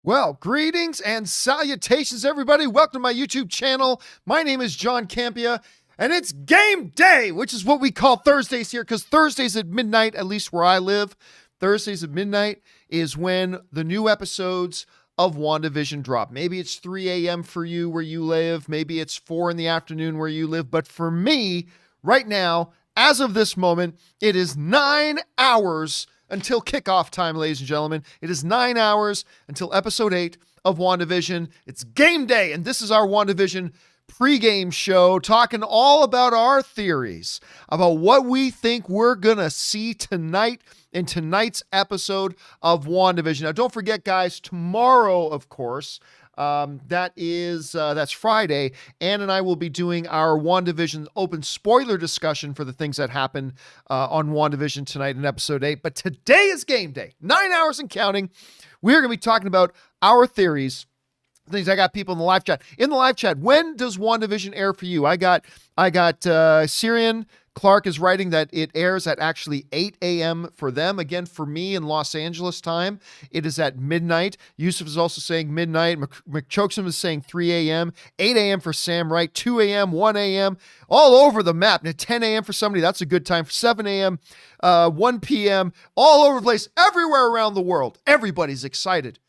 Well, greetings and salutations, everybody. Welcome to my YouTube channel. My name is John Campea, and it's game day, which is what we call Thursdays here, because Thursdays at midnight, at least where I live, Thursdays at midnight is when the new episodes of WandaVision drop. Maybe it's 3 a.m. for you where you live. Maybe it's 4 in the afternoon where you live. But for me, right now, as of this moment, it is 9 hours until kickoff time, ladies and gentlemen. It is 9 hours until episode 8 of WandaVision. It's game day, and this is our WandaVision pregame show, talking all about our theories, about what we think we're going to see tonight in tonight's episode of WandaVision. Now, don't forget, guys, tomorrow, of course, that's Friday. Ann and I will be doing our WandaVision open spoiler discussion for the things that happen on WandaVision tonight in episode 8. But today is game day, 9 hours and counting. We're going to be talking about our theories. Things. I got people in the live chat. In the live chat, when does WandaVision air for you? I got Syrian Clark is writing that it airs at actually 8 a.m. for them. Again, for me in Los Angeles time, it is at midnight. Yusuf is also saying midnight. McChokesum is saying 3 a.m. 8 a.m. for Sam Wright. 2 a.m., 1 a.m. all over the map. Now, 10 a.m. for somebody, that's a good time. For 7 a.m., 1 p.m., all over the place, everywhere around the world. Everybody's excited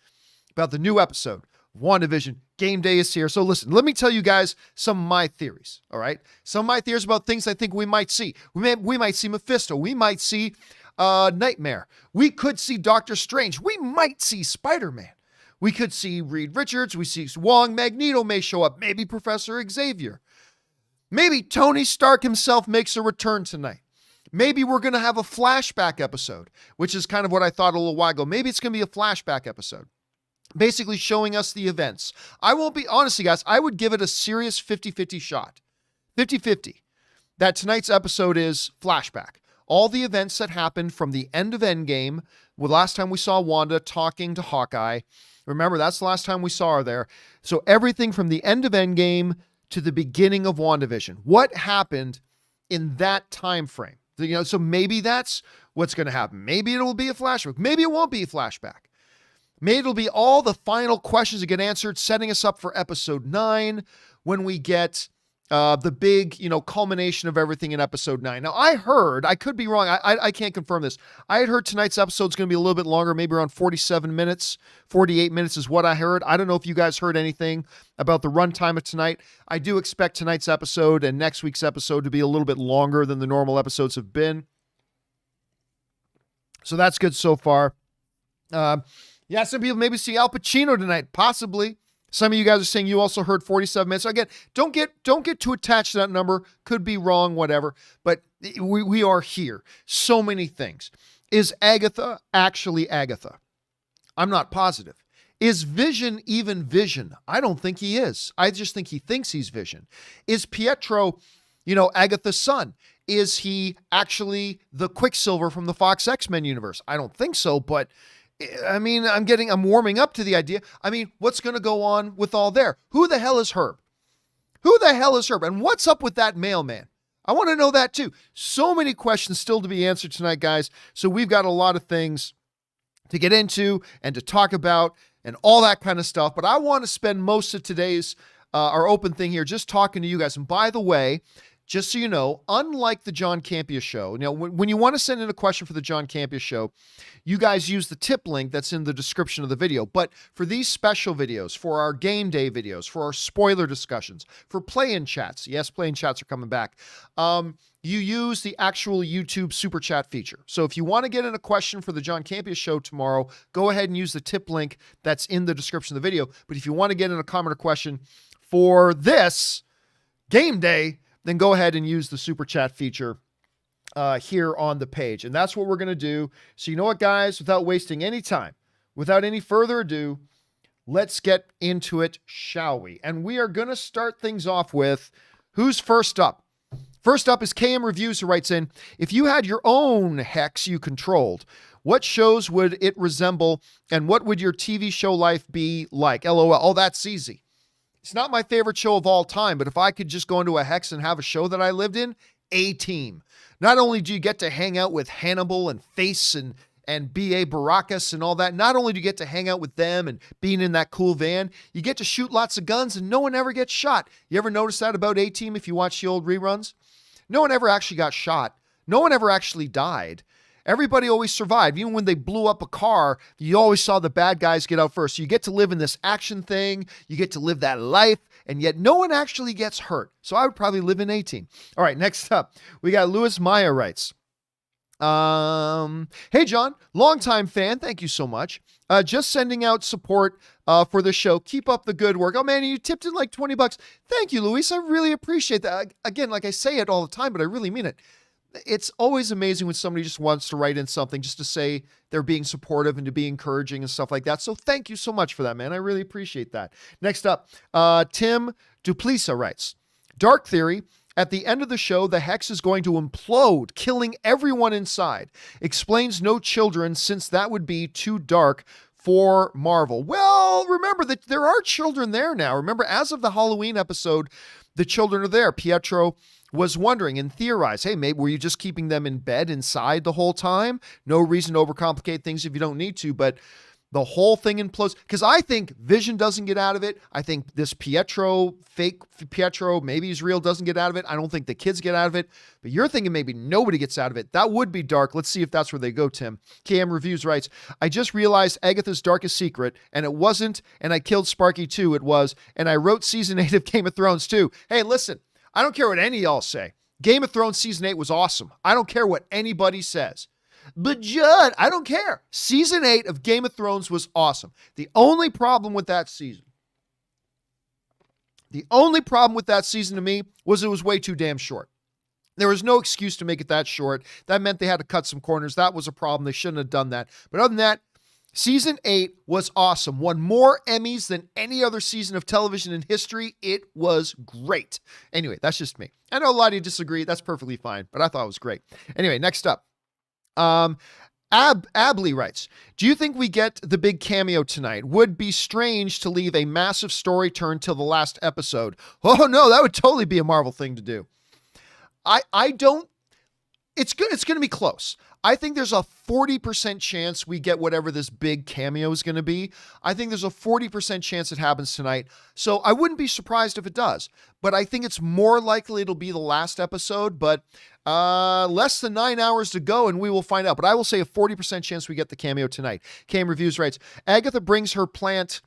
about the new episode. WandaVision, game day is here. So listen, let me tell you guys some of my theories, all right? Some of my theories about things I think we might see. We might see Mephisto. We might see Nightmare. We could see Doctor Strange. We might see Spider-Man. We could see Reed Richards. We see Wong. Magneto may show up. Maybe Professor Xavier. Maybe Tony Stark himself makes a return tonight. Maybe we're going to have a flashback episode, which is kind of what I thought a little while ago. Maybe it's going to be a flashback episode, basically showing us the events. I won't be, honestly, guys, I would give it a serious 50-50 shot. 50-50. That tonight's episode is flashback. All the events that happened from the end of Endgame, well, last time we saw Wanda talking to Hawkeye. Remember, that's the last time we saw her there. So everything from the end of Endgame to the beginning of WandaVision. What happened in that time frame? So maybe that's what's going to happen. Maybe it'll be a flashback. Maybe it won't be a flashback. Maybe it'll be all the final questions that get answered, setting us up for episode 9 when we get the big, culmination of everything in episode 9. Now, I heard, I could be wrong, I can't confirm this. I had heard tonight's episode is going to be a little bit longer, maybe around 47 minutes, 48 minutes is what I heard. I don't know if you guys heard anything about the runtime of tonight. I do expect tonight's episode and next week's episode to be a little bit longer than the normal episodes have been. So that's good so far. Yeah, some people maybe see Al Pacino tonight, possibly. Some of you guys are saying you also heard 47 minutes. So again, don't get too attached to that number. Could be wrong, whatever. But we are here. So many things. Is Agatha actually Agatha? I'm not positive. Is Vision even Vision? I don't think he is. I just think he thinks he's Vision. Is Pietro, Agatha's son? Is he actually the Quicksilver from the Fox X-Men universe? I don't think so, but I'm warming up to the idea. What's going to go on with all there? Who the hell is Herb? Who the hell is Herb? And what's up with that mailman? I want to know that too. So many questions still to be answered tonight, guys. So we've got a lot of things to get into and to talk about and all that kind of stuff. But I want to spend most of today's, our open thing here, just talking to you guys. And by the way, just so you know, unlike the John Campea Show, when you want to send in a question for the John Campea Show, you guys use the tip link that's in the description of the video. But for these special videos, for our game day videos, for our spoiler discussions, for play-in chats, yes, play-in chats are coming back, you use the actual YouTube super chat feature. So if you want to get in a question for the John Campea Show tomorrow, go ahead and use the tip link that's in the description of the video. But if you want to get in a comment or question for this game day, then go ahead and use the super chat feature here on the page. And that's what we're going to do. So you know what, guys, without wasting any time, without any further ado, let's get into it, shall we? And we are going to start things off with who's first up. First up is KM Reviews, who writes in, if you had your own hex you controlled, what shows would it resemble and what would your TV show life be like? LOL. Oh, that's easy. It's not my favorite show of all time, but if I could just go into a hex and have a show that I lived in, A-Team. Not only do you get to hang out with Hannibal and Face and and B.A. Baracus and all that. Not only do you get to hang out with them and being in that cool van, you get to shoot lots of guns and no one ever gets shot. You ever notice that about A-Team if you watch the old reruns? No one ever actually got shot. No one ever actually died. Everybody always survived. Even when they blew up a car, you always saw the bad guys get out first. So you get to live in this action thing. You get to live that life, and yet no one actually gets hurt. So I would probably live in A-Team. All right, next up, we got Louis Maya writes, hey, John, longtime fan. Thank you so much. Just sending out support for the show. Keep up the good work. Oh, man, you tipped in like $20. Thank you, Luis. I really appreciate that. Again, like I say it all the time, but I really mean it. It's always amazing when somebody just wants to write in something just to say they're being supportive and to be encouraging and stuff like that. So thank you so much for that, man. I really appreciate that. Next up, Tim Duplisa writes, Dark Theory. At the end of the show, the Hex is going to implode, killing everyone inside. Explains no children since that would be too dark for Marvel. Well, remember that there are children there now. Remember, as of the Halloween episode, the children are there. Pietro was wondering and theorized, hey, maybe were you just keeping them in bed inside the whole time? No reason to overcomplicate things if you don't need to, but the whole thing implodes. Because I think Vision doesn't get out of it. I think this Pietro, fake Pietro, maybe he's real, doesn't get out of it. I don't think the kids get out of it. But you're thinking maybe nobody gets out of it. That would be dark. Let's see if that's where they go, Tim. KM Reviews writes, I just realized Agatha's darkest secret, and it wasn't, and I killed Sparky too, it was, and I wrote season 8 of Game of Thrones too. Hey, listen, I don't care what any of y'all say. Game of Thrones season 8 was awesome. I don't care what anybody says. But Judd, I don't care. Season 8 of Game of Thrones was awesome. The only problem with that season to me was it was way too damn short. There was no excuse to make it that short. That meant they had to cut some corners. That was a problem. They shouldn't have done that. But other than that, season 8 was awesome. Won more Emmys than any other season of television in history. It was great. Anyway, that's just me. I know a lot of you disagree. That's perfectly fine, but I thought it was great. Anyway, next up. Abley writes, do you think we get the big cameo tonight? Would be strange to leave a massive story turn till the last episode. Oh no, that would totally be a Marvel thing to do. I don't, it's good. It's going to be close. I think there's a 40% chance we get whatever this big cameo is going to be. I think there's a 40% chance it happens tonight. So I wouldn't be surprised if it does, but I think it's more likely it'll be the last episode, but less than 9 hours to go and we will find out. But I will say a 40% chance we get the cameo tonight. KM Reviews writes, Agatha brings her plant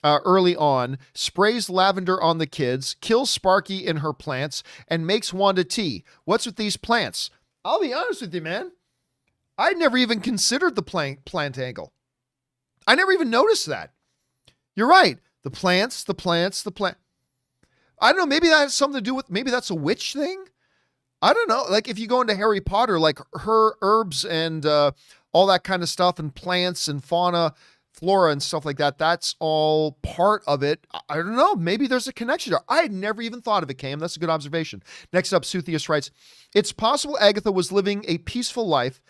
early on, sprays lavender on the kids, kills Sparky in her plants, and makes Wanda tea. What's with these plants? I'll be honest with you, man. I'd never even considered the plant angle. I never even noticed that. You're right. The plants. I don't know. Maybe that has something to do with, maybe that's a witch thing. I don't know. Like if you go into Harry Potter, like her herbs and all that kind of stuff and plants and fauna, flora and stuff like that, that's all part of it. I don't know. Maybe there's a connection there. I had never even thought of it, Cam. That's a good observation. Next up, Suthius writes, it's possible Agatha was living a peaceful life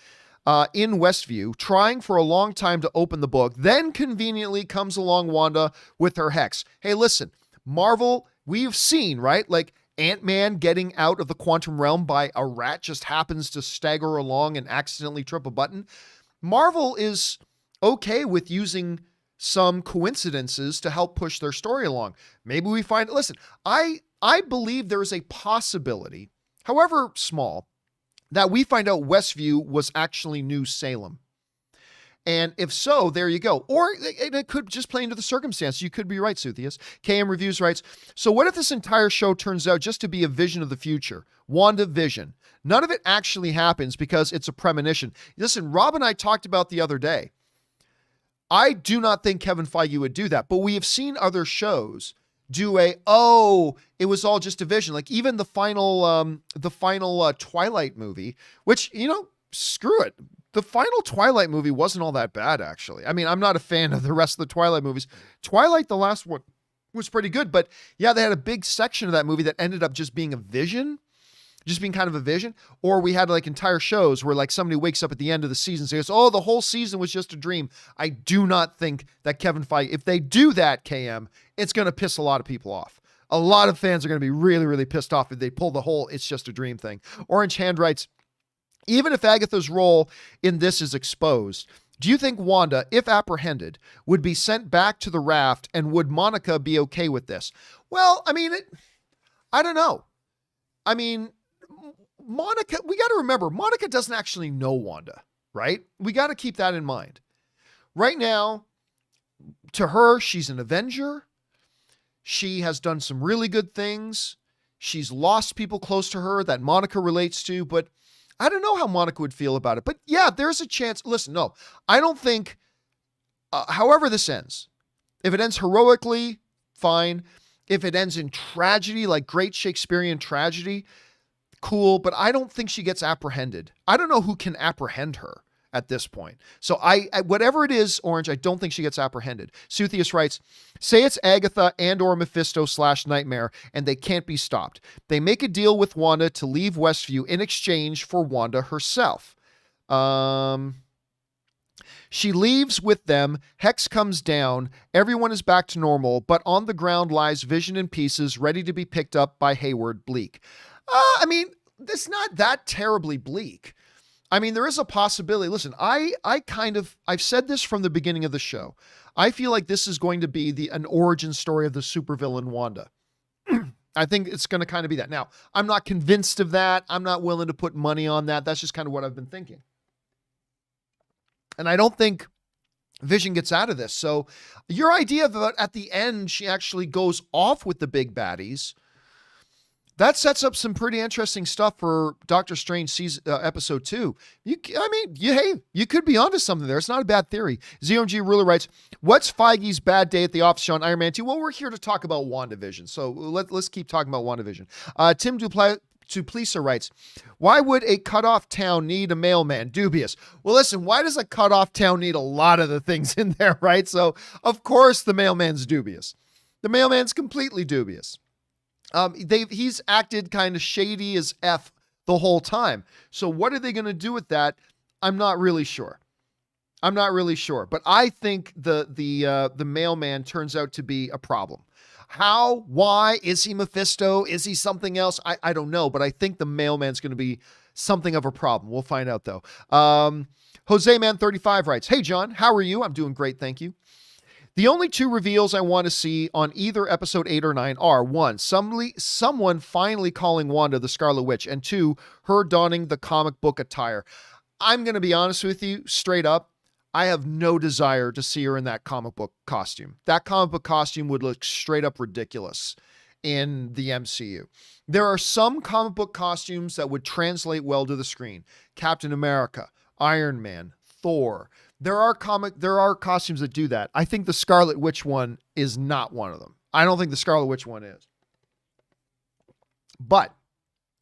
in Westview, trying for a long time to open the book. Then conveniently comes along Wanda with her hex. Hey, listen, Marvel, we've seen, right? Like Ant-Man getting out of the quantum realm by a rat just happens to stagger along and accidentally trip a button. Marvel is okay with using some coincidences to help push their story along. Maybe we find, listen, I believe there is a possibility, however small, that we find out Westview was actually New Salem. And if so, there you go. Or it could just play into the circumstance. You could be right, Suthius. KM Reviews writes, so what if this entire show turns out just to be a vision of the future? WandaVision. None of it actually happens because it's a premonition. Listen, Rob and I talked about the other day. I do not think Kevin Feige would do that, but we have seen other shows do it was all just a vision. Like even the final Twilight movie, which, screw it. The final Twilight movie wasn't all that bad, actually. I mean, I'm not a fan of the rest of the Twilight movies. Twilight, the last one, was pretty good, but yeah, they had a big section of that movie that ended up just being a vision. Just being kind of a vision. Or we had like entire shows where like somebody wakes up at the end of the season and says, oh, the whole season was just a dream. I do not think that Kevin Feige, if they do that, KM, it's going to piss a lot of people off. A lot of fans are going to be really, really pissed off if they pull the whole it's just a dream thing. Orange Hand writes, Even if Agatha's role in this is exposed, do you think Wanda, if apprehended, would be sent back to the raft, and would Monica be okay with this? Well, I mean, I don't know. I mean, Monica, we got to remember, Monica doesn't actually know Wanda, right? We got to keep that in mind. Right now, to her, she's an Avenger. She has done some really good things. She's lost people close to her that Monica relates to, but I don't know how Monica would feel about it. But yeah, there's a chance. Listen, no, I don't think, however this ends, if it ends heroically, fine. If it ends in tragedy, like great Shakespearean tragedy, cool. But I don't think she gets apprehended. I don't know who can apprehend her at this point. So I whatever it is, Orange, I don't think she gets apprehended. Suthius writes, say it's Agatha and or Mephisto / Nightmare, and they can't be stopped. They make a deal with Wanda to leave Westview in exchange for Wanda herself. She leaves with them. Hex comes down. Everyone is back to normal, but on the ground lies Vision in pieces, ready to be picked up by Hayward Bleak. I mean, it's not that terribly bleak. I mean, there is a possibility. Listen, I've said this from the beginning of the show. I feel like this is going to be an origin story of the supervillain Wanda. I think it's going to kind of be that. Now, I'm not convinced of that. I'm not willing to put money on that. That's just kind of what I've been thinking. And I don't think Vision gets out of this. So your idea that at the end, she actually goes off with the big baddies, that sets up some pretty interesting stuff for Doctor Strange episode 2. You could be onto something there. It's not a bad theory. ZOMG Ruler writes, what's Feige's bad day at the office show on Iron Man 2? Well, we're here to talk about WandaVision. So let's keep talking about WandaVision. Tim Duplessis writes, why would a cutoff town need a mailman? Dubious. Well, listen, why does a cutoff town need a lot of the things in there, right? So, of course, the mailman's dubious. The mailman's completely dubious. He's acted kind of shady as F the whole time. So what are they going to do with that? I'm not really sure. But I think the mailman turns out to be a problem. How? Why? Is he Mephisto? Is he something else? I don't know, but I think the mailman's going to be something of a problem. We'll find out, though. Jose Man 35 writes, hey, John, how are you? I'm doing great, thank you. The only 2 reveals I want to see on either episode 8 or 9 are 1, someone finally calling Wanda the Scarlet Witch, and 2, her donning the comic book attire. I'm going to be honest with you, straight up, I have no desire to see her in that comic book costume. That comic book costume would look straight up ridiculous in the MCU. There are some comic book costumes that would translate well to the screen. Captain America, Iron Man, Thor. There are costumes that do that. I think the Scarlet Witch one is not one of them. I don't think the Scarlet Witch one is. But,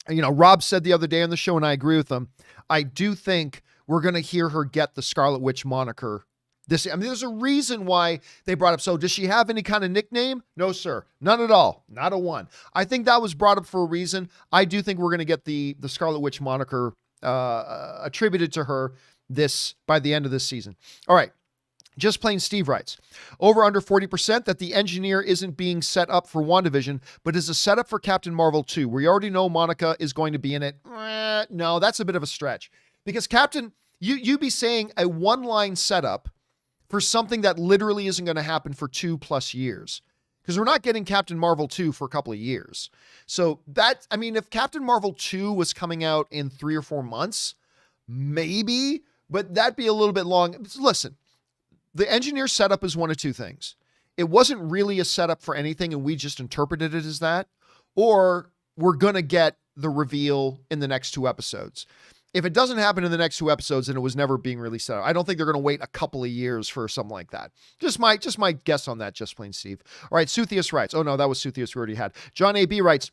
Rob said the other day on the show, and I agree with him, I do think we're going to hear her get the Scarlet Witch moniker. There's a reason why they brought up, so does she have any kind of nickname? No, sir. None at all. Not a one. I think that was brought up for a reason. I do think we're going to get the Scarlet Witch moniker attributed to her by the end of this season. All right. Just Plain Steve writes, over under 40% that the engineer isn't being set up for WandaVision, but is a setup for Captain Marvel 2. We already know Monica is going to be in it. No, that's a bit of a stretch. Because Captain, you be saying a one-line setup for something that literally isn't going to happen for 2+ years. Because we're not getting Captain Marvel 2 for a couple of years. So if Captain Marvel 2 was coming out in 3 or 4 months, maybe, but that'd be a little bit long. Listen, the engineer setup is one of 2 things. It wasn't really a setup for anything and we just interpreted it as that, or we're going to get the reveal in the next 2 episodes. If it doesn't happen in the next 2 episodes, then it was never being released. I don't think they're going to wait a couple of years for something like that. Just my guess on that, Just Plain Steve. All right, Suthius writes. Oh no, that was Suthius we already had. John A.B. writes,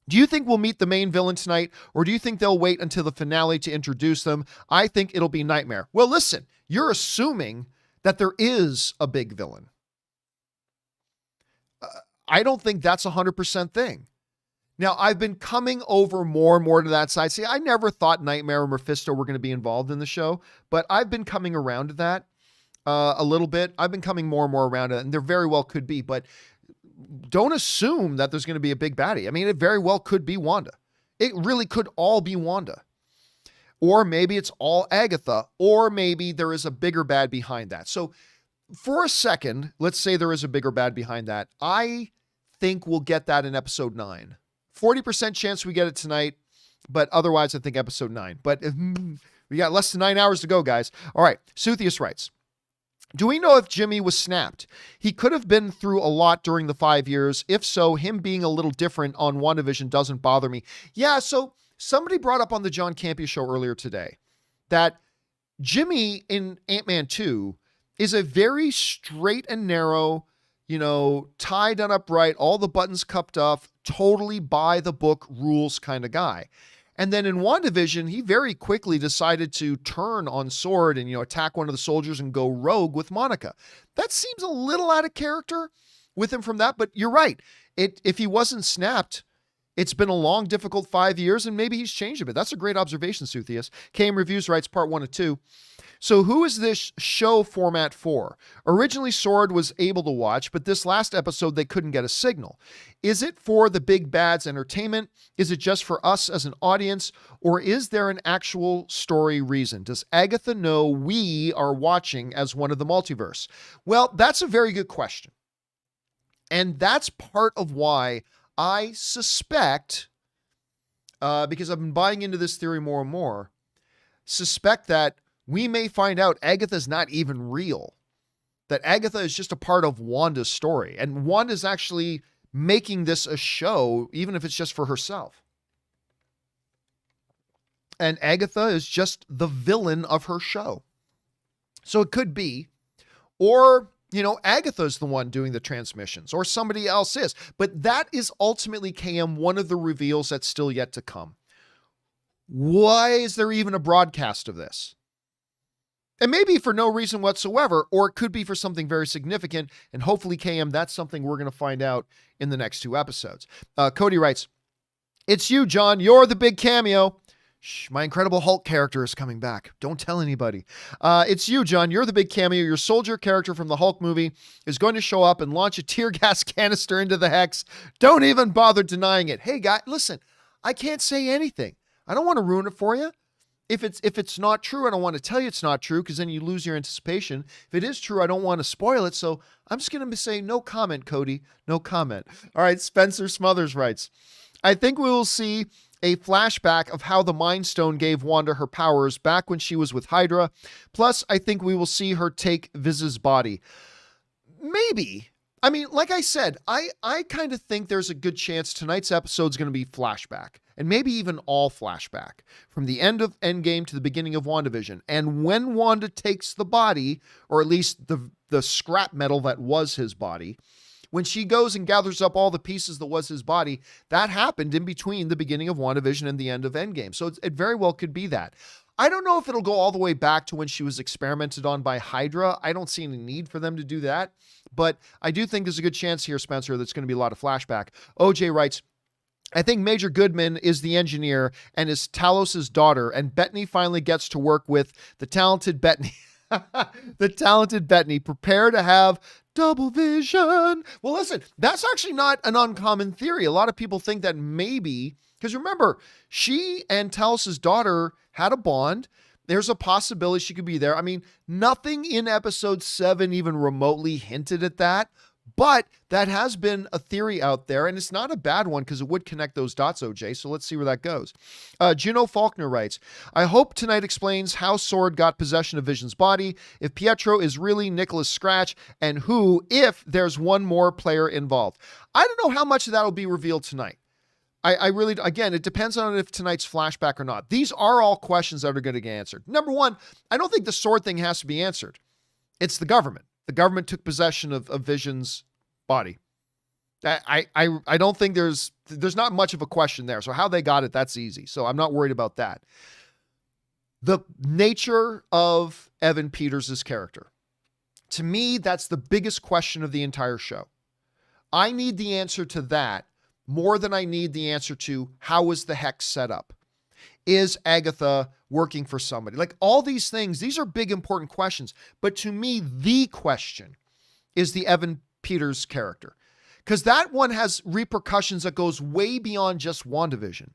do you think we'll meet the main villain tonight, or do you think they'll wait until the finale to introduce them? I think it'll be Nightmare. Well, listen, you're assuming that there is a big villain. I don't think that's 100% thing. Now, I've been coming over more and more to that side. See, I never thought Nightmare or Mephisto were going to be involved in the show, but I've been coming around to that a little bit. I've been coming more and more around to it, and there very well could be, but don't assume that there's going to be a big baddie. I mean, it very well could be Wanda. It really could all be Wanda. or maybe it's all Agatha, or maybe there is a bigger bad behind that. So for a second, let's say there is a bigger bad behind that. I think we'll get that in episode 9. 40% chance we get it tonight, but otherwise I think episode 9. But we got less than 9 hours to go, guys. All right, Suthius writes, do we know if Jimmy was snapped? He could have been through a lot during the 5 years. If so, him being a little different on WandaVision doesn't bother me. Yeah, so somebody brought up on the John Campea Show earlier today that Jimmy in Ant-Man 2 is a very straight and narrow, tie done up right, all the buttons cupped up, totally by the book rules kind of guy. And then in WandaVision, he very quickly decided to turn on Sword and, attack one of the soldiers and go rogue with Monica. That seems a little out of character with him from that, but you're right. If he wasn't snapped, it's been a long, difficult 5 years, and maybe he's changed a bit. That's a great observation, Suthius. KM Reviews writes part 1 of 2. So who is this show format for? Originally, Sword was able to watch, but this last episode, they couldn't get a signal. Is it for the big bad's entertainment? Is it just for us as an audience? Or is there an actual story reason? Does Agatha know we are watching as one of the multiverse? Well, that's a very good question. And that's part of why I suspect, because I've been buying into this theory more and more, suspect that we may find out Agatha's not even real. That Agatha is just a part of Wanda's story. And Wanda's actually making this a show, even if it's just for herself. And Agatha is just the villain of her show. So it could be, or, Agatha's the one doing the transmissions, or somebody else is. But that is ultimately, KM, one of the reveals that's still yet to come. Why is there even a broadcast of this? And maybe for no reason whatsoever, or it could be for something very significant. And hopefully, KM, that's something we're going to find out in the next 2 episodes. Cody writes, it's you, John. You're the big cameo. Shh, my Incredible Hulk character is coming back. Don't tell anybody. It's you, John. You're the big cameo. Your soldier character from the Hulk movie is going to show up and launch a tear gas canister into the Hex. Don't even bother denying it. Hey, guy, listen, I can't say anything. I don't want to ruin it for you. If it's not true, I don't want to tell you it's not true because then you lose your anticipation. If it is true, I don't want to spoil it. So I'm just going to say no comment, Cody. No comment. All right, Spencer Smothers writes, I think we will see a flashback of how the Mind Stone gave Wanda her powers back when she was with Hydra. Plus, I think we will see her take Viz's body. Maybe. I mean, like I said, I kind of think there's a good chance tonight's episode is going to be flashback. And maybe even all flashback from the end of Endgame to the beginning of WandaVision. And when Wanda takes the body, or at least the scrap metal that was his body, when she goes and gathers up all the pieces that was his body, that happened in between the beginning of WandaVision and the end of Endgame. So it very well could be that. I don't know if it'll go all the way back to when she was experimented on by Hydra. I don't see any need for them to do that. But I do think there's a good chance here, Spencer, that's going to be a lot of flashback. OJ writes, I think Major Goodman is the engineer and is Talos' daughter, and Bettany finally gets to work with the talented Bettany. The talented Bettany. Prepare to have double vision. Well, listen, that's actually not an uncommon theory. A lot of people think that maybe, because remember, she and Talos' daughter had a bond. There's a possibility she could be there. I mean, nothing in episode 7 even remotely hinted at that. But that has been a theory out there, and it's not a bad one because it would connect those dots, OJ. So let's see where that goes. Juno Faulkner writes, I hope tonight explains how Sword got possession of Vision's body, if Pietro is really Nicholas Scratch, and who, if there's one more player involved. I don't know how much of that will be revealed tonight. I really, again, it depends on if tonight's flashback or not. These are all questions that are going to get answered. Number one, I don't think the Sword thing has to be answered. It's the government. The government took possession of Vision's body. I don't think there's not much of a question there. So how they got it, that's easy. So I'm not worried about that. The nature of Evan Peters' character. To me, that's the biggest question of the entire show. I need the answer to that more than I need the answer to how is the Hex set up? Is Agatha working for somebody? Like all these things, these are big, important questions. But to me, the question is the Evan Peters character. Because that one has repercussions that goes way beyond just WandaVision.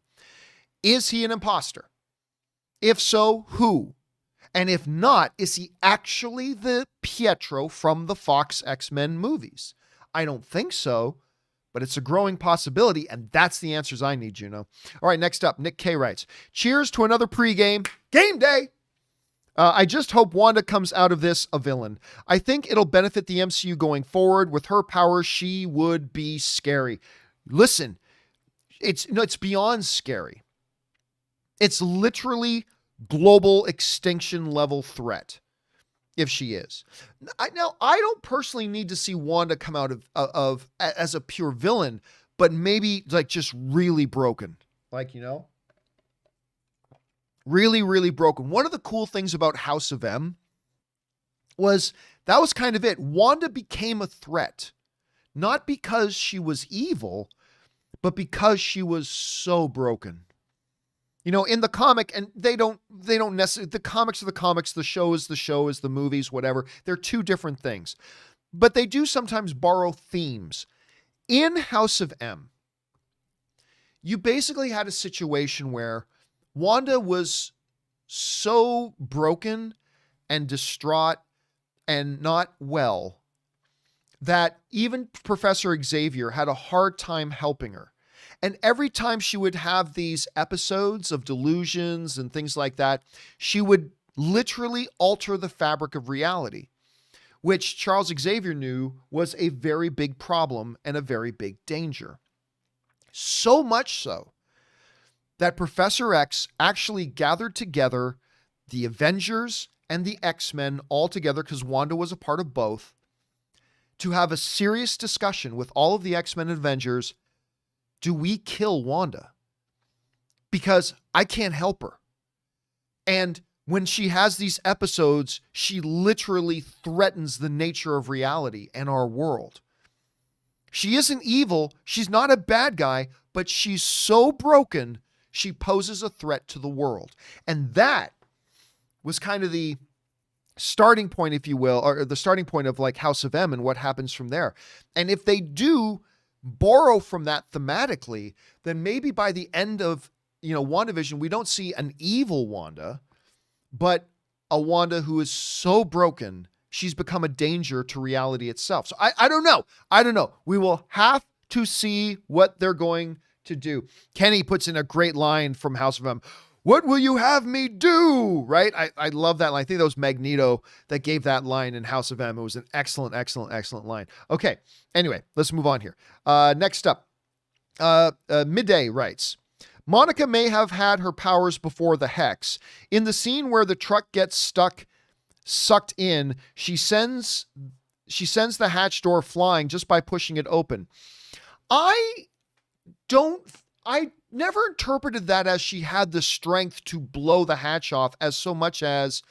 Is he an imposter? If so, who? And if not, is he actually the Pietro from the Fox X-Men movies? I don't think so, but it's a growing possibility, and that's the answers I need, Juno. All right, next up, Nick K writes, cheers to another pregame. Game day! I just hope Wanda comes out of this a villain. I think it'll benefit the MCU going forward. With her powers, she would be scary. Listen, it's beyond scary. It's literally global extinction level threat if she is. I don't personally need to see Wanda come out of as a pure villain, but maybe like just really broken. Like, really, really broken. One of the cool things about House of M was that was kind of it. Wanda became a threat, not because she was evil, but because she was so broken. In the comic, and they don't necessarily, the comics are the comics, the show is the movies, whatever. They're two different things. But they do sometimes borrow themes. In House of M, you basically had a situation where Wanda was so broken and distraught and not well that even Professor Xavier had a hard time helping her. And every time she would have these episodes of delusions and things like that, she would literally alter the fabric of reality, which Charles Xavier knew was a very big problem and a very big danger. So much so that Professor X actually gathered together the Avengers and the X-Men all together, because Wanda was a part of both, to have a serious discussion with all of the X-Men and Avengers. Do we kill Wanda? Because I can't help her. And when she has these episodes, she literally threatens the nature of reality and our world. She isn't evil. She's not a bad guy, but she's so broken, she poses a threat to the world. And that was kind of the starting point, if you will, or the starting point of like House of M and what happens from there. And if they do borrow from that thematically, then maybe by the end of, WandaVision, we don't see an evil Wanda, but a Wanda who is so broken, she's become a danger to reality itself. So I don't know. We will have to see what they're going to do. Kenny puts in a great line from House of M. What will you have me do? Right? I love that line. I think that was Magneto that gave that line in House of M. It was an excellent, excellent, excellent line. Okay. Anyway, let's move on here. Next up, Midday writes, Monica may have had her powers before the Hex. In the scene where the truck gets sucked in, she sends the hatch door flying just by pushing it open. I never interpreted that as she had the strength to blow the hatch off as so much as,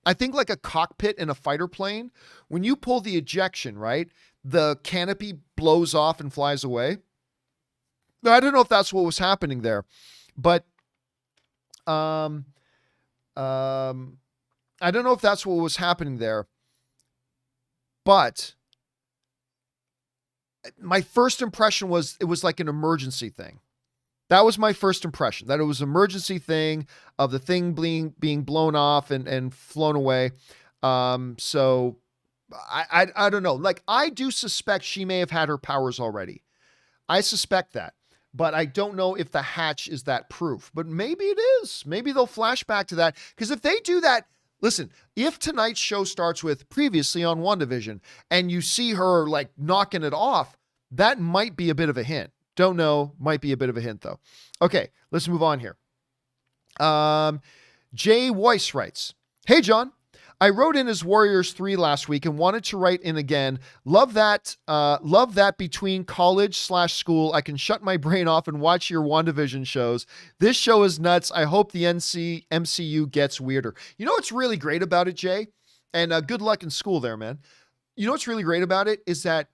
I think like a cockpit in a fighter plane. When you pull the ejection, right, the canopy blows off and flies away. I don't know if that's what was happening there, but I don't know if that's what was happening there, but my first impression was it was like an emergency thing. That was my first impression, that it was an emergency thing of the thing being blown off and flown away. So I don't know. Like, I do suspect she may have had her powers already. I suspect that, but I don't know if the hatch is that proof, but maybe it is. Maybe they'll flash back to that. Because if they do that, listen, if tonight's show starts with previously on WandaVision and you see her like knocking it off, that might be a bit of a hint. Don't know. Might be a bit of a hint though. Okay, let's move on here. Jay Weiss writes, hey, John, I wrote in as Warriors 3 last week and wanted to write in again. Love that between college/school, I can shut my brain off and watch your WandaVision shows. This show is nuts. I hope the MCU gets weirder. You know what's really great about it, Jay? And good luck in school there, man. You know what's really great about it is that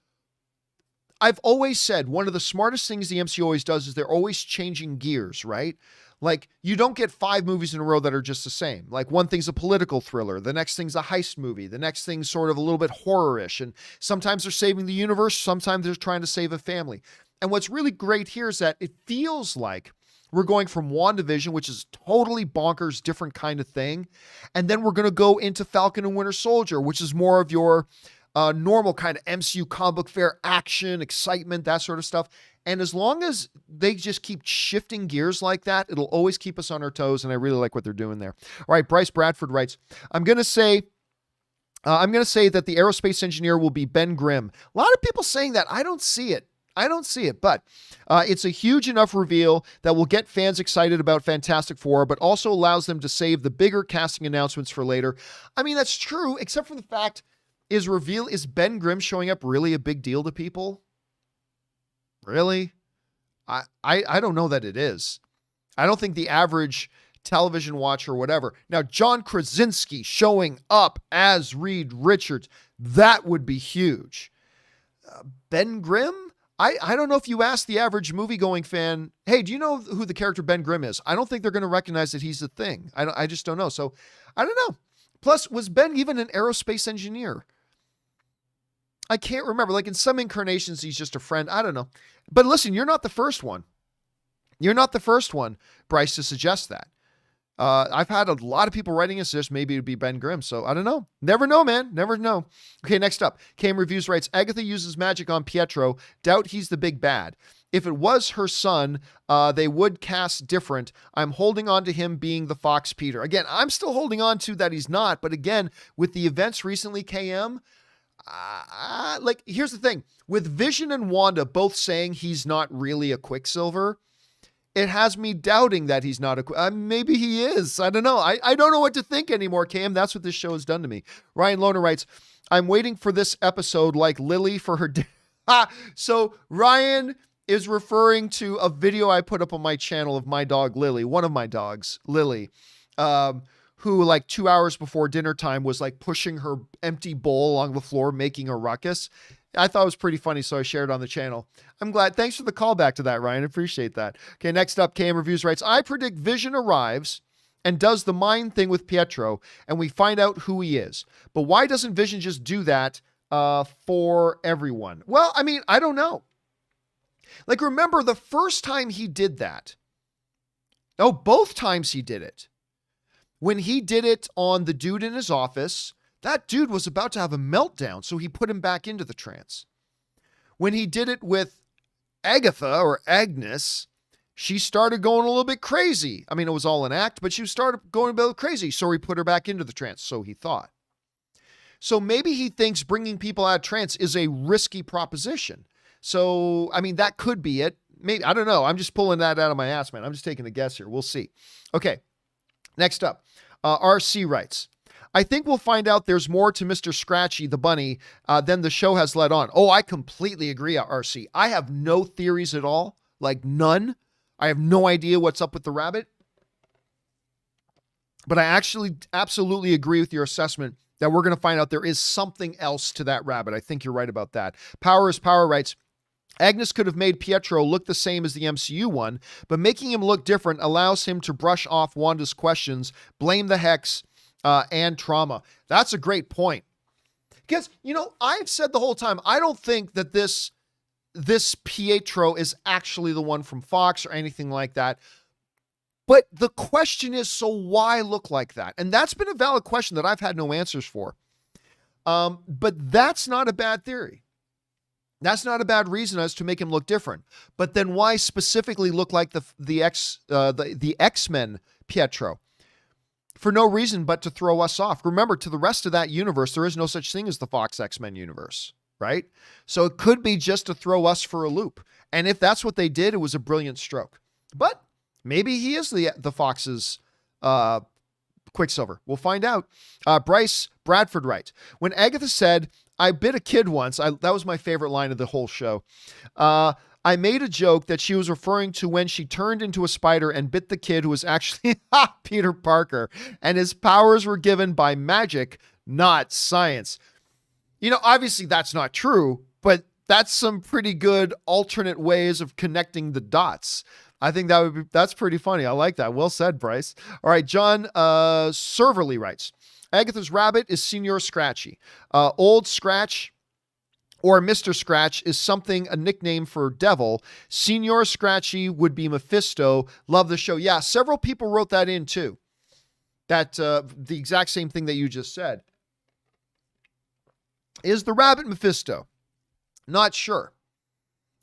I've always said one of the smartest things the MCU always does is they're always changing gears, right? Like, you don't get 5 movies in a row that are just the same. Like, one thing's a political thriller. The next thing's a heist movie. The next thing's sort of a little bit horror-ish. And sometimes they're saving the universe. Sometimes they're trying to save a family. And what's really great here is that it feels like we're going from WandaVision, which is totally bonkers, different kind of thing. And then we're going to go into Falcon and Winter Soldier, which is more of your normal kind of MCU comic book fair action, excitement, that sort of stuff. And as long as they just keep shifting gears like that, it'll always keep us on our toes. And I really like what they're doing there. All right, Bryce Bradford writes, I'm going to say that the aerospace engineer will be Ben Grimm. A lot of people saying that. I don't see it. But it's a huge enough reveal that will get fans excited about Fantastic Four, but also allows them to save the bigger casting announcements for later. I mean, that's true, except for the fact is Ben Grimm showing up really a big deal to people? Really? I don't know that it is. I don't think the average television watcher or whatever. Now, John Krasinski showing up as Reed Richards, that would be huge. Ben Grimm? I don't know if you ask the average movie-going fan, hey, do you know who the character Ben Grimm is? I don't think they're going to recognize that he's a thing. I just don't know. So, I don't know. Plus, was Ben even an aerospace engineer? I can't remember. Like in some incarnations, he's just a friend. I don't know. But listen, you're not the first one. You're not the first one, Bryce, to suggest that. I've had a lot of people writing us this. Maybe it would be Ben Grimm. So I don't know. Never know, man. Never know. Okay, next up. KM Reviews writes, Agatha uses magic on Pietro. Doubt he's the big bad. If it was her son, they would cast different. I'm holding on to him being the Fox Peter. Again, I'm still holding on to that he's not. But again, with the events recently, KM, like, here's the thing. With Vision and Wanda both saying he's not really a Quicksilver, it has me doubting that he's not maybe he is. I don't know. I don't know what to think anymore, Cam. That's what this show has done to me. Ryan Lohner writes, I'm waiting for this episode like Lily for her. So Ryan is referring to a video I put up on my channel of my dog, Lily, one of my dogs, Lily, who like 2 hours before dinner time was like pushing her empty bowl along the floor, making a ruckus. I thought it was pretty funny, so I shared it on the channel. I'm glad. Thanks for the callback to that, Ryan. I appreciate that. Okay, next up, KM Reviews writes, I predict Vision arrives and does the mind thing with Pietro, and we find out who he is. But why doesn't Vision just do that for everyone? Well, I mean, I don't know. Like, remember the first time he did that. No, both times he did it. When he did it on the dude in his office, that dude was about to have a meltdown, so he put him back into the trance. When he did it with Agatha or Agnes, she started going a little bit crazy. I mean, it was all an act, but she started going a bit crazy, so he put her back into the trance, so he thought. So maybe he thinks bringing people out of trance is a risky proposition. So, I mean, that could be it. Maybe, I don't know. I'm just pulling that out of my ass, man. I'm just taking a guess here. We'll see. Okay, next up, RC writes, I think we'll find out there's more to Mr. Scratchy, the bunny, than the show has let on. Oh, I completely agree, RC. I have no theories at all, like none. I have no idea what's up with the rabbit. But I actually absolutely agree with your assessment that we're going to find out there is something else to that rabbit. I think you're right about that. Power is Power writes, Agnes could have made Pietro look the same as the MCU one, but making him look different allows him to brush off Wanda's questions, blame the Hex, and trauma. That's a great point. Because, you know, I've said the whole time, I don't think that this Pietro is actually the one from Fox or anything like that. But the question is, so why look like that? And that's been a valid question that I've had no answers for. But that's not a bad theory. That's not a bad reason as to make him look different. But then why specifically look like the X-Men Pietro? For no reason but to throw us off. Remember, to the rest of that universe, there is no such thing as the Fox X-Men universe, right? So it could be just to throw us for a loop. And if that's what they did, it was a brilliant stroke. But maybe he is the Fox's Quicksilver. We'll find out. Bryce Bradford writes, when Agatha said, I bit a kid once, that was my favorite line of the whole show. I made a joke that she was referring to when she turned into a spider and bit the kid who was actually Peter Parker, and his powers were given by magic, not science. You know, obviously that's not true, but that's some pretty good alternate ways of connecting the dots. I think that's pretty funny. I like that. Well said, Bryce. All right, John Serverly writes, Agatha's rabbit is Senior Scratchy. Old Scratch or Mr. Scratch is something, a nickname for devil. Senior Scratchy would be Mephisto. Love the show. Yeah, several people wrote that in too. That the exact same thing that you just said. Is the rabbit Mephisto? Not sure.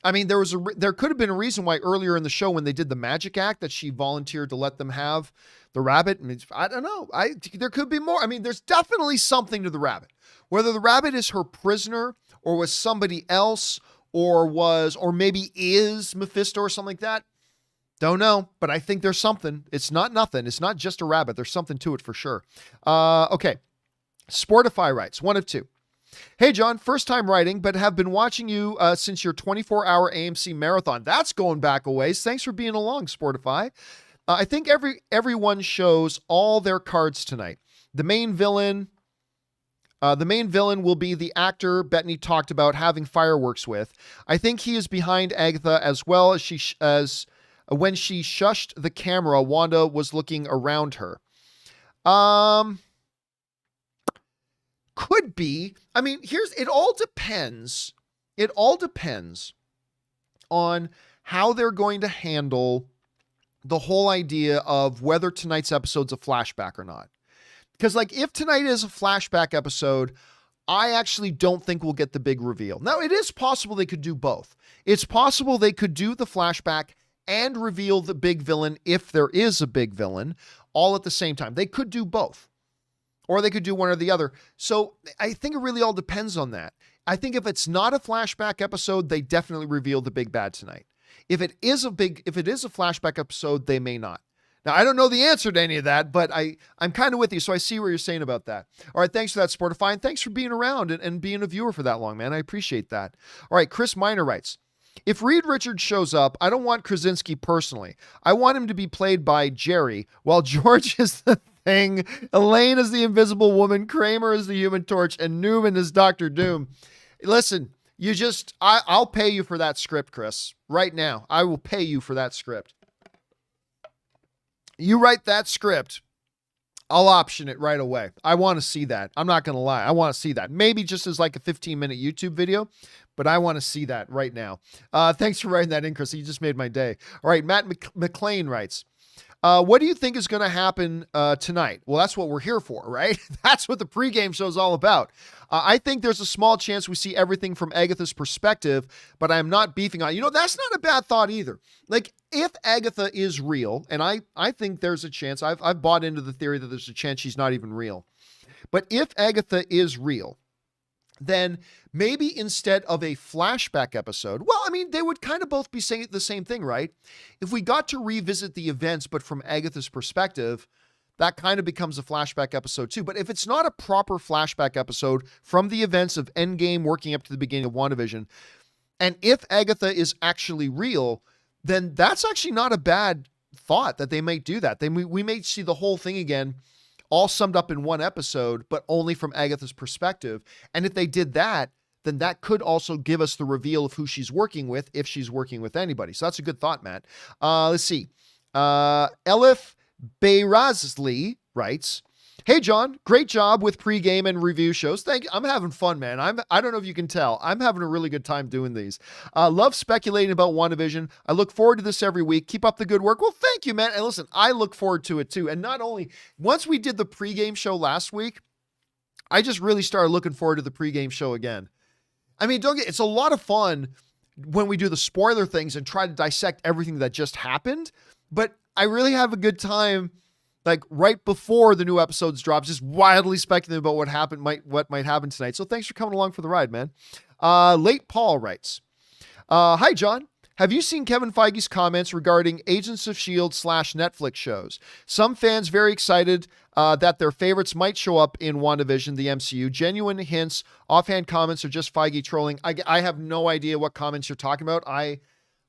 I mean, there could have been a reason why earlier in the show when they did the magic act that she volunteered to let them have the rabbit. I don't know. There could be more. I mean, there's definitely something to the rabbit. Whether the rabbit is her prisoner or was somebody else or maybe is Mephisto or something like that. Don't know, but I think there's something. It's not nothing. It's not just a rabbit. There's something to it for sure. Okay. Sportify writes, one of two. Hey, John, first time writing, but have been watching you since your 24-hour AMC marathon. That's going back a ways. Thanks for being along, Sportify. I think everyone shows all their cards tonight. The main villain will be the actor Bettany talked about having fireworks with. I think he is behind Agatha as well as when she shushed the camera, Wanda was looking around her. Could be. I mean, it all depends. It all depends on how they're going to handle the whole idea of whether tonight's episode's a flashback or not. Because, like, if tonight is a flashback episode, I actually don't think we'll get the big reveal. Now, it is possible they could do both. It's possible they could do the flashback and reveal the big villain, if there is a big villain, all at the same time. They could do both. Or they could do one or the other. So I think it really all depends on that. I think if it's not a flashback episode, they definitely reveal the big bad tonight. If it is a flashback episode, they may not. Now, I don't know the answer to any of that, but I'm kind of with you, so I see what you're saying about that. All right, thanks for that, Sportify, and thanks for being around and being a viewer for that long, man. I appreciate that. All right, Chris Miner writes, if Reed Richards shows up, I don't want Krasinski personally. I want him to be played by Jerry, while George is the thing, Elaine is the Invisible Woman, Kramer is the Human Torch, and Newman is Dr. Doom. Listen, I'll pay you for that script, Chris. Right now, I will pay you for that script. You write that script, I'll option it right away. I want to see that. I'm not going to lie. I want to see that. Maybe just as like a 15-minute YouTube video, but I want to see that right now. Thanks for writing that in, Chris. You just made my day. All right, Matt McLean writes, what do you think is going to happen tonight? Well, that's what we're here for, right? That's what the pregame show is all about. I think there's a small chance we see everything from Agatha's perspective, but I'm not beefing on it. That's not a bad thought either. Like, if Agatha is real, and I think there's a chance, I've bought into the theory that there's a chance she's not even real. But if Agatha is real, then maybe instead of a flashback episode, well, I mean, they would kind of both be saying the same thing, right? If we got to revisit the events, but from Agatha's perspective, that kind of becomes a flashback episode too. But if it's not a proper flashback episode from the events of Endgame working up to the beginning of WandaVision, and if Agatha is actually real, then that's actually not a bad thought that they might do that. Then we may see the whole thing again, all summed up in one episode, but only from Agatha's perspective. And if they did that, then that could also give us the reveal of who she's working with, if she's working with anybody. So that's a good thought, Matt. Let's see. Elif Beyrazli writes, hey, John, great job with pregame and review shows. Thank you. I'm having fun, man. I don't know if you can tell. I'm having a really good time doing these. Love speculating about WandaVision. I look forward to this every week. Keep up the good work. Well, thank you, man. And listen, I look forward to it too. And not only, once we did the pregame show last week, I just really started looking forward to the pregame show again. I mean, it's a lot of fun when we do the spoiler things and try to dissect everything that just happened. But I really have a good time, like right before the new episodes drop, just wildly speculating about what might happen tonight. So thanks for coming along for the ride, man. Late Paul writes, hi, John. Have you seen Kevin Feige's comments regarding Agents of S.H.I.E.L.D. / Netflix shows? Some fans very excited that their favorites might show up in WandaVision, the MCU. Genuine hints, offhand comments, or just Feige trolling? I have no idea what comments you're talking about. I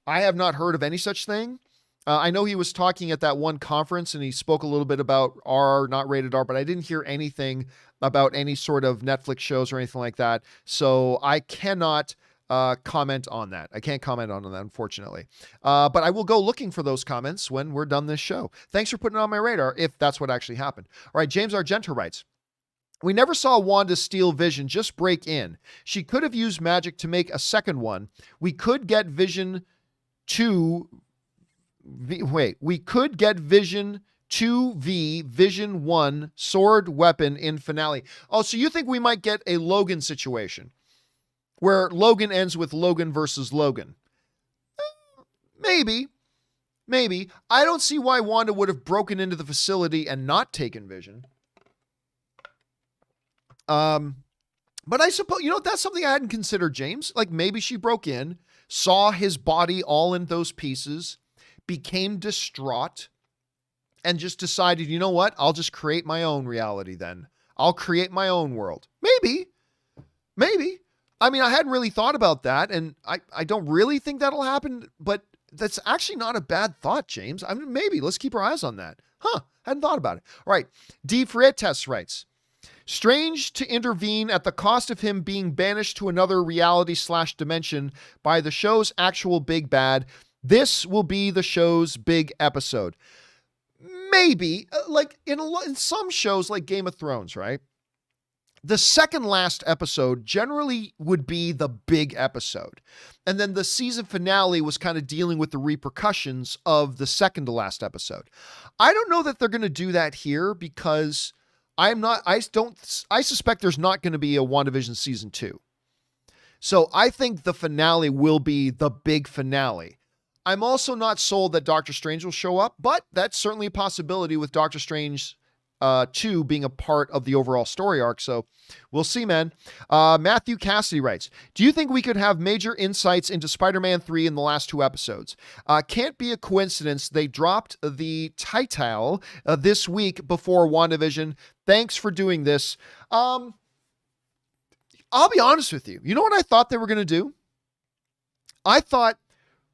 have not heard of any such thing. I know he was talking at that one conference and he spoke a little bit about R, not rated R, but I didn't hear anything about any sort of Netflix shows or anything like that. So I cannot comment on that. I can't comment on that, unfortunately. But I will go looking for those comments when we're done this show. Thanks for putting it on my radar, if that's what actually happened. All right, James Argento writes, We never saw Wanda steal Vision, just break in. She could have used magic to make a second one. We could get Vision 2. We could get Vision 2v Vision 1 sword weapon in finale. Oh, so you think we might get a Logan situation where Logan ends with Logan versus Logan? Maybe. I don't see why Wanda would have broken into the facility and not taken Vision. But I suppose, that's something I hadn't considered, James. Like maybe she broke in, saw his body all in those pieces, became distraught, and just decided, you know what? I'll just create my own reality then. I'll create my own world. Maybe. I mean, I hadn't really thought about that, and I don't really think that'll happen, but that's actually not a bad thought, James. I mean, maybe. Let's keep our eyes on that. Hadn't thought about it. All right. D. Freitas writes, Strange to intervene at the cost of him being banished to another reality/dimension by the show's actual big bad. This will be the show's big episode. Maybe, like in some shows like Game of Thrones, right? The second last episode generally would be the big episode. And then the season finale was kind of dealing with the repercussions of the second to last episode. I don't know that they're going to do that here because I suspect there's not going to be a WandaVision season 2. So I think the finale will be the big finale. I'm also not sold that Doctor Strange will show up, but that's certainly a possibility with Doctor Strange 2 being a part of the overall story arc. So we'll see, man. Matthew Cassidy writes, do you think we could have major insights into Spider-Man 3 in the last 2 episodes? Can't be a coincidence they dropped the title this week before WandaVision. Thanks for doing this. I'll be honest with you. You know what I thought they were going to do? I thought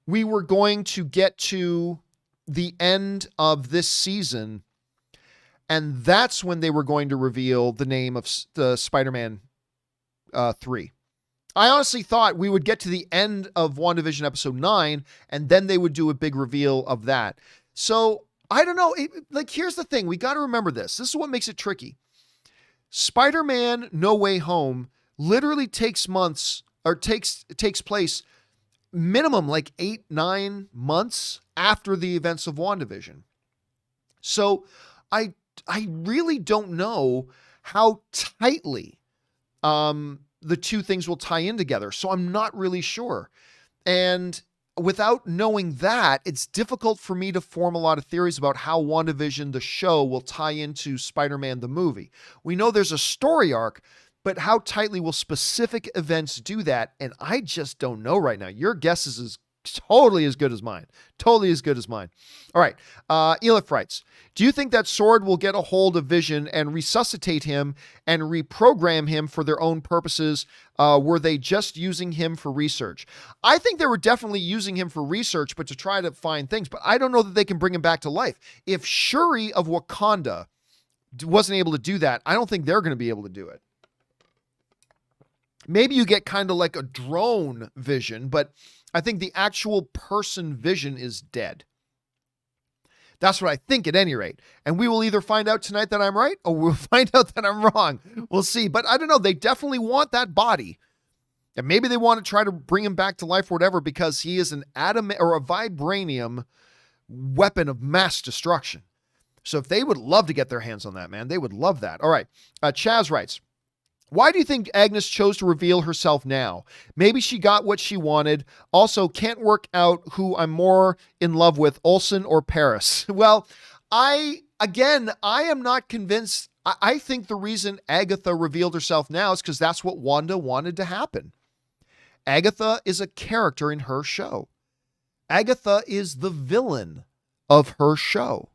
we were going to get to the end of this season, and that's when they were going to reveal the name of the Spider-Man 3. I honestly thought we would get to the end of WandaVision episode 9, and then they would do a big reveal of that. So, I don't know. Here's the thing. We got to remember this. This is what makes it tricky. Spider-Man No Way Home literally takes place minimum 8-9 months after the events of WandaVision. So I really don't know how tightly the two things will tie in together. So I'm not really sure. And without knowing that, it's difficult for me to form a lot of theories about how WandaVision, the show, will tie into Spider-Man, the movie. We know there's a story arc, but how tightly will specific events do that? And I just don't know right now. Your guess is totally as good as mine. Totally as good as mine. All right. Elif writes, do you think that Sword will get a hold of Vision and resuscitate him and reprogram him for their own purposes? Were they just using him for research? I think they were definitely using him for research, but to try to find things. But I don't know that they can bring him back to life. If Shuri of Wakanda wasn't able to do that, I don't think they're going to be able to do it. Maybe you get kind of like a drone Vision, but I think the actual person Vision is dead. That's what I think at any rate. And we will either find out tonight that I'm right or we'll find out that I'm wrong. We'll see. But I don't know. They definitely want that body. And maybe they want to try to bring him back to life or whatever because he is an atom or a vibranium weapon of mass destruction. So if they would love to get their hands on that, man, they would love that. All right. Chaz writes, why do you think Agnes chose to reveal herself now? Maybe she got what she wanted. Also, can't work out who I'm more in love with, Olsen or Paris. Well, I am not convinced. I think the reason Agatha revealed herself now is because that's what Wanda wanted to happen. Agatha is a character in her show. Agatha is the villain of her show.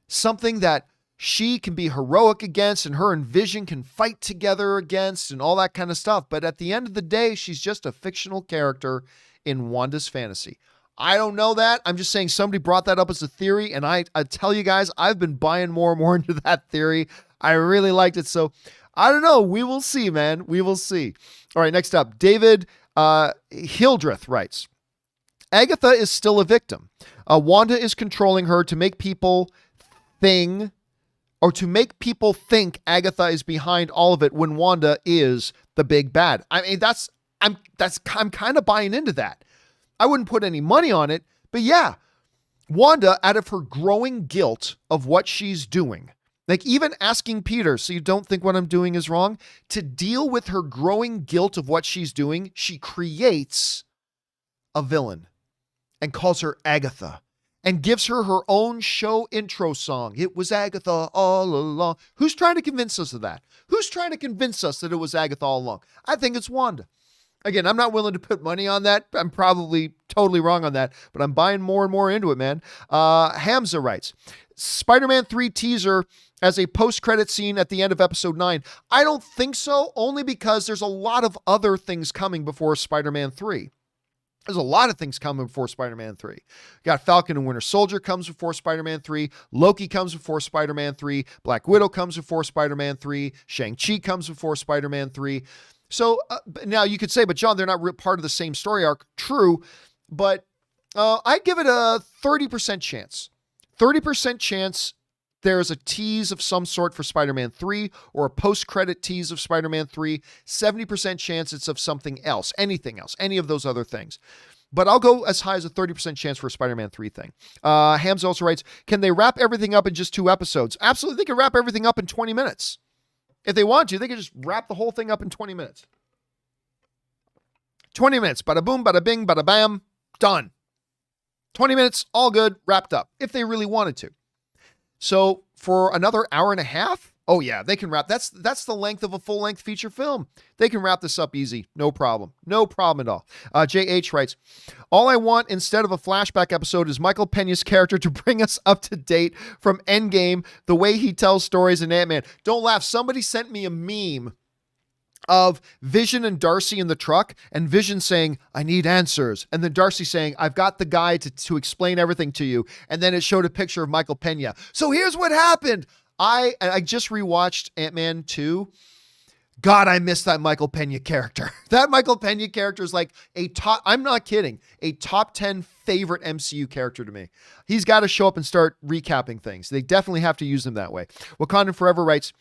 Something that she can be heroic against and her and Vision can fight together against and all that kind of stuff. But at the end of the day, she's just a fictional character in Wanda's fantasy. I don't know that. I'm just saying somebody brought that up as a theory. And I tell you guys, I've been buying more and more into that theory. I really liked it. So I don't know. We will see, man. We will see. All right, next up, David Hildreth writes, Agatha is still a victim. Wanda is controlling her to make people or to make people think Agatha is behind all of it when Wanda is the big bad. I mean, I'm kind of buying into that. I wouldn't put any money on it, but yeah, Wanda, out of her growing guilt of what she's doing, like even asking Peter, so you don't think what I'm doing is wrong, to deal with her growing guilt of what she's doing, she creates a villain and calls her Agatha and gives her her own show intro song. It was Agatha all along. Who's trying to convince us of that? Who's trying to convince us that it was Agatha all along? I think it's Wanda. Again, I'm not willing to put money on that. I'm probably totally wrong on that, but I'm buying more and more into it, man. Hamza writes, Spider-Man 3 teaser as a post-credit scene at the end of episode 9. I don't think so, only because there's a lot of other things coming before Spider-Man 3. There's a lot of things coming before Spider-Man 3. Got Falcon and Winter Soldier comes before Spider-Man 3. Loki comes before Spider-Man 3. Black Widow comes before Spider-Man 3. Shang-Chi comes before Spider-Man 3. So now you could say, but John, they're not part of the same story arc. True, but I'd give it a 30% chance. 30% chance there's a tease of some sort for Spider-Man 3 or a post-credit tease of Spider-Man 3. 70% chance it's of something else, anything else, any of those other things. But I'll go as high as a 30% chance for a Spider-Man 3 thing. Hams also writes, can they wrap everything up in just 2 episodes? Absolutely, they can wrap everything up in 20 minutes. If they want to, they can just wrap the whole thing up in 20 minutes. 20 minutes, bada boom, bada bing, bada bam, done. 20 minutes, all good, wrapped up, if they really wanted to. So for another hour and a half, oh yeah, they can wrap. That's the length of a full-length feature film. They can wrap this up easy, no problem. No problem at all. JH writes, all I want instead of a flashback episode is Michael Peña's character to bring us up to date from Endgame, the way he tells stories in Ant-Man. Don't laugh. Somebody sent me a meme of Vision and Darcy in the truck, and Vision saying, I need answers. And then Darcy saying, I've got the guy to explain everything to you. And then it showed a picture of Michael Peña. So here's what happened. I just rewatched Ant-Man 2. God, I miss that Michael Peña character. That Michael Peña character is like I'm not kidding, a top 10 favorite MCU character to me. He's got to show up and start recapping things. They definitely have to use him that way. Wakandan Forever writes,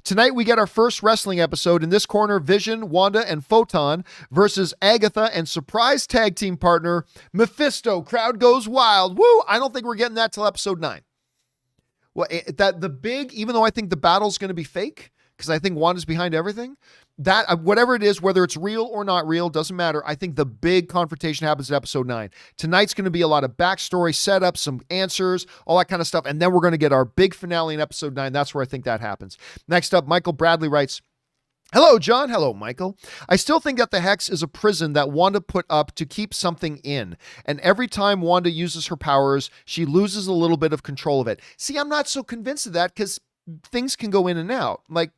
tonight we get our first wrestling episode. In this corner, Vision, Wanda, and Photon versus Agatha and surprise tag team partner, Mephisto. Crowd goes wild. Woo! I don't think we're getting that till episode 9. Well, even though I think the battle's going to be fake, because I think Wanda's behind everything, that whatever it is, whether it's real or not real, doesn't matter. I think the big confrontation happens in episode 9. Tonight's going to be a lot of backstory, setup, some answers, all that kind of stuff. And then we're going to get our big finale in episode 9. That's where I think that happens. Next up, Michael Bradley writes, hello, John. Hello, Michael. I still think that the Hex is a prison that Wanda put up to keep something in. And every time Wanda uses her powers, she loses a little bit of control of it. See, I'm not so convinced of that because things can go in and out. Like,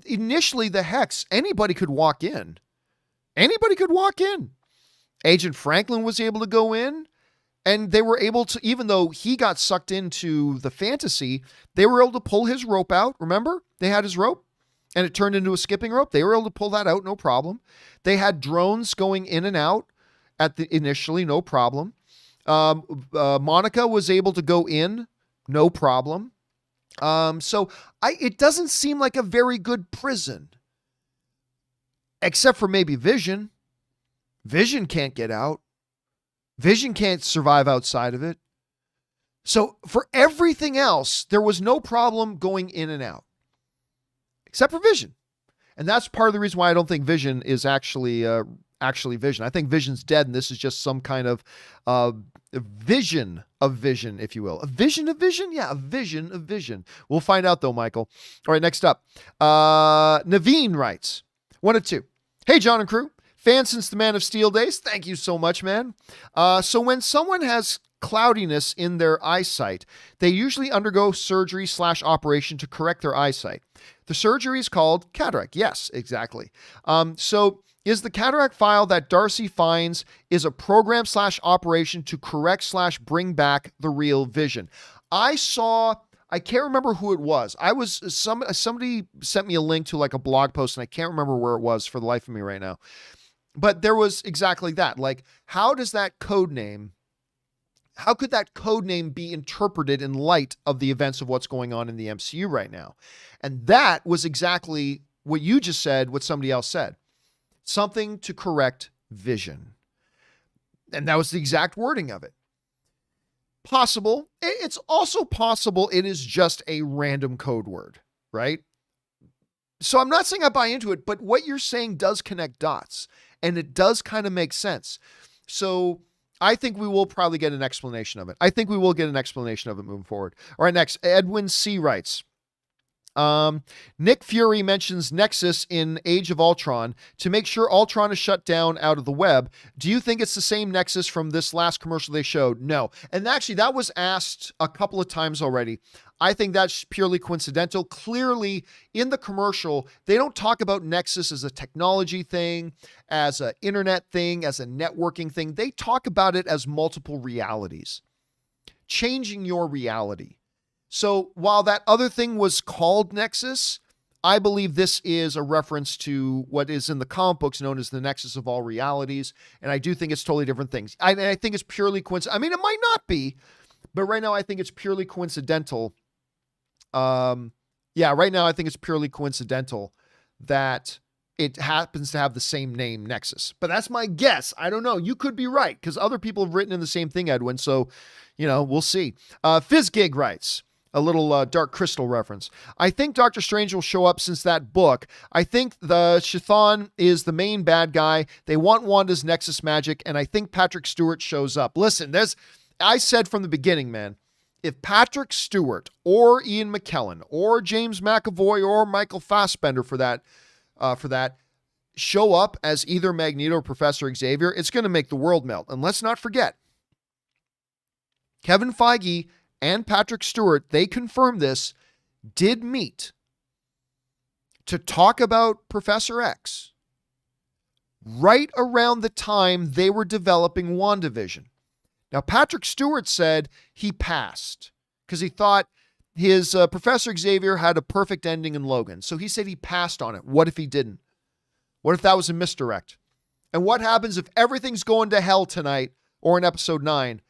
initially the Hex, anybody could walk in. Anybody could walk in. Agent Franklin was able to go in, and they were able to, even though he got sucked into the fantasy, they were able to pull his rope out. Remember? They had his rope, and it turned into a skipping rope. They were able to pull that out, no problem. They had drones going in and out initially, no problem. Monica was able to go in, no problem. So it doesn't seem like a very good prison, except for maybe Vision. Vision can't get out. Vision can't survive outside of it. So for everything else, there was no problem going in and out, except for Vision. And that's part of the reason why I don't think Vision is actually Vision. I think Vision's dead, and this is just some kind of vision of Vision, if you will. A vision of Vision? Yeah, a vision of Vision. We'll find out, though, Michael. All right, next up. Naveen writes, 1 of 2. Hey, John and crew. Fan since the Man of Steel days. Thank you so much, man. So when someone has cloudiness in their eyesight, they usually undergo surgery/operation to correct their eyesight. The surgery is called cataract. Yes, exactly. So is the cataract file that Darcy finds is a program/operation to correct/bring back the real Vision. I can't remember who it was. Somebody sent me a link to like a blog post, and I can't remember where it was for the life of me right now. But there was exactly that. Like, how does that code name how could that code name be interpreted in light of the events of what's going on in the MCU right now? And that was exactly what you just said, what somebody else said. Something to correct vision. And that was the exact wording of it. Possible. It's also possible it is just a random code word, right? So I'm not saying I buy into it, but what you're saying does connect dots, and it does kind of make sense. So I think we will probably get an explanation of it. I think we will get an explanation of it moving forward. All right, next, Edwin C. writes, Nick Fury mentions Nexus in Age of Ultron to make sure Ultron is shut down out of the web. Do you think it's the same Nexus from this last commercial they showed? No. And actually, that was asked a couple of times already. I think that's purely coincidental. Clearly, in the commercial, they don't talk about Nexus as a technology thing, as an internet thing, as a networking thing. They talk about it as multiple realities, changing your reality. So while that other thing was called Nexus, I believe this is a reference to what is in the comic books known as the Nexus of all realities. And I do think it's totally different things. I think it's purely coincidental. I mean, it might not be, but right now I think it's purely coincidental. Right now I think it's purely coincidental that it happens to have the same name, Nexus. But that's my guess. I don't know. You could be right, because other people have written in the same thing, Edwin. So, we'll see. FizzGig writes, a little Dark Crystal reference. I think Doctor Strange will show up since that book. I think the Chthon is the main bad guy. They want Wanda's Nexus magic, and I think Patrick Stewart shows up. Listen, I said from the beginning, man, if Patrick Stewart or Ian McKellen or James McAvoy or Michael Fassbender for that show up as either Magneto or Professor Xavier, it's going to make the world melt. And let's not forget, Kevin Feige and Patrick Stewart, they confirmed this, did meet to talk about Professor X right around the time they were developing WandaVision. Now, Patrick Stewart said he passed because he thought his Professor Xavier had a perfect ending in Logan. So he said he passed on it. What if he didn't? What if that was a misdirect? And what happens if everything's going to hell tonight or in episode 9?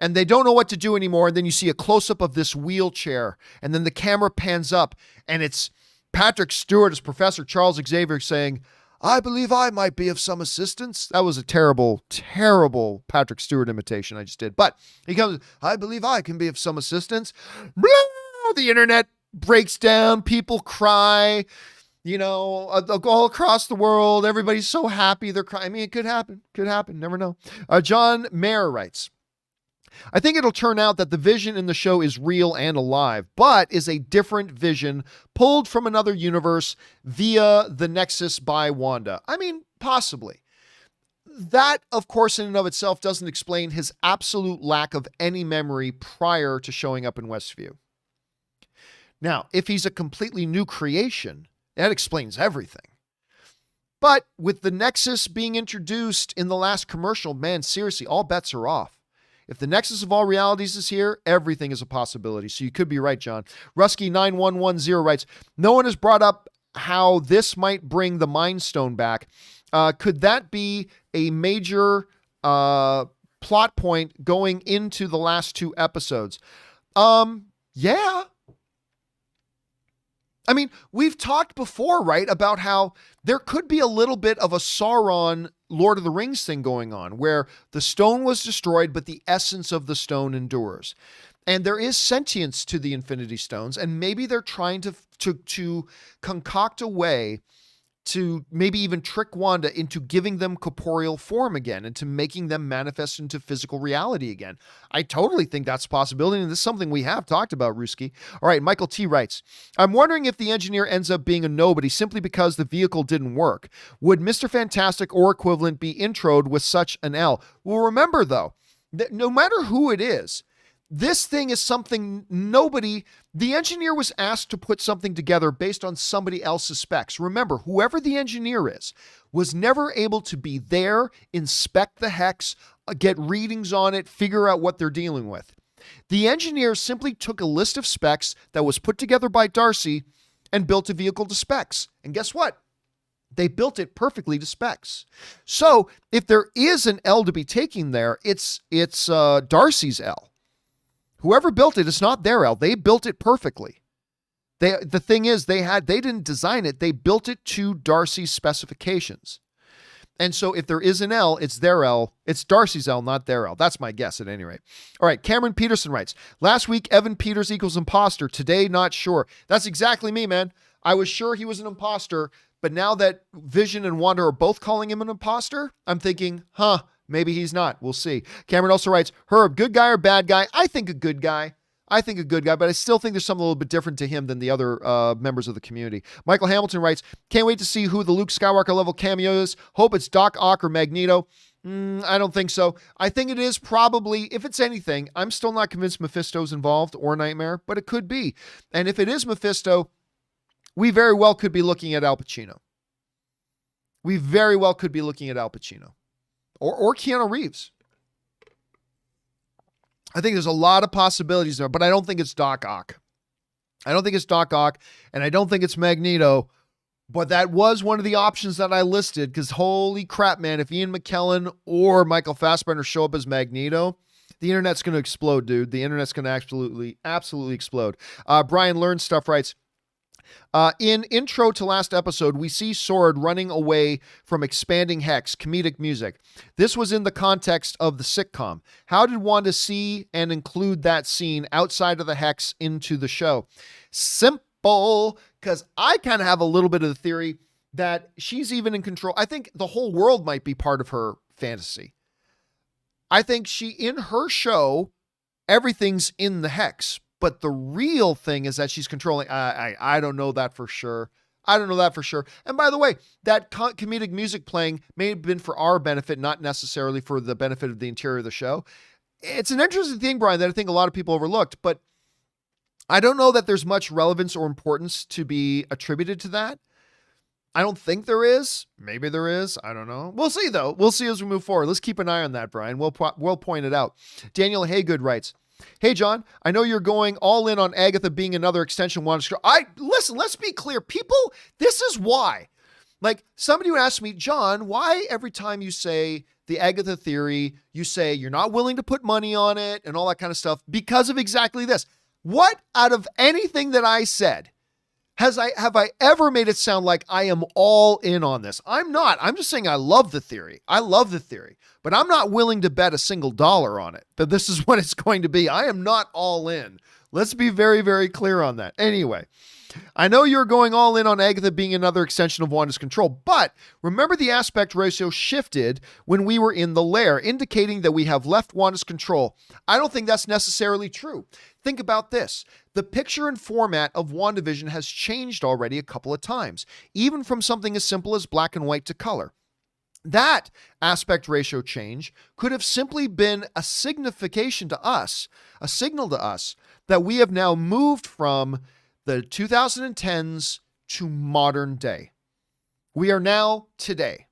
And they don't know what to do anymore. And then you see a close-up of this wheelchair. And then the camera pans up. And it's Patrick Stewart as Professor Charles Xavier saying, I believe I might be of some assistance. That was a terrible, terrible Patrick Stewart imitation I just did. But he comes, I believe I can be of some assistance. Blah! The internet breaks down. People cry. All across the world. Everybody's so happy. They're crying. I mean, it could happen. Could happen. Never know. John Mayer writes, I think it'll turn out that the Vision in the show is real and alive, but is a different Vision pulled from another universe via the Nexus by Wanda. I mean, possibly. That, of course, in and of itself doesn't explain his absolute lack of any memory prior to showing up in Westview. Now, if he's a completely new creation, that explains everything. But with the Nexus being introduced in the last commercial, man, seriously, all bets are off. If the Nexus of all realities is here, everything is a possibility. So you could be right, John. Rusky9110 writes, no one has brought up how this might bring the Mind Stone back. Could that be a major plot point going into the last 2 episodes? Yeah. I mean, we've talked before, right, about how there could be a little bit of a Sauron Lord of the Rings thing going on where the stone was destroyed, but the essence of the stone endures. And there is sentience to the Infinity Stones, and maybe they're trying to concoct a way to maybe even trick Wanda into giving them corporeal form again and to making them manifest into physical reality again. I totally think that's a possibility, and this is something we have talked about, Ruski. All right, Michael T. writes, I'm wondering if the engineer ends up being a nobody simply because the vehicle didn't work. Would Mr. Fantastic or equivalent be introed with such an L? Well, remember, though, that no matter who it is, this thing is something the engineer was asked to put something together based on somebody else's specs. Remember, whoever the engineer is was never able to be there, inspect the hex, get readings on it, figure out what they're dealing with. The engineer simply took a list of specs that was put together by Darcy and built a vehicle to specs. And guess what? They built it perfectly to specs. So if there is an L to be taken there, it's Darcy's L. Whoever built it, it's not their L. They built it perfectly. The thing is, they didn't design it. They built it to Darcy's specifications. And so if there is an L, it's their L. It's Darcy's L, not their L. That's my guess at any rate. All right, Cameron Peterson writes, last week, Evan Peters equals imposter. Today, not sure. That's exactly me, man. I was sure he was an imposter, but now that Vision and Wanda are both calling him an imposter, I'm thinking, maybe he's not. We'll see. Cameron also writes, Herb, good guy or bad guy? I think a good guy. But I still think there's something a little bit different to him than the other members of the community. Michael Hamilton writes, can't wait to see who the Luke Skywalker level cameo is. Hope it's Doc Ock or Magneto. I don't think so. I think it is probably, if it's anything, I'm still not convinced Mephisto's involved or Nightmare, but it could be. And if it is Mephisto, we very well could be looking at Al Pacino. Or Keanu Reeves. I think there's a lot of possibilities there, but I don't think it's Doc Ock. And I don't think it's Magneto, but that was one of the options that I listed because holy crap, man, if Ian McKellen or Michael Fassbender show up as Magneto, the internet's going to explode, dude. The internet's going to absolutely explode. Brian Learn Stuff writes, in intro to last episode, we see Sword running away from expanding Hex, comedic music. This was in the context of the sitcom. How did Wanda see and include that scene outside of the Hex into the show? Simple, because I kind of have a little bit of the theory that she's even in control. I think the whole world might be part of her fantasy. I think in her show, everything's in the Hex. But the real thing is that she's controlling. I don't know that for sure. And by the way, that comedic music playing may have been for our benefit, not necessarily for the benefit of the interior of the show. It's an interesting thing, Brian, that I think a lot of people overlooked, but I don't know that there's much relevance or importance to be attributed to that. I don't think there is. Maybe there is. I don't know. We'll see, though. We'll see as we move forward. Let's keep an eye on that, Brian. We'll point it out. Daniel Haygood writes, hey, John, I know you're going all in on Agatha being another extension. Listen, let's be clear. People, this is why. Like, somebody would ask me, John, why every time you say the Agatha theory, you say you're not willing to put money on it and all that kind of stuff because of exactly this. What out of anything that I said have I ever made it sound like I am all in on this? I'm not. I'm just saying I love the theory. But I'm not willing to bet a single dollar on it, that this is what it's going to be. I am not all in. Let's be very, very clear on that. Anyway, I know you're going all in on Agatha being another extension of Wanda's control, but remember the aspect ratio shifted when we were in the lair, indicating that we have left Wanda's control. I don't think that's necessarily true. Think about this. The picture and format of WandaVision has changed already a couple of times, even from something as simple as black and white to color. That aspect ratio change could have simply been a signification to us, a signal to us that we have now moved from the 2010s to modern day. We are now today.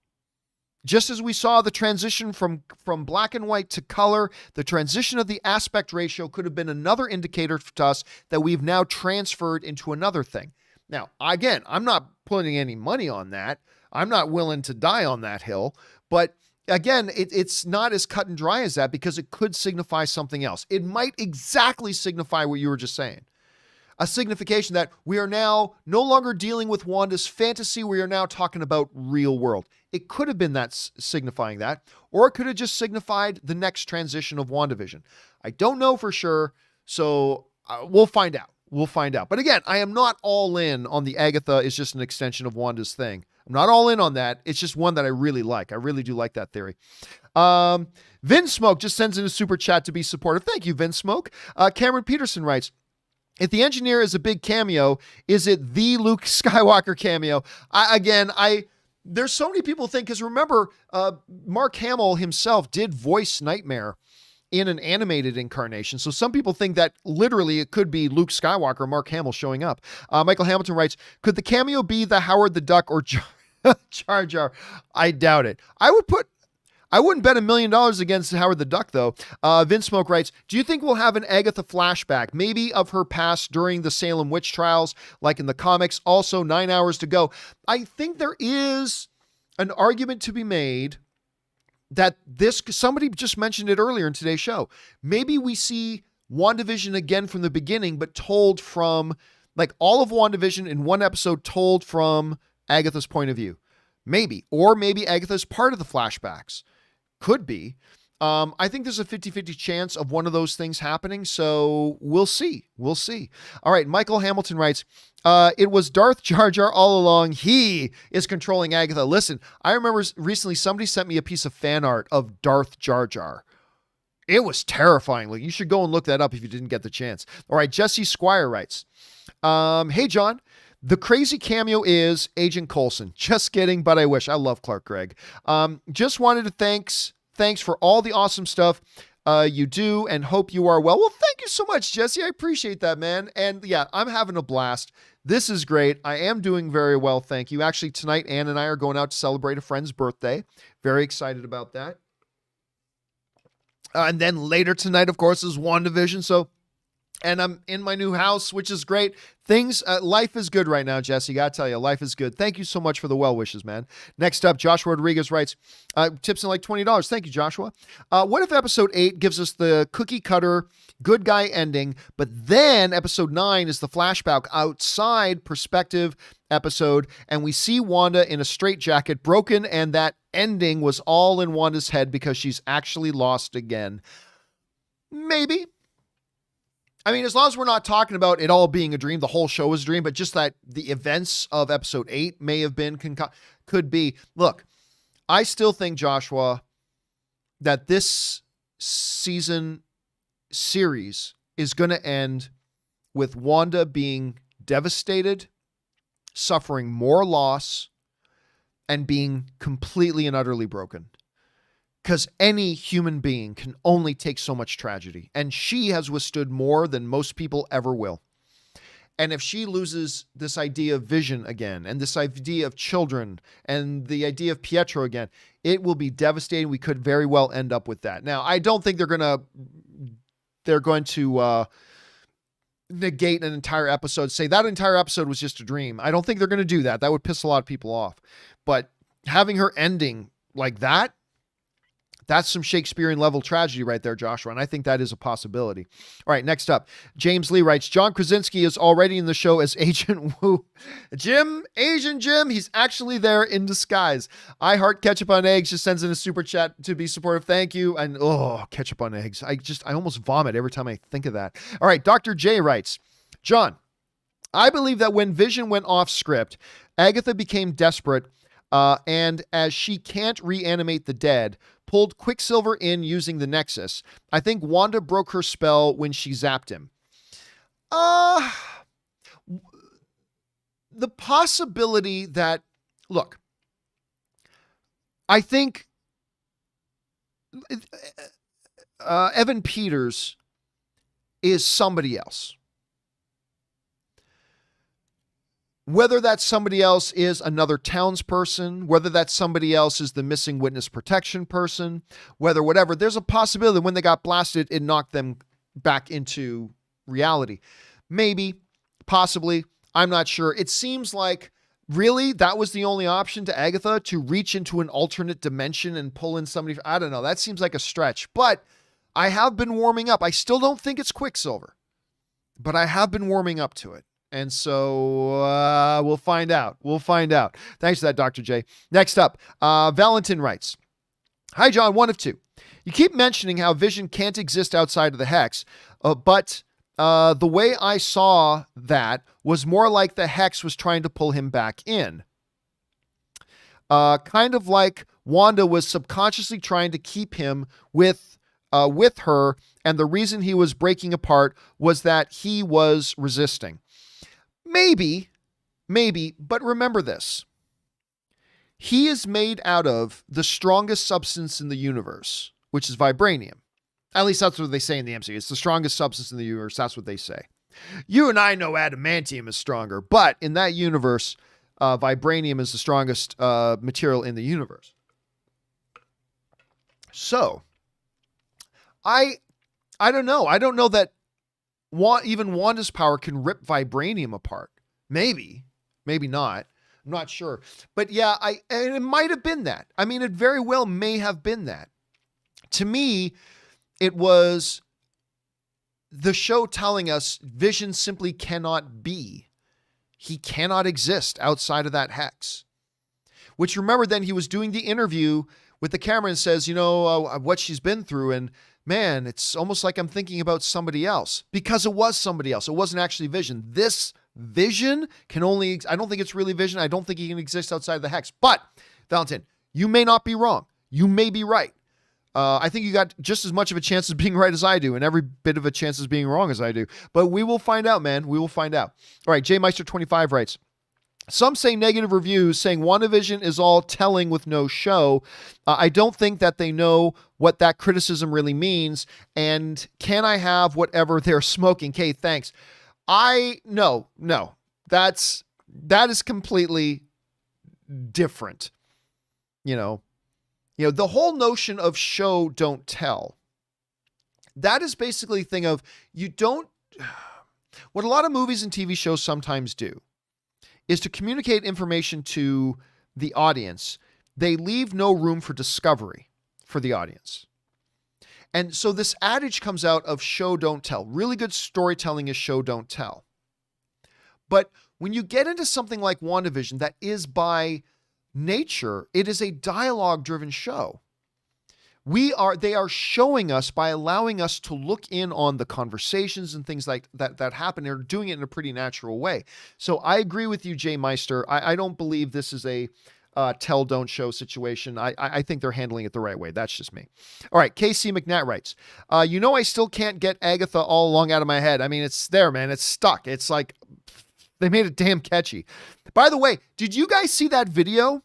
Just as we saw the transition from black and white to color, the transition of the aspect ratio could have been another indicator to us that we've now transferred into another thing. Now, again, I'm not putting any money on that. I'm not willing to die on that hill. But again, it's not as cut and dry as that because it could signify something else. It might exactly signify what you were just saying. A signification that we are now no longer dealing with Wanda's fantasy. We are now talking about real world. It could have been that signifying that, or it could have just signified the next transition of WandaVision. I don't know for sure, so we'll find out. But again, I am not all in on the Agatha is just an extension of Wanda's thing. I'm not all in on that. It's just one that I really like. I really do like that theory. Vin Smoke just sends in a super chat to be supportive. Thank you, Vin Smoke. Cameron Peterson writes, if the engineer is a big cameo, is it the Luke Skywalker cameo? There's so many people think, because remember, Mark Hamill himself did voice Nightmare in an animated incarnation. So some people think that literally it could be Luke Skywalker or Mark Hamill showing up. Michael Hamilton writes, could the cameo be the Howard the Duck or Jar Jar? I doubt it. I wouldn't bet $1 million against Howard the Duck, though. Vince Smoke writes, do you think we'll have an Agatha flashback, maybe of her past during the Salem witch trials, like in the comics? Also, 9 hours to go. I think there is an argument to be made that somebody just mentioned it earlier in today's show. Maybe we see WandaVision again from the beginning, but told from, like, all of WandaVision in one episode told from Agatha's point of view. Maybe. Or maybe Agatha's part of the flashbacks. Could be. I think there's a 50-50 chance of one of those things happening, so we'll see. We'll see. All right, Michael Hamilton writes, it was Darth Jar Jar all along. He is controlling Agatha. Listen, I remember recently somebody sent me a piece of fan art of Darth Jar Jar. It was terrifying. Like, you should go and look that up if you didn't get the chance. All right, Jesse Squire writes, hey, John. The crazy cameo is Agent Coulson. Just kidding, but I wish. I love Clark Gregg. Just wanted to thanks for all the awesome stuff you do and hope you are well. Well, thank you so much, Jesse. I appreciate that, man. And yeah, I'm having a blast. This is great. I am doing very well, thank you. Actually, tonight, Ann and I are going out to celebrate a friend's birthday. Very excited about that. And then later tonight, of course, is WandaVision. And I'm in my new house, which is great. Life is good right now, Jesse. Gotta tell you, life is good. Thank you so much for the well wishes, man. Next up, Joshua Rodriguez writes, tips in like $20. Thank you, Joshua. What if episode 8 gives us the cookie cutter good guy ending, but then episode 9 is the flashback outside perspective episode, and we see Wanda in a straitjacket, broken, and that ending was all in Wanda's head because she's actually lost again? Maybe. I mean, as long as we're not talking about it all being a dream, the whole show is a dream, but just that the events of episode 8 may have been, could be. Look, I still think, Joshua, that this season series is going to end with Wanda being devastated, suffering more loss, and being completely and utterly broken. Because any human being can only take so much tragedy. And she has withstood more than most people ever will. And if she loses this idea of vision again, and this idea of children, and the idea of Pietro again, it will be devastating. We could very well end up with that. Now, I don't think they're going to negate an entire episode, say that entire episode was just a dream. I don't think they're going to do that. That would piss a lot of people off. But having her ending like that, that's some Shakespearean level tragedy right there, Joshua. And I think that is a possibility. All right, next up, James Lee writes, John Krasinski is already in the show as Agent Wu. Asian Jim, he's actually there in disguise. I heart ketchup on eggs just sends in a super chat to be supportive. Thank you. And ketchup on eggs. I almost vomit every time I think of that. All right, Dr. J writes, John, I believe that when Vision went off script, Agatha became desperate, and as she can't reanimate the dead, pulled Quicksilver in using the Nexus. I think Wanda broke her spell when she zapped him. The possibility that, look, I think Evan Peters is somebody else. Whether that somebody else is another townsperson, whether that somebody else is the missing witness protection person, whatever, there's a possibility that when they got blasted, it knocked them back into reality. Maybe, possibly, I'm not sure. It seems like really that was the only option to Agatha, to reach into an alternate dimension and pull in somebody. I don't know. That seems like a stretch, but I have been warming up. I still don't think it's Quicksilver, but I have been warming up to it. And so we'll find out. We'll find out. Thanks for that, Dr. J. Next up, Valentin writes, hi, John, one of two. You keep mentioning how Vision can't exist outside of the Hex, but the way I saw that was more like the Hex was trying to pull him back in. Kind of like Wanda was subconsciously trying to keep him with her, and the reason he was breaking apart was that he was resisting. Maybe, but remember this. He is made out of the strongest substance in the universe, which is vibranium. At least that's what they say in the MCU. It's the strongest substance in the universe. That's what they say. You and I know adamantium is stronger, but in that universe, vibranium is the strongest material in the universe. So I don't know. I don't know that even Wanda's power can rip vibranium apart. Maybe not. I'm not sure. But yeah, and it might have been that. I mean, it very well may have been that. To me, it was the show telling us Vision simply cannot be. He cannot exist outside of that hex. Which, remember, then he was doing the interview with the camera and says, what she's been through. And man, it's almost like I'm thinking about somebody else, because it was somebody else. It wasn't actually Vision. This Vision can only, I don't think it's really Vision. I don't think he can exist outside of the hex. But, Valentin, you may not be wrong. You may be right. I think you got just as much of a chance of being right as I do, and every bit of a chance of being wrong as I do. But we will find out, man. We will find out. All right, J Meister 25 writes, some say negative reviews saying WandaVision is all telling with no show. I don't think that they know what that criticism really means. And can I have whatever they're smoking? Kay, thanks. No. That is completely different. The whole notion of show don't tell. That is basically a thing of what a lot of movies and TV shows sometimes do is to communicate information to the audience. They leave no room for discovery for the audience. And so this adage comes out of show don't tell. Really good storytelling is show don't tell. But when you get into something like WandaVision, that is by nature, it is a dialogue-driven show. They are showing us by allowing us to look in on the conversations and things like that happen. They're doing it in a pretty natural way. So I agree with you, Jay Meister. I don't believe this is a tell, don't show situation. I think they're handling it the right way. That's just me. All right. KC McNatt writes, I still can't get Agatha all along out of my head. I mean, it's there, man. It's stuck. It's like they made it damn catchy. By the way, did you guys see that video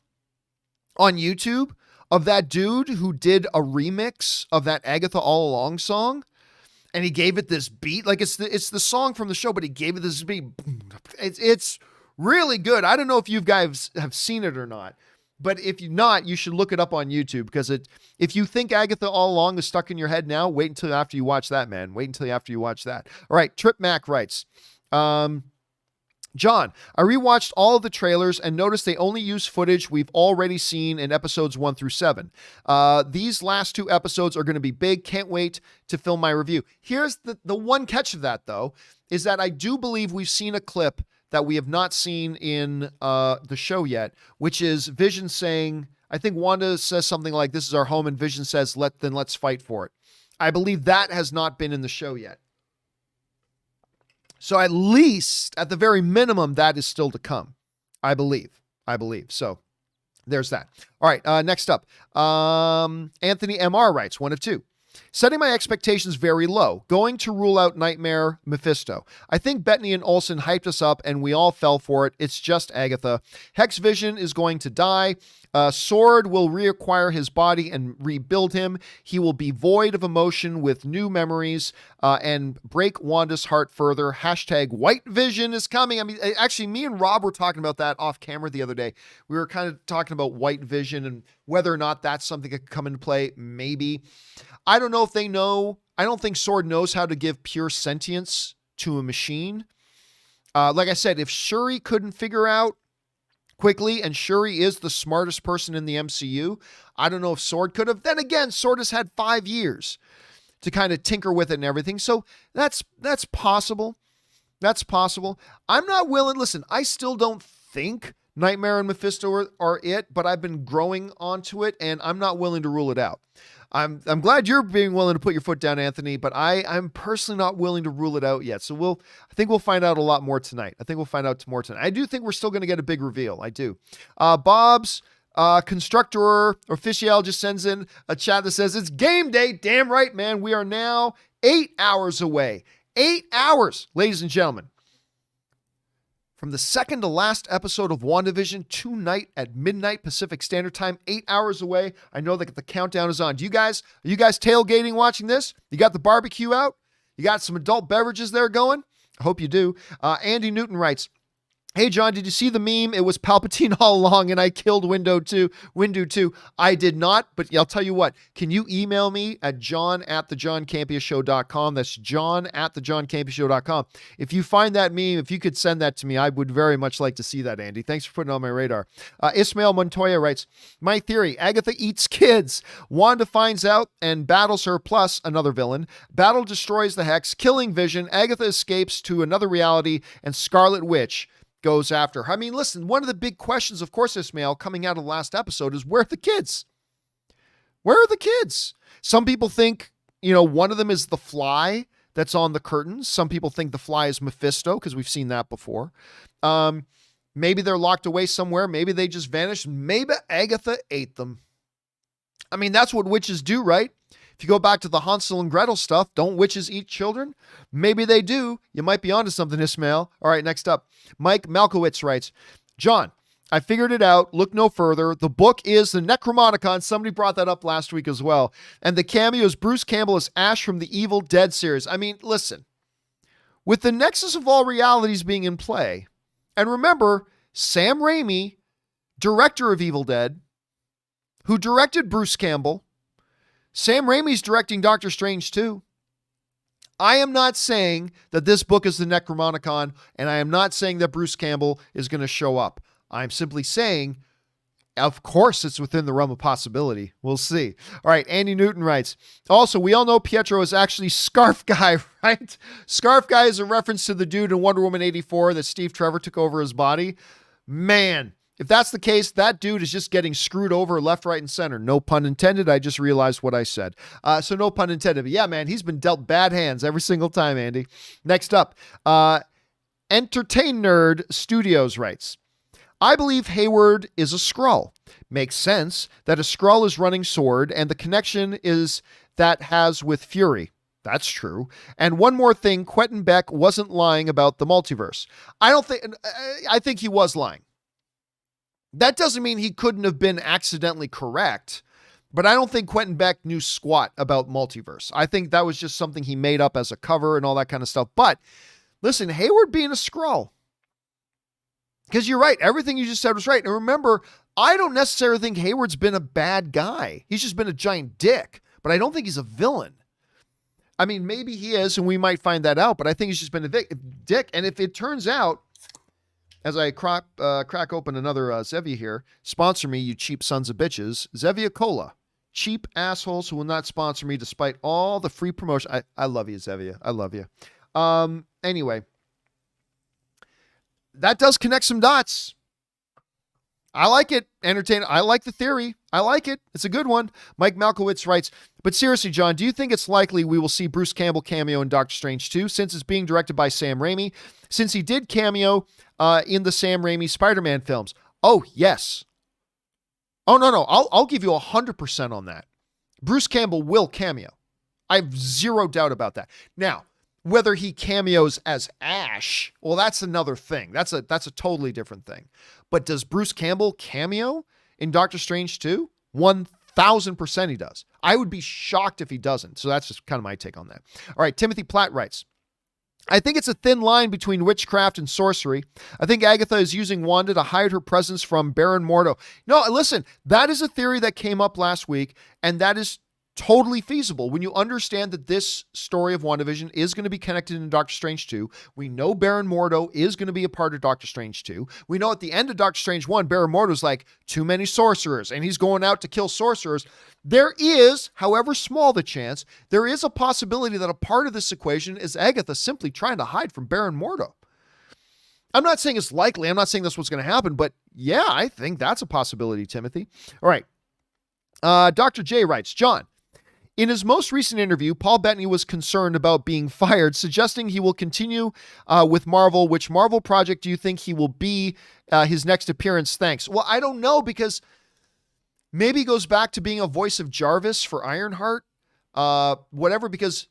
on YouTube of that dude who did a remix of that Agatha All Along song? And he gave it this beat. Like it's the song from the show, but he gave it this beat. It's really good. I don't know if you guys have seen it or not, but if you're not, you should look it up on YouTube, because if you think Agatha All Along is stuck in your head now, wait until after you watch that, man. Wait until after you watch that. All right. Trip Mac writes, John, I rewatched all of the trailers and noticed they only use footage we've already seen in episodes 1 through 7. These last 2 episodes are going to be big. Can't wait to film my review. Here's the one catch of that, though, is that I do believe we've seen a clip that we have not seen in the show yet, which is Vision saying, I think Wanda says something like, this is our home, and Vision says, let's fight for it. I believe that has not been in the show yet. So at least, at the very minimum, that is still to come. I believe. So there's that. All right. Next up, Anthony MR writes, 1 of 2. Setting my expectations very low. Going to rule out Nightmare Mephisto. I think Bettany and Olsen hyped us up and we all fell for it. It's just Agatha. Hex Vision is going to die. Sword will reacquire his body and rebuild him. He will be void of emotion with new memories and break Wanda's heart further. Hashtag White Vision is coming. I mean, actually, me and Rob were talking about that off camera the other day. We were kind of talking about White Vision and whether or not that's something that could come into play. Maybe. I don't know if they know. I don't think Sword knows how to give pure sentience to a machine. Like I said, if Shuri couldn't figure out quickly, and Shuri is the smartest person in the MCU, I don't know if Sword could have. Then again, Sword has had 5 years to kind of tinker with it and everything. So that's possible. That's possible. I'm not willing. Listen, I still don't think Nightmare and Mephisto are it, but I've been growing onto it, and I'm not willing to rule it out. I'm glad you're being willing to put your foot down, Anthony, but I'm personally not willing to rule it out yet. So I think we'll find out a lot more tonight. I do think we're still going to get a big reveal. I do. Bob's Constructor Official just sends in a chat that says, it's game day. Damn right, man. We are now 8 hours away. 8 hours, ladies and gentlemen, from the second to last episode of WandaVision, tonight at midnight Pacific Standard Time, 8 hours away. I know that the countdown is on. Are you guys tailgating watching this? You got the barbecue out? You got some adult beverages there going? I hope you do. Andy Newton writes, Hey, John, did you see the meme? It was Palpatine all along, and I killed Windu 2. I did not, but I'll tell you what. Can you email me at john@thejohncampeashow.com? That's john@thejohncampeashow.com. If you find that meme, if you could send that to me, I would very much like to see that, Andy. Thanks for putting it on my radar. Ismail Montoya writes, my theory, Agatha eats kids. Wanda finds out and battles her, plus another villain. Battle destroys the Hex, killing Vision. Agatha escapes to another reality, and Scarlet Witch goes after her. I mean, listen, one of the big questions, of course, Ismail, coming out of the last episode is, where are the kids? Where are the kids? Some people think, one of them is the Fly that's on the curtains. Some people think the Fly is Mephisto, because we've seen that before. Maybe they're locked away somewhere. Maybe they just vanished. Maybe Agatha ate them. I mean, that's what witches do, right? If you go back to the Hansel and Gretel stuff, don't witches eat children? Maybe they do. You might be onto something, Ismail. All right, next up. Mike Malkowitz writes, John, I figured it out. Look no further. The book is the Necromonicon. Somebody brought that up last week as well. And the cameo is Bruce Campbell as Ash from the Evil Dead series. I mean, listen. With the Nexus of all realities being in play, and remember, Sam Raimi, director of Evil Dead, who directed Bruce Campbell, Sam Raimi's directing Doctor Strange too. I am not saying that this book is the Necromonicon, and I am not saying that Bruce Campbell is going to show up. I'm simply saying, of course, it's within the realm of possibility. We'll see. All right, Andy Newton writes, also, we all know Pietro is actually Scarf Guy, right? Scarf Guy is a reference to the dude in Wonder Woman 84 that Steve Trevor took over his body. Man, if that's the case, that dude is just getting screwed over left, right, and center. No pun intended. I just realized what I said. So no pun intended. But yeah, man, he's been dealt bad hands every single time, Andy. Next up, Entertain Nerd Studios writes, I believe Hayward is a Skrull. Makes sense that a Skrull is running Sword, and the connection is that has with Fury. That's true. And one more thing, Quentin Beck wasn't lying about the multiverse. I think he was lying. That doesn't mean he couldn't have been accidentally correct, but I don't think Quentin Beck knew squat about multiverse. I think that was just something he made up as a cover and all that kind of stuff. But listen, Hayward being a Skrull, because you're right, everything you just said was right. And remember, I don't necessarily think Hayward's been a bad guy. He's just been a giant dick, but I don't think he's a villain. I mean, maybe he is, and we might find that out, but I think he's just been a dick. And if it turns out, as I crack open another Zevia here, sponsor me, you cheap sons of bitches. Zevia Cola. Cheap assholes who will not sponsor me despite all the free promotion. I love you, Zevia. I love you. Anyway, that does connect some dots. I like it. Entertain. I like the theory. I like it. It's a good one. Mike Malkowitz writes, but seriously, John, do you think it's likely we will see Bruce Campbell cameo in Doctor Strange 2 since it's being directed by Sam Raimi? Since he did cameo in the Sam Raimi Spider-Man films. Oh, yes. Oh, no. I'll give you 100% on that. Bruce Campbell will cameo. I have zero doubt about that. Now, whether he cameos as Ash, well, that's another thing. That's a totally different thing. But does Bruce Campbell cameo in Doctor Strange 2? 1,000% he does. I would be shocked if he doesn't. So that's just kind of my take on that. All right, Timothy Platt writes, I think it's a thin line between witchcraft and sorcery. I think Agatha is using Wanda to hide her presence from Baron Mordo. No, listen, that is a theory that came up last week, and that is totally feasible. When you understand that this story of WandaVision is going to be connected in Doctor Strange 2, we know Baron Mordo is going to be a part of Doctor Strange 2. We know at the end of Doctor Strange 1, Baron Mordo's like, too many sorcerers, and he's going out to kill sorcerers. There is, however small the chance, there is a possibility that a part of this equation is Agatha simply trying to hide from Baron Mordo. I'm not saying it's likely. I'm not saying that's what's going to happen, but yeah, I think that's a possibility, Timothy. All right. Dr. J writes, John, in his most recent interview, Paul Bettany was concerned about being fired, suggesting he will continue with Marvel. Which Marvel project do you think he will be his next appearance? Thanks. Well, I don't know, because maybe he goes back to being a voice of Jarvis for Ironheart, whatever, because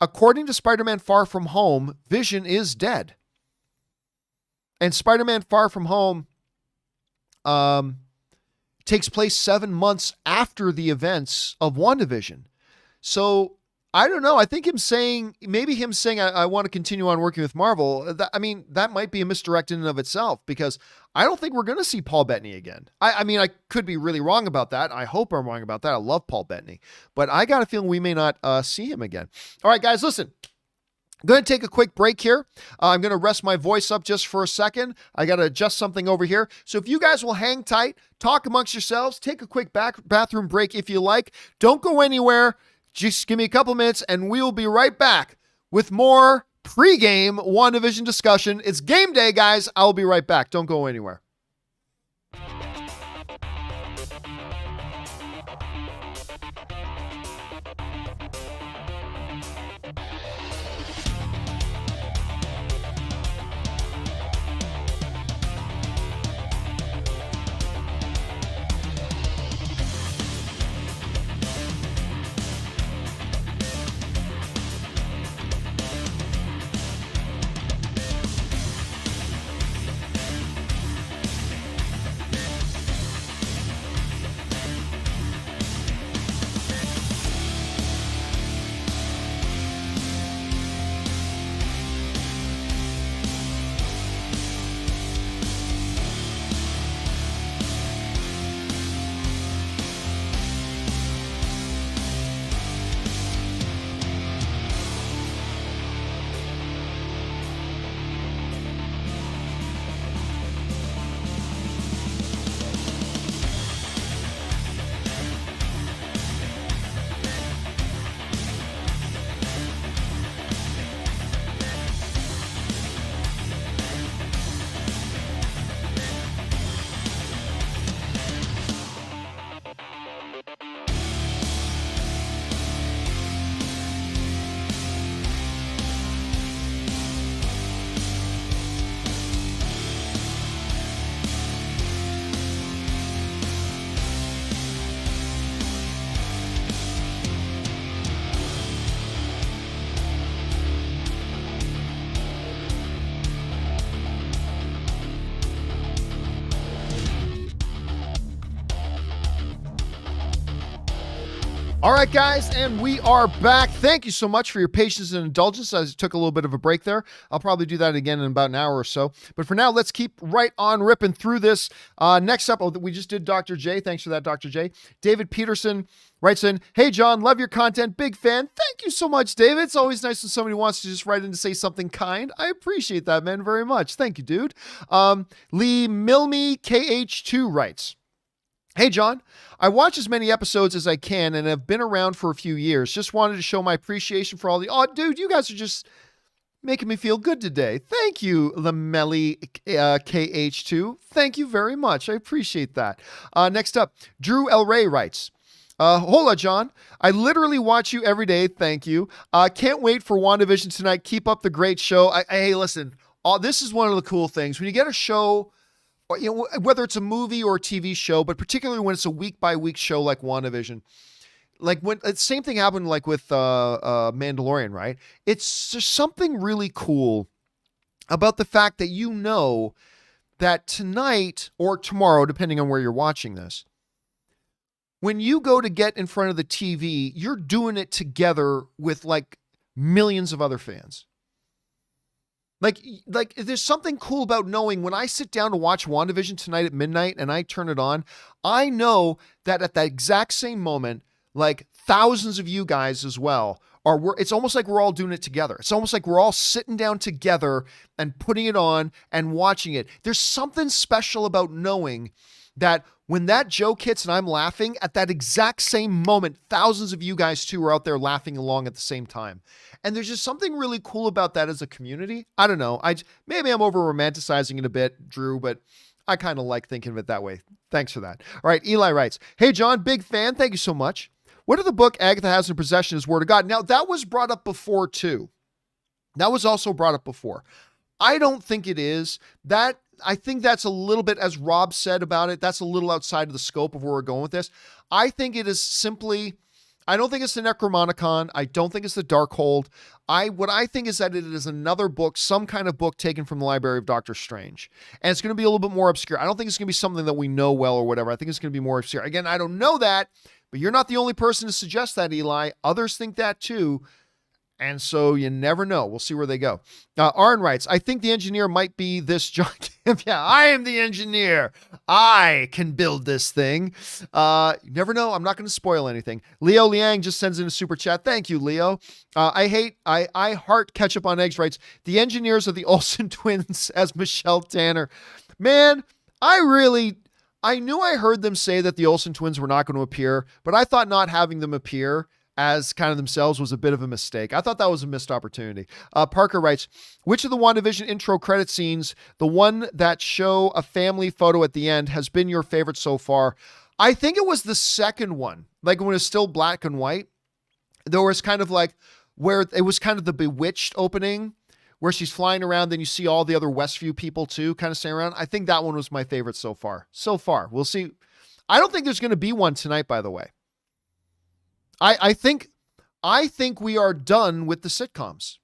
according to Spider-Man Far From Home, Vision is dead. And Spider-Man Far From Home takes place 7 months after the events of WandaVision. So I don't know. I think maybe him saying, I want to continue on working with Marvel. That might be a misdirect in and of itself, because I don't think we're going to see Paul Bettany again. I could be really wrong about that. I hope I'm wrong about that. I love Paul Bettany, but I got a feeling we may not see him again. All right, guys, listen. I'm going to take a quick break here. I'm going to rest my voice up just for a second. I got to adjust something over here. So if you guys will hang tight, talk amongst yourselves, take a quick bathroom break if you like. Don't go anywhere. Just give me a couple minutes and we'll be right back with more pregame WandaVision discussion. It's game day, guys. I'll be right back. Don't go anywhere. All right, guys, and we are back. Thank you so much for your patience and indulgence. I took a little bit of a break there. I'll probably do that again in about an hour or so. But for now, let's keep right on ripping through this. Next up, we just did Dr. J. Thanks for that, Dr. J. David Peterson writes in, "Hey, John, love your content. Big fan." Thank you so much, David. It's always nice when somebody wants to just write in to say something kind. I appreciate that, man, very much. Thank you, dude. Lee Milmy KH2 writes, "Hey, John, I watch as many episodes as I can and have been around for a few years. Just wanted to show my appreciation for all the... Oh, dude, you guys are just making me feel good today. Thank you, Lameli KH2. Thank you very much. I appreciate that. Next up, Drew L. Ray writes, hola, John. I literally watch you every day. Thank you. Can't wait for WandaVision tonight. Keep up the great show. Hey, listen, this is one of the cool things. When you get a show... You know, whether it's a movie or a TV show, but particularly when it's a week-by-week show like WandaVision, like when the same thing happened like with Mandalorian, right? It's just something really cool about the fact that you know that tonight or tomorrow, depending on where you're watching this, when you go to get in front of the TV, you're doing it together with like millions of other fans. Like there's something cool about knowing when I sit down to watch WandaVision tonight at midnight and I turn it on, I know that at that exact same moment, like thousands of you guys as well it's almost like we're all doing it together. It's almost like we're all sitting down together and putting it on and watching it. There's something special about knowing that when that joke hits and I'm laughing, at that exact same moment, thousands of you guys too are out there laughing along at the same time. And there's just something really cool about that as a community. I don't know. Maybe I'm over romanticizing it a bit, Drew, but I kind of like thinking of it that way. Thanks for that. All right. Eli writes, "Hey, John, big fan. Thank you so much. What if the book Agatha has in possession is Word of God?" Now, that was brought up before too. That was also brought up before. I don't think it is. I think that's a little bit, as Rob said about it, that's a little outside of the scope of where we're going with this. I think it is simply, I don't think it's the Necromonicon. I don't think it's the Darkhold. What I think is that it is another book, some kind of book taken from the library of Doctor Strange. And it's going to be a little bit more obscure. I don't think it's going to be something that we know well or whatever. I think it's going to be more obscure. Again, I don't know that, But you're not the only person to suggest that, Eli. Others think that too. And so you never know. We'll see where they go. Arn writes, I think the engineer might be this John Campea. I am the engineer. I can build this thing. You never know. I'm not going to spoil anything. Leo Liang just sends in a super chat. Thank you, Leo. I heart ketchup on eggs writes, the engineers of the Olsen twins as Michelle Tanner. Man, I knew I heard them say that the Olsen twins were not going to appear, but I thought not having them appear as kind of themselves was a bit of a mistake. I thought that was a missed opportunity. Parker writes, which of the WandaVision intro credit scenes, the one that show a family photo at the end, has been your favorite so far? I think it was the second one, like when it's still black and white. There was kind of like where it was kind of the Bewitched opening where she's flying around, then you see all the other Westview people too kind of staying around. I think that one was my favorite so far. We'll see. I don't think there's going to be one tonight, by the way. I think we are done with the sitcoms.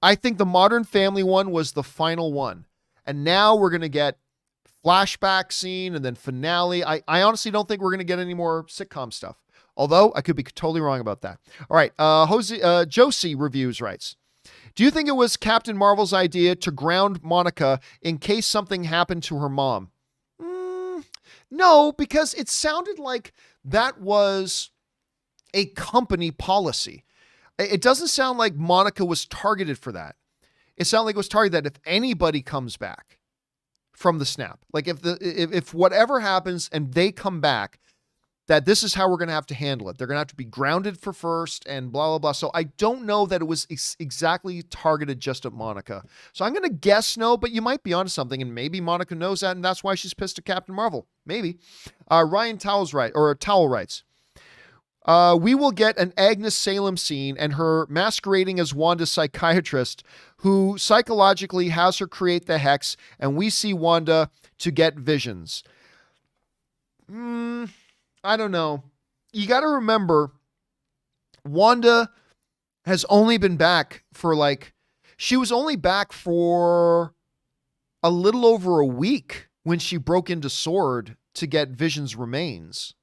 I think the Modern Family one was the final one. And now we're going to get flashback scene and then finale. I honestly don't think we're going to get any more sitcom stuff. Although I could be totally wrong about that. All right. Josie Reviews writes, do you think it was Captain Marvel's idea to ground Monica in case something happened to her mom? No, because it sounded like that was a company policy. It doesn't sound like Monica was targeted for that. It sounded like it was targeted that if anybody comes back from the snap, like if whatever happens and they come back, that this is how we're going to have to handle it. They're going to have to be grounded for first and blah, blah, blah. So I don't know that it was exactly targeted just at Monica. So I'm going to guess no, but you might be onto something, and maybe Monica knows that, and that's why she's pissed at Captain Marvel. Maybe. Ryan Towell writes, we will get an Agnes Salem scene and her masquerading as Wanda's psychiatrist who psychologically has her create the hex, and we see Wanda to get visions. I don't know. You got to remember, Wanda has only been back for she was only back for a little over a week when she broke into Sword to get Vision's remains.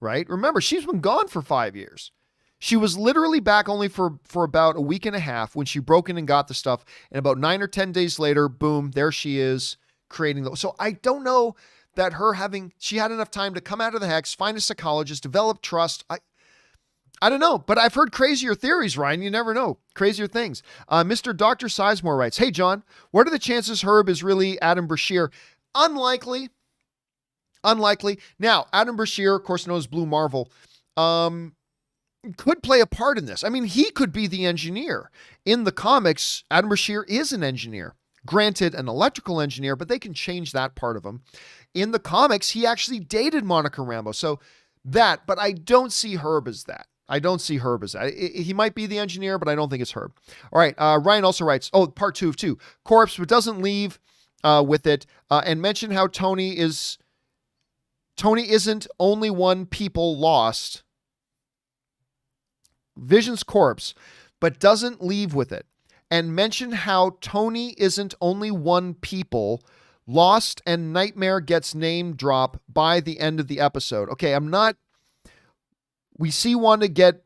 Right? Remember, she's been gone for 5 years. She was literally back only for about a week and a half when she broke in and got the stuff. And about 9 or 10 days later, boom, there she is creating those. So I don't know that she had enough time to come out of the hex, find a psychologist, develop trust. I don't know, but I've heard crazier theories, Ryan. You never know. Crazier things. Mr. Dr. Sizemore writes, hey, John, what are the chances Herb is really Adam Brashear? Unlikely. Now, Adam Brashear, of course, known as Blue Marvel, could play a part in this. I mean, he could be the engineer. In the comics, Adam Brashear is an engineer. Granted, an electrical engineer, but they can change that part of him. In the comics, he actually dated Monica Rambeau. So that, but I don't see Herb as that. He might be the engineer, but I don't think it's Herb. All right. Ryan also writes, part 2 of 2. Corpse, but doesn't leave with it. And mention how Tony isn't only one people lost. Vision's corpse, but doesn't leave with it. And mention how Tony isn't only one people lost and Nightmare gets name drop by the end of the episode. Okay, we see Wanda get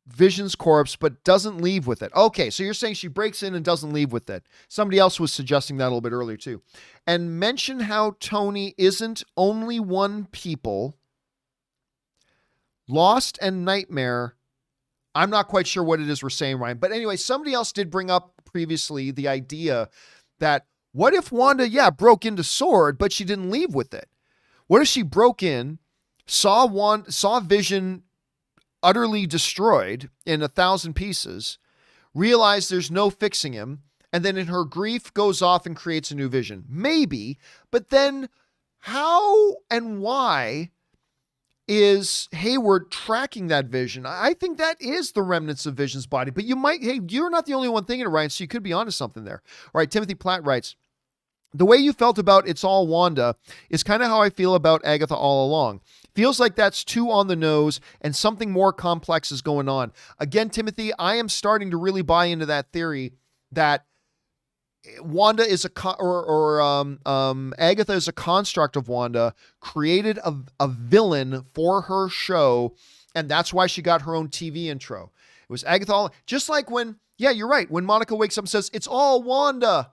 Vision's corpse, but doesn't leave with it. Okay, so you're saying she breaks in and doesn't leave with it. Somebody else was suggesting that a little bit earlier too. And mention how Tony isn't only one people. Lost and Nightmare. I'm not quite sure what it is we're saying, Ryan. But anyway, somebody else did bring up previously the idea that what if Wanda, broke into Sword, but she didn't leave with it? What if she broke in, saw Vision utterly destroyed in 1,000 pieces, realized there's no fixing him, and then in her grief goes off and creates a new Vision? Maybe, but then how and why is Hayward tracking that Vision? I think that is the remnants of Vision's body, but you're not the only one thinking it, Ryan, so you could be onto something there. All right, Timothy Platt writes, the way you felt about It's All Wanda is kind of how I feel about Agatha all along. Feels like that's too on the nose and something more complex is going on. Again, Timothy, I am starting to really buy into that theory that Wanda is Agatha is a construct of Wanda, created a villain for her show, and that's why she got her own TV intro. It was Agatha, just like when, yeah, you're right, when Monica wakes up and says, it's all Wanda,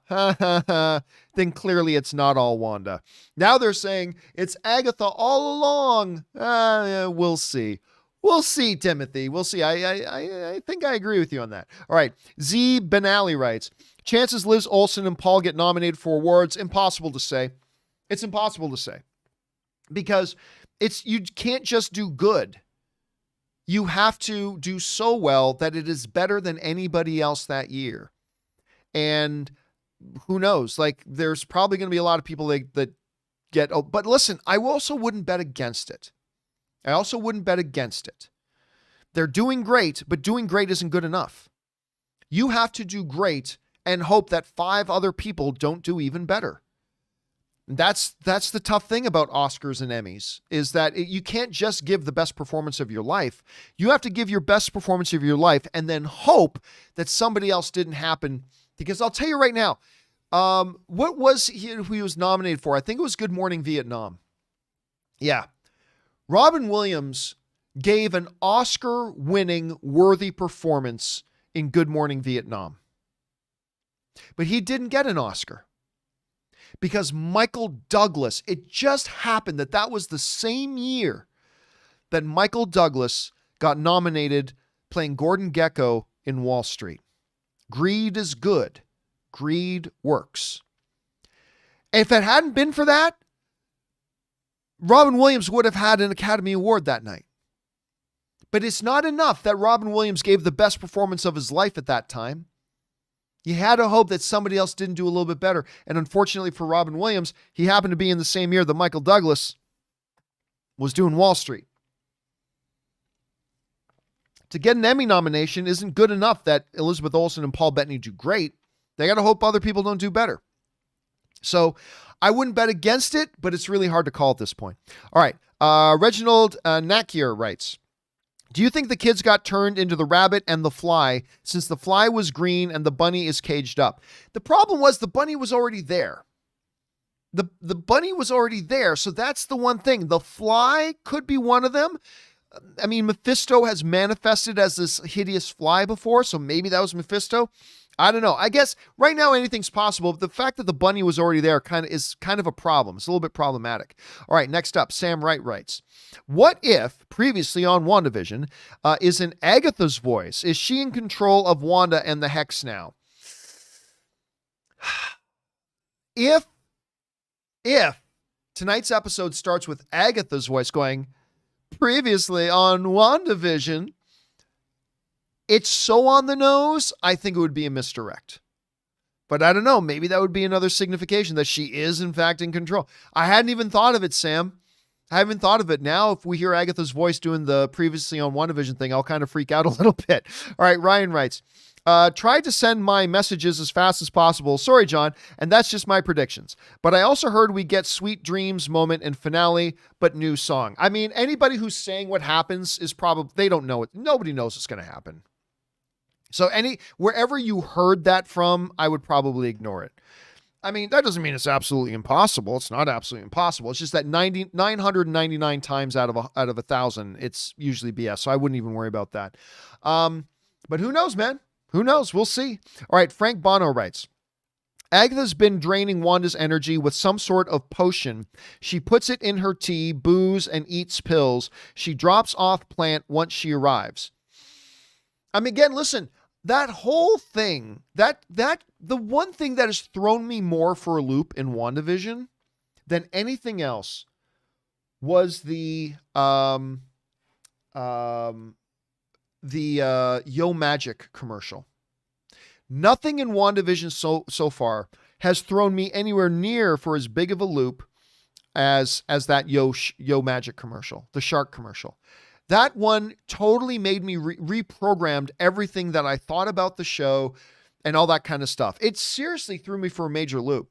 then clearly it's not all Wanda. Now they're saying it's Agatha all along. We'll see. We'll see, Timothy. We'll see. I think I agree with you on that. All right. Z Benally writes, chances Liz Olsen and Paul get nominated for awards? Impossible to say. It's impossible to say. Because you can't just do good. You have to do so well that it is better than anybody else that year. And who knows? Like, there's probably going to be a lot of people that get... Oh, but listen, I also wouldn't bet against it. They're doing great, but doing great isn't good enough. You have to do great and hope that 5 other people don't do even better. That's the tough thing about Oscars and Emmys, is that you can't just give the best performance of your life. You have to give your best performance of your life and then hope that somebody else didn't happen. Because I'll tell you right now, what was he was nominated for? I think it was Good Morning Vietnam. Yeah. Robin Williams gave an Oscar-winning worthy performance in Good Morning Vietnam. But he didn't get an Oscar because Michael Douglas, it just happened that was the same year that Michael Douglas got nominated playing Gordon Gekko in Wall Street. Greed is good. Greed works. If it hadn't been for that, Robin Williams would have had an Academy Award that night. But it's not enough that Robin Williams gave the best performance of his life at that time. You had to hope that somebody else didn't do a little bit better. And unfortunately for Robin Williams, he happened to be in the same year that Michael Douglas was doing Wall Street. To get an Emmy nomination isn't good enough that Elizabeth Olsen and Paul Bettany do great. They got to hope other people don't do better. So I wouldn't bet against it, but it's really hard to call at this point. All right. Reginald Nakier writes, do you think the kids got turned into the rabbit and the fly since the fly was green and the bunny is caged up? The problem was the bunny was already there. The bunny was already there. So that's the one thing. The fly could be one of them. I mean, Mephisto has manifested as this hideous fly before, so maybe that was Mephisto. I don't know. I guess right now anything's possible, but the fact that the bunny was already there is kind of a problem. It's a little bit problematic. All right, next up, Sam Wright writes, what if, previously on WandaVision, is in Agatha's voice? Is she in control of Wanda and the Hex now? If tonight's episode starts with Agatha's voice going, previously on WandaVision, it's so on the nose, I think it would be a misdirect. But I don't know, maybe that would be another signification that she is in fact in control. I hadn't even thought of it, Sam. I haven't thought of it. Now, if we hear Agatha's voice doing the previously on WandaVision thing, I'll kind of freak out a little bit. All right, Ryan writes, tried to send my messages as fast as possible. Sorry, John. And that's just my predictions. But I also heard we get Sweet Dreams moment and finale, but new song. I mean, anybody who's saying what happens is probably, they don't know it. Nobody knows what's going to happen. So wherever you heard that from, I would probably ignore it. I mean, that doesn't mean it's absolutely impossible. It's not absolutely impossible. It's just that 999 times out of 1,000, it's usually BS. So I wouldn't even worry about that. But who knows, man? Who knows? We'll see. All right. Frank Bono writes, Agatha's been draining Wanda's energy with some sort of potion. She puts it in her tea, booze, and eats pills. She drops off plant once she arrives. I mean, again, listen, that whole thing, the one thing that has thrown me more for a loop in WandaVision than anything else was the Yo Magic commercial. Nothing in WandaVision so far has thrown me anywhere near for as big of a loop as that Yo Magic commercial, the shark commercial. That one totally made me reprogrammed everything that I thought about the show and all that kind of stuff. It seriously threw me for a major loop.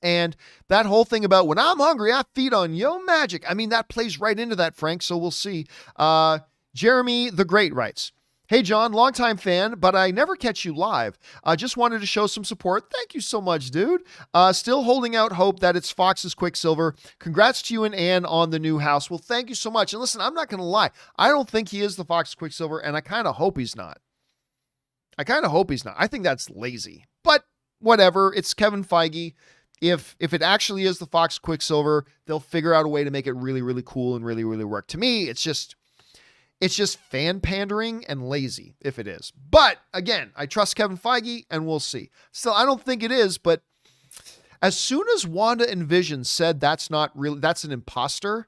And that whole thing about when I'm hungry, I feed on Yo Magic. I mean, that plays right into that, Frank. So we'll see. Jeremy the Great writes, Hey, John, longtime fan, but I never catch you live. Just wanted to show some support. Thank you so much, dude. Still holding out hope that it's Fox's Quicksilver. Congrats to you and Ann on the new house. Well, thank you so much. And listen, I'm not going to lie. I don't think he is the Fox's Quicksilver, and I kind of hope he's not. I think that's lazy. But whatever. It's Kevin Feige. If it actually is the Fox Quicksilver, they'll figure out a way to make it really, really cool and really, really work. To me, it's just fan pandering and lazy if it is. But again, I trust Kevin Feige and we'll see. Still, I don't think it is, but as soon as Wanda and Vision said that's an imposter,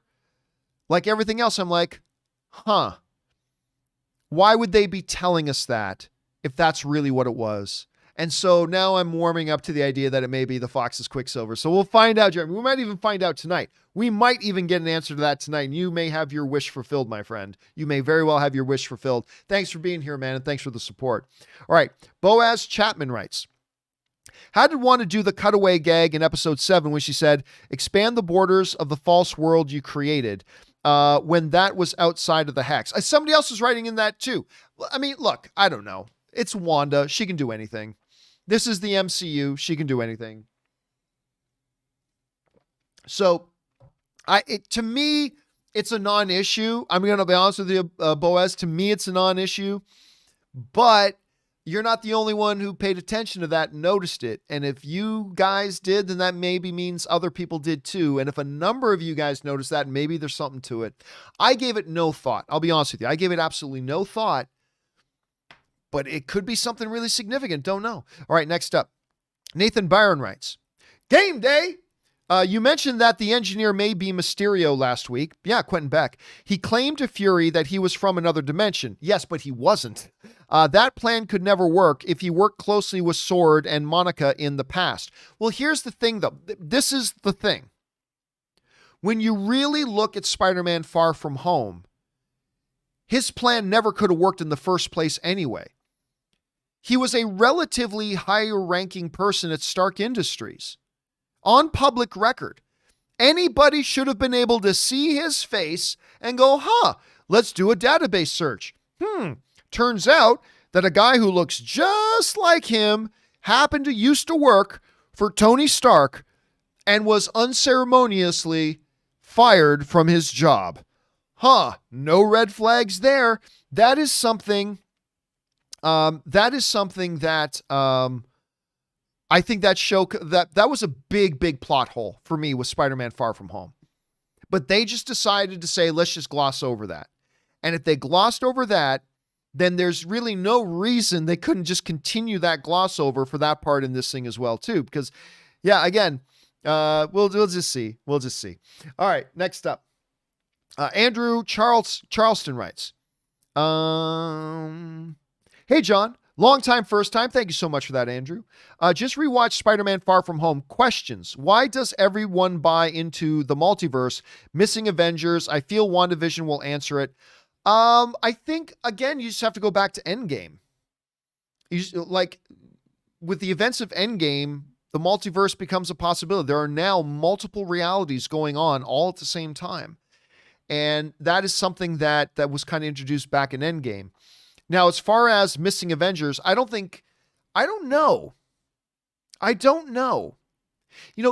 like everything else, I'm like, huh, why would they be telling us that if that's really what it was? And so now I'm warming up to the idea that it may be the Fox's Quicksilver. So we'll find out, Jeremy. We might even find out tonight. We might even get an answer to that tonight. And you may have your wish fulfilled, my friend. You may very well have your wish fulfilled. Thanks for being here, man. And thanks for the support. All right. Boaz Chapman writes, how did Wanda do the cutaway gag in episode 7 when she said, expand the borders of the false world you created, when that was outside of the hex? Somebody else is writing in that too. I mean, look, I don't know. It's Wanda. She can do anything. This is the MCU. She can do anything. So, to me, it's a non-issue. I'm going to be honest with you, Boaz. To me, it's a non-issue. But you're not the only one who paid attention to that and noticed it. And if you guys did, then that maybe means other people did too. And if a number of you guys noticed that, maybe there's something to it. I gave it no thought. I'll be honest with you. I gave it absolutely no thought. But it could be something really significant. Don't know. All right, next up. Nathan Byron writes, game day. You mentioned that the engineer may be Mysterio last week. Yeah, Quentin Beck. He claimed to Fury that he was from another dimension. Yes, but he wasn't. That plan could never work if he worked closely with Sword and Monica in the past. Well, here's the thing, though. This is the thing. When you really look at Spider-Man Far From Home, his plan never could have worked in the first place anyway. He was a relatively higher-ranking person at Stark Industries. On public record. Anybody should have been able to see his face and go, let's do a database search. Turns out that a guy who looks just like him happened to used to work for Tony Stark and was unceremoniously fired from his job. No red flags there. That is something that I think that show, that was a big plot hole for me with Spider-Man Far From Home. But they just decided to say, let's just gloss over that. And if they glossed over that, then there's really no reason they couldn't just continue that gloss over for that part in this thing as well, too. Because, yeah, again, we'll just see. We'll just see. All right, next up. Andrew Charleston writes, hey, John. Long time, first time. Thank you so much for that, Andrew. Just rewatched Spider-Man Far From Home. Questions. Why does everyone buy into the multiverse? Missing Avengers. I feel WandaVision will answer it. I think, again, you just have to go back to Endgame. With the events of Endgame, the multiverse becomes a possibility. There are now multiple realities going on all at the same time. And that is something that was kind of introduced back in Endgame. Now, as far as missing Avengers, I don't know.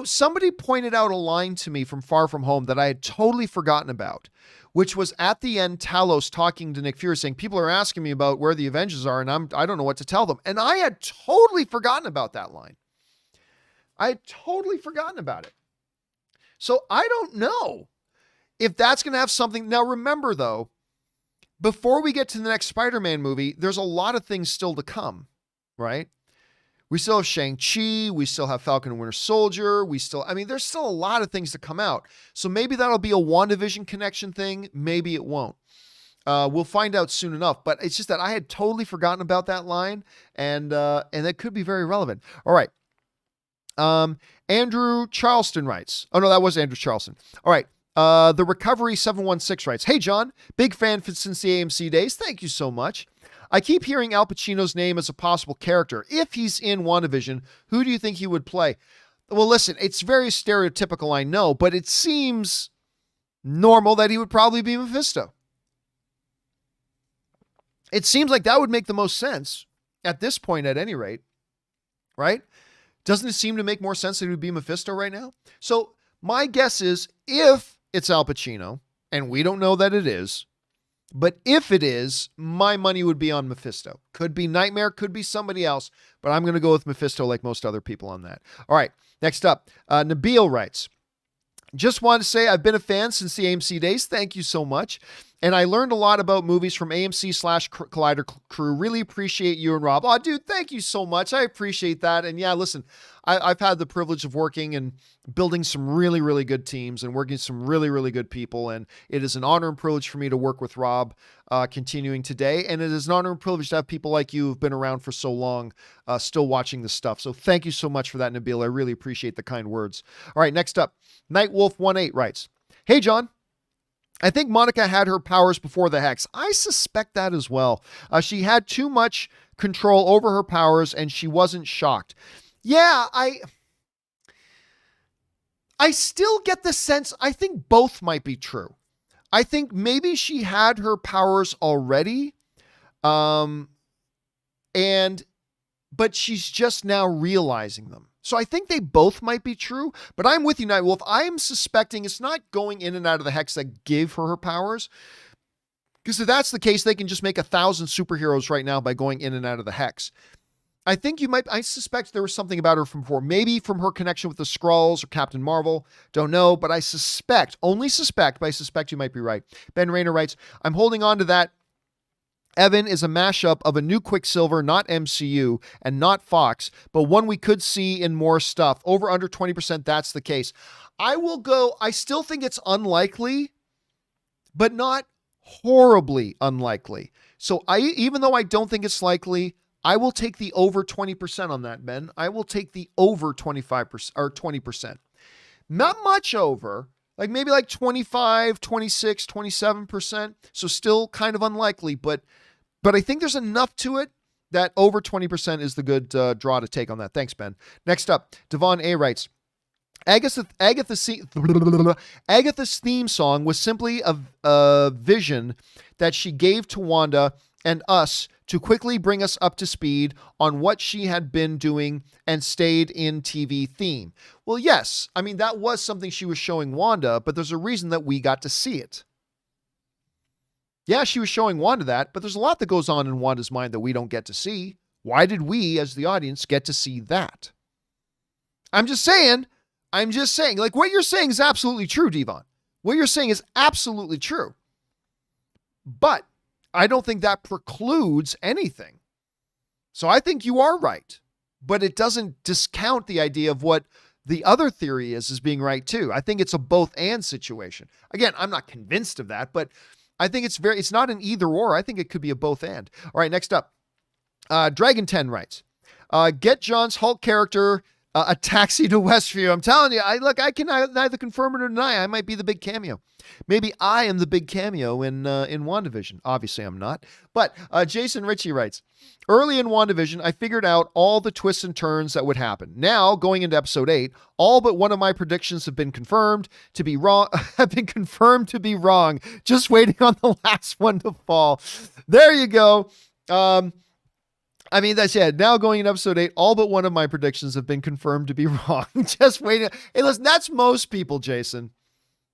Somebody pointed out a line to me from Far From Home that I had totally forgotten about, which was at the end, Talos talking to Nick Fury saying, people are asking me about where the Avengers are, and I don't know what to tell them. And I had totally forgotten about that line. I had totally forgotten about it. So I don't know if that's going to have something. Now, remember, though, before we get to the next Spider-Man movie, there's a lot of things still to come, right? We still have Shang-Chi. We still have Falcon and Winter Soldier. There's still a lot of things to come out. So maybe that'll be a WandaVision connection thing. Maybe it won't. We'll find out soon enough. But it's just that I had totally forgotten about that line, and that could be very relevant. All right. Andrew Charleston writes. Oh, no, that was Andrew Charleston. All right. The Recovery 716 writes, hey, John, big fan since the AMC days. Thank you so much. I keep hearing Al Pacino's name as a possible character. If he's in WandaVision, who do you think he would play? Well, listen, it's very stereotypical, I know, but it seems normal that he would probably be Mephisto. It seems like that would make the most sense at this point, at any rate, right? Doesn't it seem to make more sense that it would be Mephisto right now? So my guess is if it's Al Pacino, and we don't know that it is, but if it is, my money would be on Mephisto. Could be Nightmare, could be somebody else, but I'm going to go with Mephisto like most other people on that. All right, next up, Nabil writes, just wanted to say I've been a fan since the AMC days. Thank you so much. And I learned a lot about movies from AMC/Collider crew. Really appreciate you and Rob. Oh, dude, thank you so much. I appreciate that. And yeah, listen, I've had the privilege of working and building some really, really good teams and working with some really, really good people. And it is an honor and privilege for me to work with Rob continuing today. And it is an honor and privilege to have people like you who've been around for so long still watching this stuff. So thank you so much for that, Nabil. I really appreciate the kind words. All right, next up, Nightwolf18 writes, hey, John. I think Monica had her powers before the Hex. I suspect that as well. She had too much control over her powers and she wasn't shocked. Yeah, I still get the sense, I think both might be true. I think maybe she had her powers already, but she's just now realizing them. So I think they both might be true, but I'm with you, Nightwolf. I am suspecting it's not going in and out of the Hex that gave her powers. Because if that's the case, they can just make 1,000 superheroes right now by going in and out of the Hex. I suspect there was something about her from before. Maybe from her connection with the Skrulls or Captain Marvel. Don't know, but I only suspect you might be right. Ben Rayner writes, I'm holding on to that. Evan is a mashup of a new Quicksilver, not MCU, and not Fox, but one we could see in more stuff. Over under 20%, that's the case. I still think it's unlikely, but not horribly unlikely. So even though I don't think it's likely, I will take the over 20% on that, Ben. I will take the over 25% or 20%. Not much over. Like maybe like 25, 26, 27%. So still kind of unlikely, but I think there's enough to it that over 20% is the good draw to take on that. Thanks, Ben. Next up, Devon A. writes, Agatha's theme song was simply a vision that she gave to Wanda and us to quickly bring us up to speed on what she had been doing and stayed in TV theme. Well, yes. I mean, that was something she was showing Wanda, but there's a reason that we got to see it. Yeah, she was showing Wanda that, but there's a lot that goes on in Wanda's mind that we don't get to see. Why did we, as the audience, get to see that? I'm just saying, like what you're saying is absolutely true, Devon. What you're saying is absolutely true. But I don't think that precludes anything. So I think you are right, but it doesn't discount the idea of what the other theory is being right too. I think it's a both and situation. Again, I'm not convinced of that, but I think it's not an either or. I think it could be a both and. All right, next up, Dragon 10 writes, get John's Hulk character a taxi to Westview. I'm telling you, I can neither confirm it or deny. I might be the big cameo. Maybe I am the big cameo in WandaVision. Obviously, I'm not. But Jason Ritchie writes, early in WandaVision, I figured out all the twists and turns that would happen. Now, going into episode 8, all but one of my predictions have been confirmed to be wrong. Just waiting on the last one to fall. There you go. I mean, that's it. Now going in episode 8, all but one of my predictions have been confirmed to be wrong. Just waiting. Hey, listen, that's most people, Jason.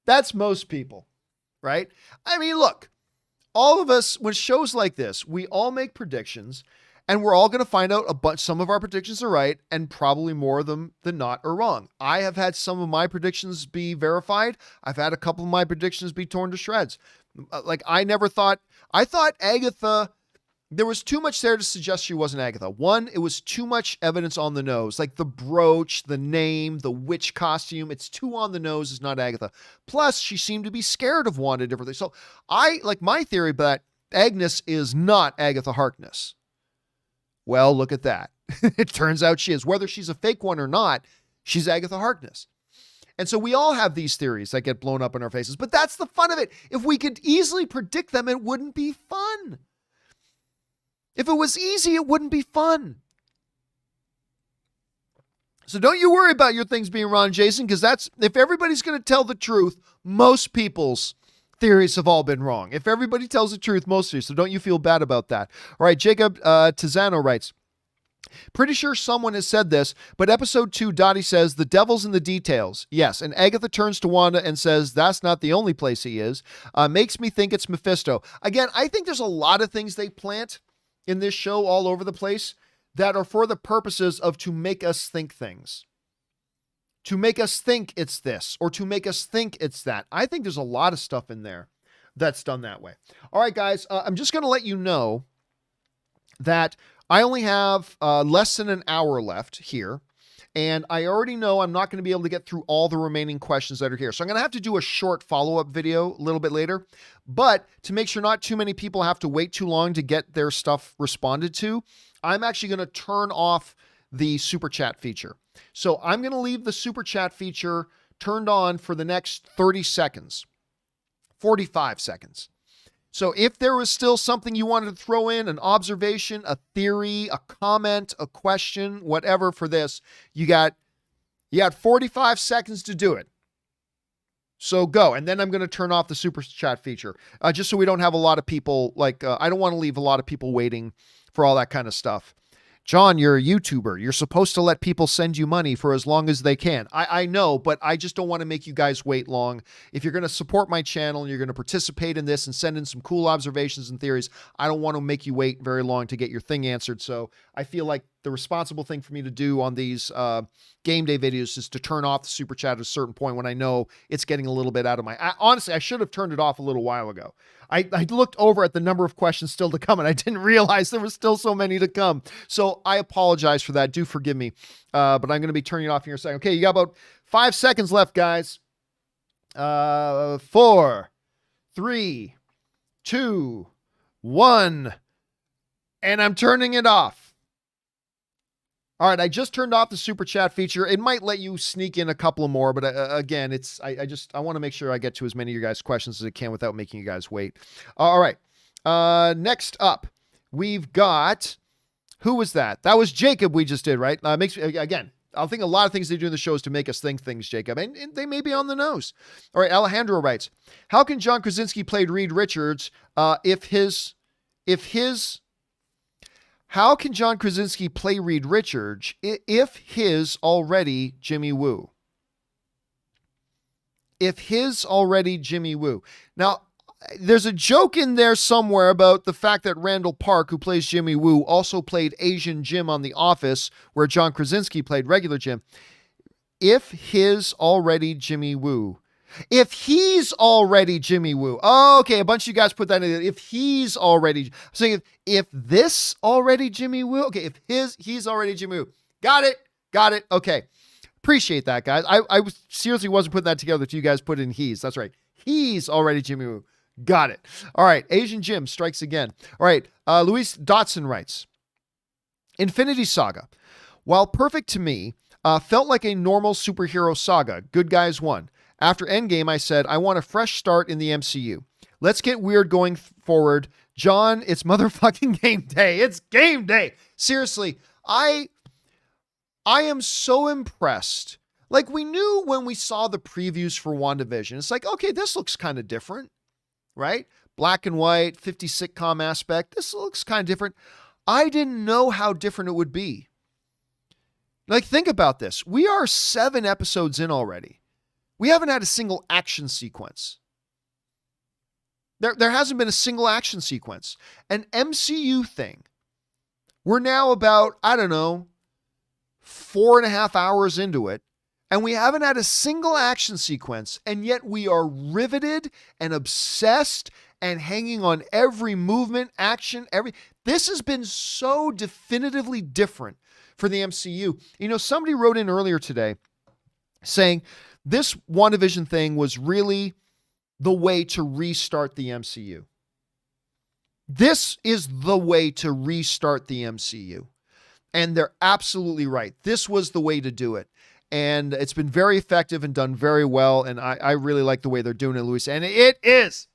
That's most people, right? I mean, look, all of us, when shows like this, we all make predictions and we're all going to find out some of our predictions are right and probably more of them than not are wrong. I have had some of my predictions be verified. I've had a couple of my predictions be torn to shreds. Like I thought Agatha, there was too much there to suggest she wasn't Agatha. One, it was too much evidence on the nose, like the brooch, the name, the witch costume. It's too on the nose. It's not Agatha. Plus, she seemed to be scared of Wanda differently. So my theory that Agnes is not Agatha Harkness. Well, look at that. It turns out she is. Whether she's a fake one or not, she's Agatha Harkness. And so we all have these theories that get blown up in our faces, but that's the fun of it. If we could easily predict them, it wouldn't be fun. If it was easy, it wouldn't be fun. So don't you worry about your things being wrong, Jason, because if everybody's going to tell the truth, most people's theories have all been wrong. If everybody tells the truth, most of you, so don't you feel bad about that. All right, Jacob Tizano writes, pretty sure someone has said this, but episode 2, Dottie says, the devil's in the details. Yes, and Agatha turns to Wanda and says, that's not the only place he is. Makes me think it's Mephisto. Again, I think there's a lot of things they plant in this show all over the place that are for the purposes of to make us think things. To make us think it's this, or to make us think it's that. I think there's a lot of stuff in there that's done that way. All right, guys, I'm just going to let you know that I only have less than an hour left here, and I already know I'm not going to be able to get through all the remaining questions that are here. So I'm going to have to do a short follow-up video a little bit later, but to make sure not too many people have to wait too long to get their stuff responded to, I'm actually going to turn off the super chat feature. So I'm going to leave the super chat feature turned on for the next 30 seconds, 45 seconds. So if there was still something you wanted to throw in, an observation, a theory, a comment, a question, whatever for this, you got 45 seconds to do it. So go. And then I'm going to turn off the super chat feature just so we don't have a lot of people I don't want to leave a lot of people waiting for all that kind of stuff. John, you're a YouTuber. You're supposed to let people send you money for as long as they can. I know, but I just don't want to make you guys wait long. If you're going to support my channel and you're going to participate in this and send in some cool observations and theories, I don't want to make you wait very long to get your thing answered. So I feel like the responsible thing for me to do on these game day videos is to turn off the super chat at a certain point when I know it's getting a little bit out of honestly, I should have turned it off a little while ago. I looked over at the number of questions still to come and I didn't realize there was still so many to come. So I apologize for that. Do forgive me. But I'm going to be turning it off here in a second. Okay, you got about 5 seconds left, guys. 4, 3, 2, 1. And I'm turning it off. All right, I just turned off the super chat feature. It might let you sneak in a couple of more, but again, I want to make sure I get to as many of your guys' questions as I can without making you guys wait. All right, next up, we've got, who was that? That was Jacob we just did, right? Again, I think a lot of things they do in the show is to make us think things, Jacob, and they may be on the nose. All right, Alejandro writes, how can John Krasinski played Reed Richards how can John Krasinski play Reed Richards if his already Jimmy Woo? If his already Jimmy Woo. Now, there's a joke in there somewhere about the fact that Randall Park, who plays Jimmy Woo, also played Asian Jim on The Office, where John Krasinski played regular Jim. If his already Jimmy Woo. If he's already Jimmy Woo. Oh, okay, a bunch of you guys put that in. If he's already, I'm saying if this already Jimmy Woo. Okay, if he's already Jimmy Woo. Got it. Okay. Appreciate that, guys. I was seriously wasn't putting that together till you guys put in he's. That's right. He's already Jimmy Woo. Got it. All right. Asian Jim strikes again. All right. Luis Dotson writes, Infinity Saga, while perfect to me, felt like a normal superhero saga. Good guys won. After Endgame, I said, I want a fresh start in the MCU. Let's get weird going forward. John, it's motherfucking game day. It's game day. Seriously, I am so impressed. Like, we knew when we saw the previews for WandaVision, it's like, okay, this looks kind of different, right? Black and white, 50 sitcom aspect. This looks kind of different. I didn't know how different it would be. Like, think about this. We are 7 episodes in already. We haven't had a single action sequence. There hasn't been a single action sequence. An MCU thing. We're now about, 4.5 hours into it, and we haven't had a single action sequence, and yet we are riveted and obsessed and hanging on every movement, action, This has been so definitively different for the MCU. You know, somebody wrote in earlier today saying, this WandaVision thing was really the way to restart the MCU. This is the way to restart the MCU. And they're absolutely right. This was the way to do it. And it's been very effective and done very well. And I really like the way they're doing it, Luis. And it is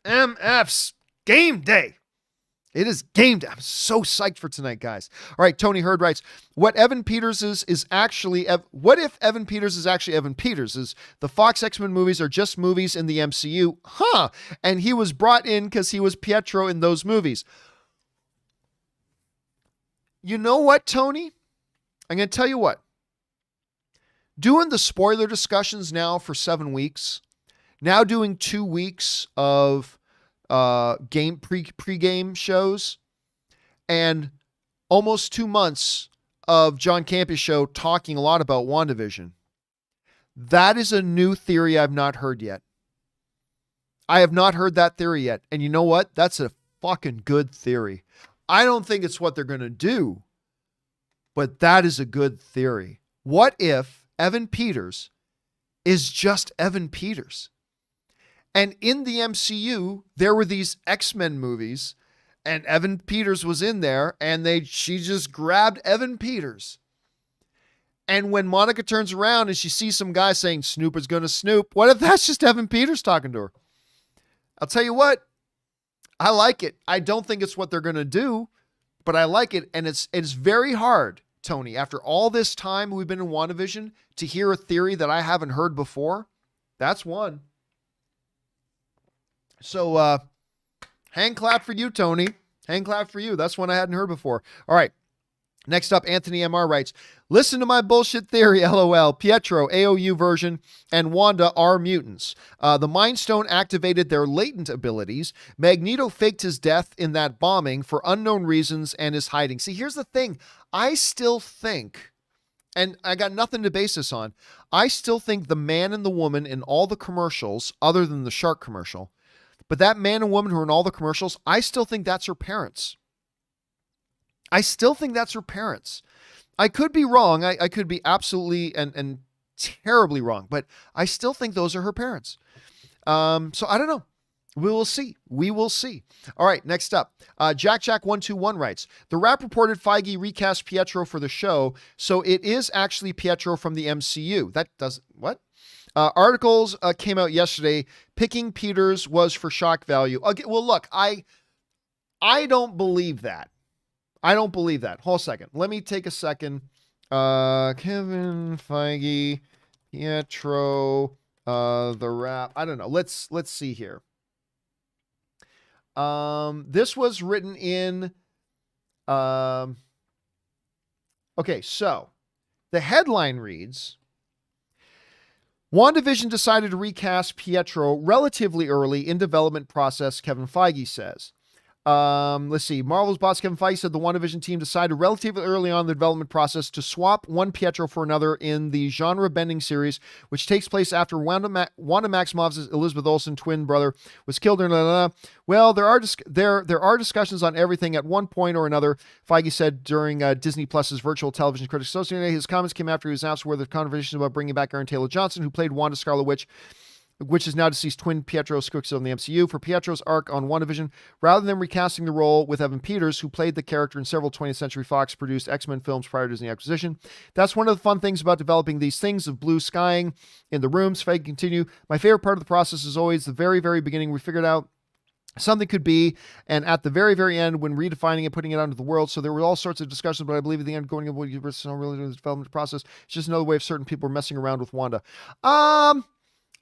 MF's game day. It is game day. I'm so psyched for tonight, guys. All right, Tony Hurd writes, what if Evan Peters is actually Evan Peters? Is the Fox X-Men movies are just movies in the MCU? Huh. And he was brought in because he was Pietro in those movies. You know what, Tony? I'm going to tell you what. Doing the spoiler discussions now for 7 weeks, now doing 2 weeks of pregame shows, and almost 2 months of John Campea Show talking a lot about WandaVision. That is a new theory I've not heard yet. I have not heard that theory yet. And you know what? That's a fucking good theory. I don't think it's what they're going to do, but that is a good theory. What if Evan Peters is just Evan Peters? And in the MCU, there were these X-Men movies, and Evan Peters was in there, and she just grabbed Evan Peters. And when Monica turns around and she sees some guy saying Snoop is going to snoop, what if that's just Evan Peters talking to her? I'll tell you what, I like it. I don't think it's what they're going to do, but I like it. And it's very hard, Tony, after all this time we've been in WandaVision, to hear a theory that I haven't heard before. That's one. So, hand clap for you, Tony. Hand clap for you. That's one I hadn't heard before. All right. Next up, Anthony MR writes, listen to my bullshit theory, LOL. Pietro, AOU version, and Wanda are mutants. The Mind Stone activated their latent abilities. Magneto faked his death in that bombing for unknown reasons and is hiding. See, here's the thing. I still think, and I got nothing to base this on, I still think the man and the woman in all the commercials, other than the shark commercial, but that man and woman who are in all the commercials, I still think that's her parents. I still think that's her parents. I could be wrong. I could be absolutely and terribly wrong, but I still think those are her parents. So I don't know. We will see. We will see. All right, next up. Jack121 writes, the Wrap reported Feige recast Pietro for the show, so it is actually Pietro from the MCU. That doesn't, what? Articles came out yesterday. Picking Peters was for shock value. Okay, well, look, I don't believe that. I don't believe that. Hold a second. Let me take a second. Kevin Feige, Pietro, the Wrap. I don't know. Let's see here. This was written in. Okay, so the headline reads, WandaVision decided to recast Pietro relatively early in development process, Kevin Feige says. Let's see. Marvel's boss Kevin Feige said the WandaVision team decided relatively early on in the development process to swap one Pietro for another in the genre-bending series, which takes place after Wanda Maximoff's Elizabeth Olsen twin brother was killed. Well, there are discussions on everything at one point or another, Feige said during Disney Plus's Virtual Television Critics Association. His comments came after he was announced where the conversation about bringing back Aaron Taylor Johnson, who played Wanda Scarlet Witch, which is now deceased twin Pietro Quicksilver in the MCU, for Pietro's arc on WandaVision, rather than recasting the role with Evan Peters, who played the character in several 20th Century Fox-produced X-Men films prior to Disney acquisition. That's one of the fun things about developing these things of blue skying in the rooms. Feige continue. My favorite part of the process is always the very, very beginning. We figured out something could be, and at the very, very end, when redefining it, putting it out into the world. So there were all sorts of discussions, but I believe at the end, going into universe, not really the development process. It's just another way of certain people are messing around with Wanda.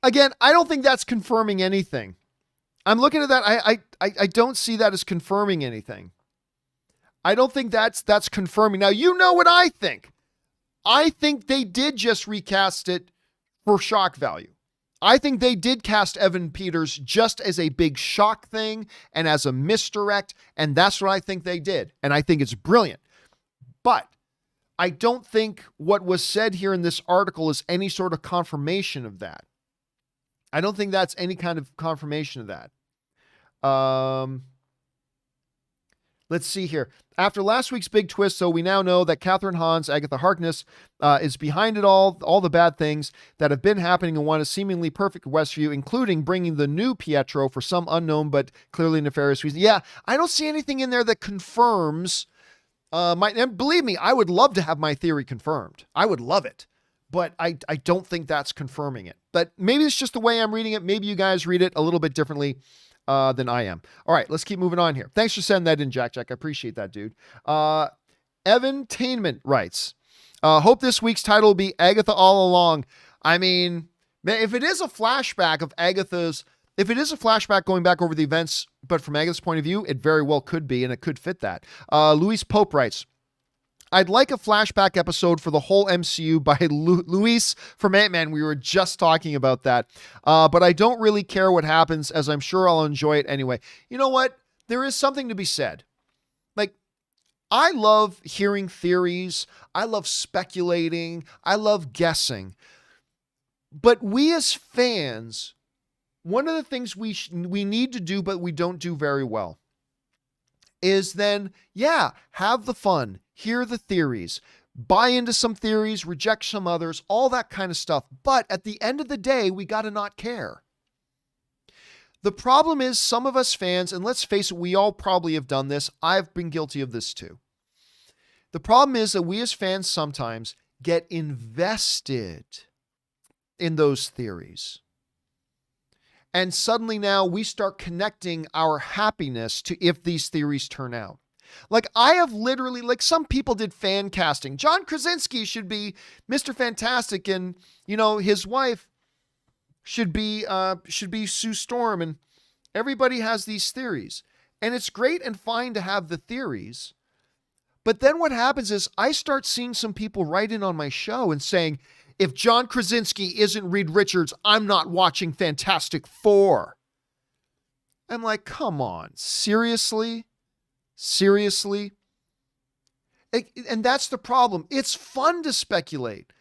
Again, I don't think that's confirming anything. I'm looking at that. I don't see that as confirming anything. I don't think that's confirming. Now, you know what I think. I think they did just recast it for shock value. I think they did cast Evan Peters just as a big shock thing and as a misdirect, and that's what I think they did. And I think it's brilliant. But I don't think what was said here in this article is any sort of confirmation of that. I don't think that's any kind of confirmation of that. Let's see here. After last week's big twist, so we now know that Catherine Hahn's Agatha Harkness is behind it all the bad things that have been happening in one is seemingly perfect Westview, including bringing the new Pietro for some unknown but clearly nefarious reason. Yeah, I don't see anything in there that confirms and believe me, I would love to have my theory confirmed. I would love it. But I don't think that's confirming it. But maybe it's just the way I'm reading it. Maybe you guys read it a little bit differently. than I am. All right, let's keep moving on here. Thanks for sending that in, Jack. I appreciate that, dude. Evan Tainment writes, hope this week's title will be Agatha All Along. I mean, if it is a flashback of if it is a flashback going back over the events, but from Agatha's point of view, it very well could be, and it could fit that. Luis Pope writes, I'd like a flashback episode for the whole MCU by Luis from Ant-Man. We were just talking about that. But I don't really care what happens, as I'm sure I'll enjoy it anyway. You know what? There is something to be said. Like, I love hearing theories. I love speculating. I love guessing. But we as fans, one of the things we need to do, but we don't do very well, is then, have the fun, hear the theories, buy into some theories, reject some others, all that kind of stuff. But at the end of the day, we got to not care. The problem is some of us fans, and let's face it, we all probably have done this. I've been guilty of this too. The problem is that we as fans sometimes get invested in those theories. And suddenly now we start connecting our happiness to if these theories turn out. Like I have literally, like some people did fan casting. John Krasinski should be Mr. Fantastic, and his wife should be Sue Storm, and everybody has these theories. And it's great and fine to have the theories. But then what happens is I start seeing some people write in on my show and saying, if John Krasinski isn't Reed Richards, I'm not watching Fantastic Four. I'm like, come on, seriously? Seriously? And that's the problem. It's fun to speculate.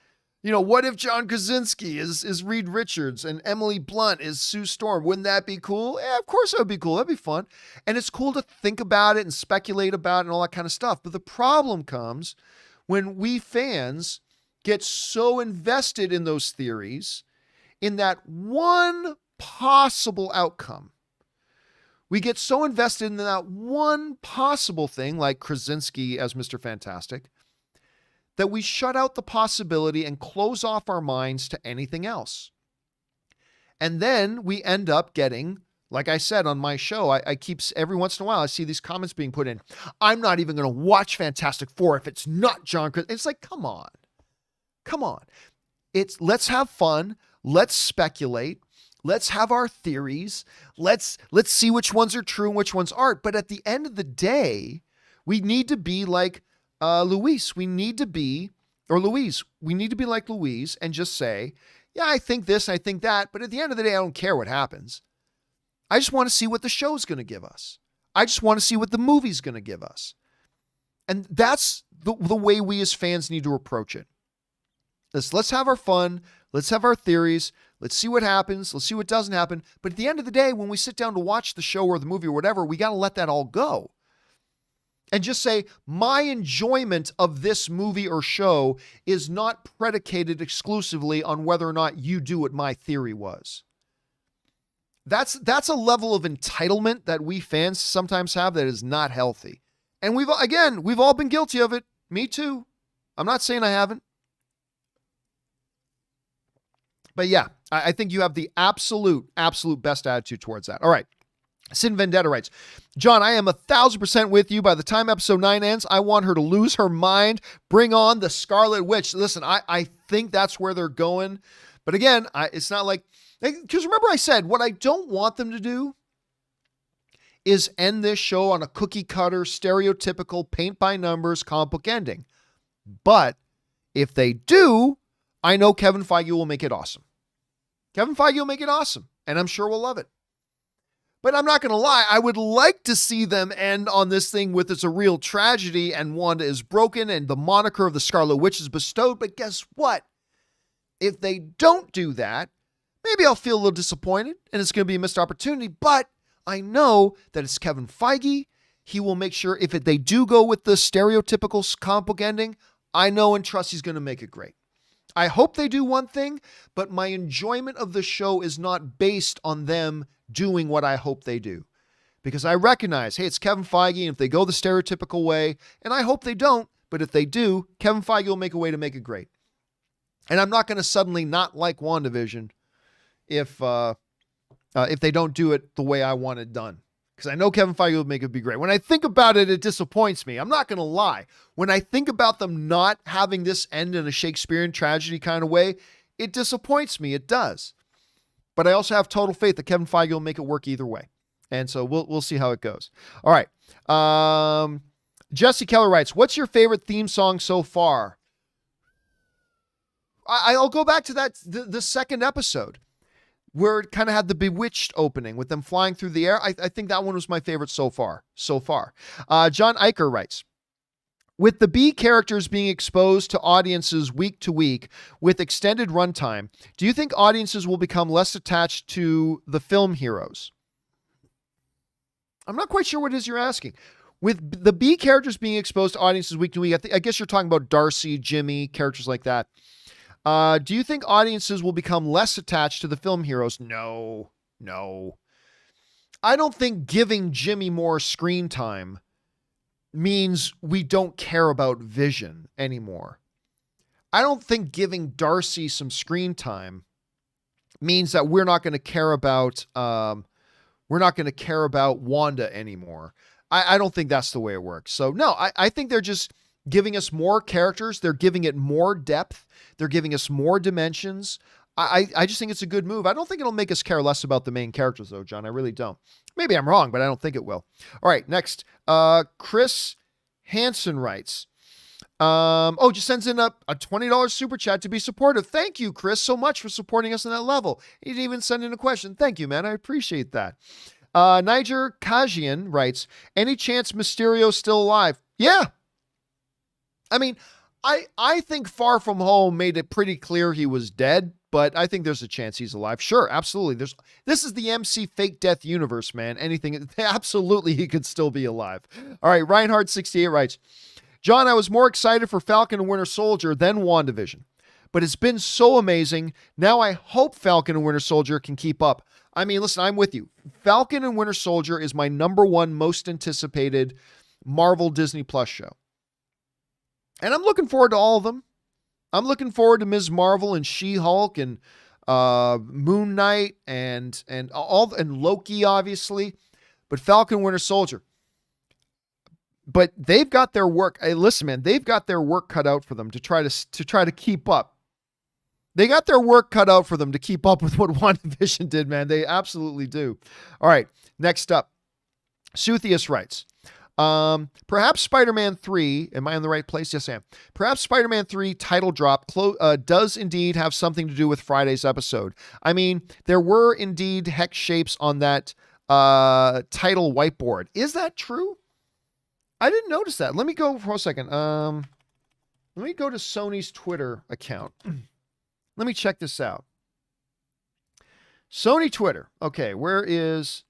What if John Krasinski is Reed Richards and Emily Blunt is Sue Storm? Wouldn't that be cool? Yeah, of course that would be cool. That'd be fun. And it's cool to think about it and speculate about it and all that kind of stuff. But the problem comes when we fans get so invested in those theories, in that one possible outcome. We get so invested in that one possible thing, like Krasinski as Mr. Fantastic, that we shut out the possibility and close off our minds to anything else. And then we end up getting, like I said on my show, I keep, every once in a while, I see these comments being put in, I'm not even going to watch Fantastic Four if it's not John Krasinski. It's like, come on. Let's have fun. Let's speculate. Let's have our theories. Let's see which ones are true and which ones aren't. But at the end of the day, we need to be like Louise. We need to be like Louise and just say, yeah, I think this, I think that. But at the end of the day, I don't care what happens. I just want to see what the show's going to give us. I just want to see what the movie's going to give us. And that's the way we as fans need to approach it. Let's have our fun. Let's have our theories. Let's see what happens. Let's see what doesn't happen. But at the end of the day, when we sit down to watch the show or the movie or whatever, we got to let that all go. And just say, my enjoyment of this movie or show is not predicated exclusively on whether or not you do what my theory was. That's a level of entitlement that we fans sometimes have that is not healthy. And we've all been guilty of it. Me too. I'm not saying I haven't. But yeah, I think you have the absolute best attitude towards that. All right. Sin Vendetta writes, John, I am 1,000% with you. By the time episode 9 ends, I want her to lose her mind. Bring on the Scarlet Witch. Listen, I think that's where they're going. But again, it's not like, because remember I said, what I don't want them to do is end this show on a cookie cutter, stereotypical, paint by numbers, comic book ending. But if they do, I know Kevin Feige will make it awesome. Kevin Feige will make it awesome, and I'm sure we'll love it. But I'm not going to lie, I would like to see them end on this thing with it's a real tragedy and Wanda is broken and the moniker of the Scarlet Witch is bestowed. But guess what? If they don't do that, maybe I'll feel a little disappointed and it's going to be a missed opportunity. But I know that it's Kevin Feige. He will make sure if they do go with the stereotypical comic book ending, I know and trust he's going to make it great. I hope they do one thing, but my enjoyment of the show is not based on them doing what I hope they do. Because I recognize, hey, it's Kevin Feige, and if they go the stereotypical way, and I hope they don't, but if they do, Kevin Feige will make a way to make it great. And I'm not going to suddenly not like WandaVision if if they don't do it the way I want it done. Because I know Kevin Feige will make it be great. When I think about it, it disappoints me. I'm not going to lie. When I think about them not having this end in a Shakespearean tragedy kind of way, it disappoints me. It does. But I also have total faith that Kevin Feige will make it work either way. And so we'll see how it goes. All right. Jesse Keller writes, what's your favorite theme song so far? I'll go back to that, the second episode, where it kind of had the Bewitched opening with them flying through the air. I think that one was my favorite so far. John Eicher writes, with the B characters being exposed to audiences week to week with extended runtime, do you think audiences will become less attached to the film heroes? I'm not quite sure what it is you're asking. With the B characters being exposed to audiences week to week, I guess you're talking about Darcy, Jimmy, characters like that. Do you think audiences will become less attached to the film heroes? No. I don't think giving Jimmy more screen time means we don't care about Vision anymore. I don't think giving Darcy some screen time means that we're not going to care about Wanda anymore. I don't think that's the way it works. So no, I think they're just giving us more characters. They're giving it more depth. They're giving us more dimensions. I just think it's a good move. I don't think it'll make us care less about the main characters though, John. I really don't. Maybe I'm wrong, but I don't think it will. All right, next. Chris Hansen writes, just sends in a $20 super chat to be supportive. Thank you, Chris, so much for supporting us on that level. He didn't even send in a question. Thank you, man. I appreciate that. Niger Kajian writes, any chance Mysterio's still alive? Yeah. I mean, I think Far From Home made it pretty clear he was dead, but I think there's a chance he's alive. Sure, absolutely. This is the MC fake death universe, man. Absolutely he could still be alive. All right, Reinhardt68 writes, John, I was more excited for Falcon and Winter Soldier than WandaVision, but it's been so amazing. Now I hope Falcon and Winter Soldier can keep up. I mean, listen, I'm with you. Falcon and Winter Soldier is my number one most anticipated Marvel Disney Plus show. And I'm looking forward to all of them. I'm looking forward to Ms. Marvel and She-Hulk and Moon Knight and Loki, obviously. But Falcon Winter Soldier. But they've got their work. Hey, listen, man, they've got their work cut out for them to try to keep up. They got their work cut out for them to keep up with what WandaVision did, man. They absolutely do. All right, next up. Suthius writes, perhaps Spider-Man 3, am I in the right place? Yes, I am. Perhaps Spider-Man 3 title drop does indeed have something to do with Friday's episode. I mean, there were indeed hex shapes on that title whiteboard. Is that true? I didn't notice that. Let me go for a second. Let me go to Sony's Twitter account. Let me check this out. Sony Twitter. Okay, where is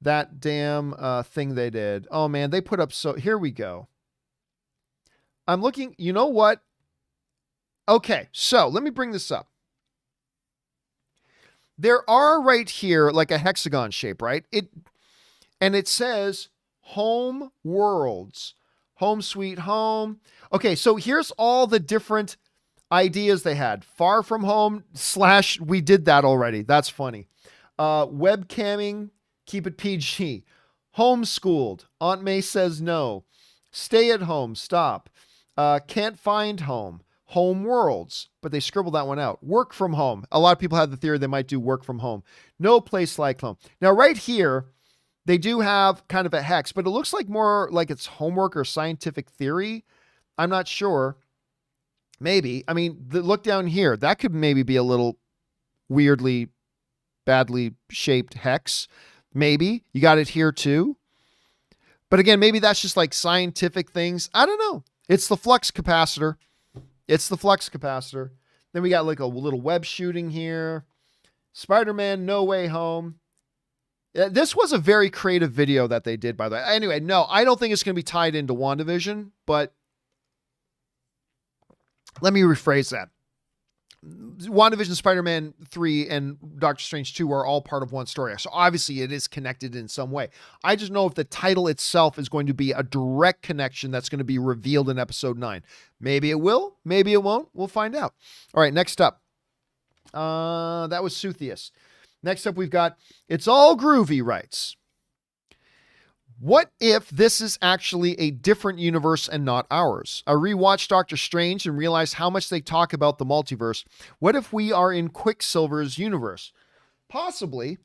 that damn thing they did? Oh, man, they put up here we go. I'm looking. You know what? Okay, so let me bring this up. There are right here like a hexagon shape, right? And it says Home Worlds. Home Sweet Home. Okay, so here's all the different ideas they had. Far From Home / we did that already. That's funny. Webcamming, keep it PG. Homeschooled, Aunt May says no. Stay at home, stop. Can't find home. Home Worlds, but they scribbled that one out. Work from home. A lot of people had the theory they might do work from home. No place like home. Now right here, they do have kind of a hex, but it looks like more like it's homework or scientific theory. I'm not sure. Maybe. I mean, look down here. That could maybe be a little weirdly, badly shaped hex. Maybe. You got it here too. But again, maybe that's just like scientific things. I don't know. It's the flux capacitor. Then we got like a little web shooting here. Spider-Man No Way Home. This was a very creative video that they did, by the way. Anyway, no, I don't think it's going to be tied into WandaVision, but let me rephrase that. WandaVision, Spider-Man 3, and Doctor Strange 2 are all part of one story. So obviously it is connected in some way. I just know if the title itself is going to be a direct connection that's going to be revealed in episode 9. Maybe it will, maybe it won't. We'll find out. All right, next up. That was Suthius. Next up, we've got It's All Groovy writes, what if this is actually a different universe and not ours? I rewatched Doctor Strange and realized how much they talk about the multiverse. What if we are in Quicksilver's universe? Possibly,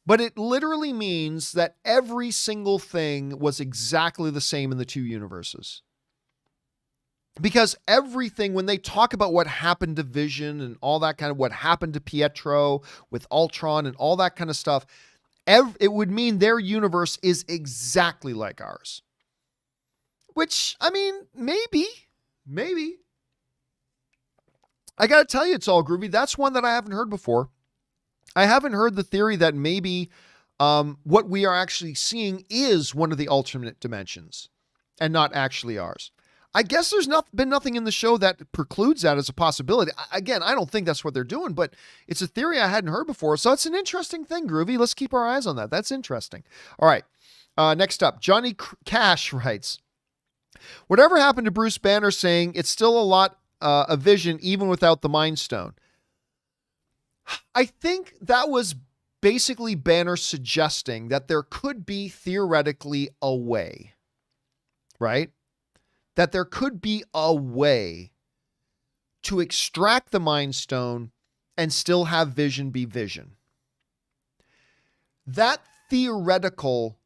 but it literally means that every single thing was exactly the same in the two universes. Because everything, when they talk about what happened to Vision and all that kind of, what happened to Pietro with Ultron and all that kind of stuff, it would mean their universe is exactly like ours. Which, I mean, maybe. I got to tell you, It's All Groovy. That's one that I haven't heard before. I haven't heard the theory that maybe what we are actually seeing is one of the alternate dimensions and not actually ours. I guess there's been nothing in the show that precludes that as a possibility. Again, I don't think that's what they're doing, but it's a theory I hadn't heard before. So it's an interesting thing, Groovy. Let's keep our eyes on that. That's interesting. All right. Next up, Johnny Cash writes, whatever happened to Bruce Banner saying it's still a lot of Vision even without the Mind Stone? I think that was basically Banner suggesting that there could be theoretically a way, right? That there could be a way to extract the Mind Stone and still have Vision be Vision. That theoretical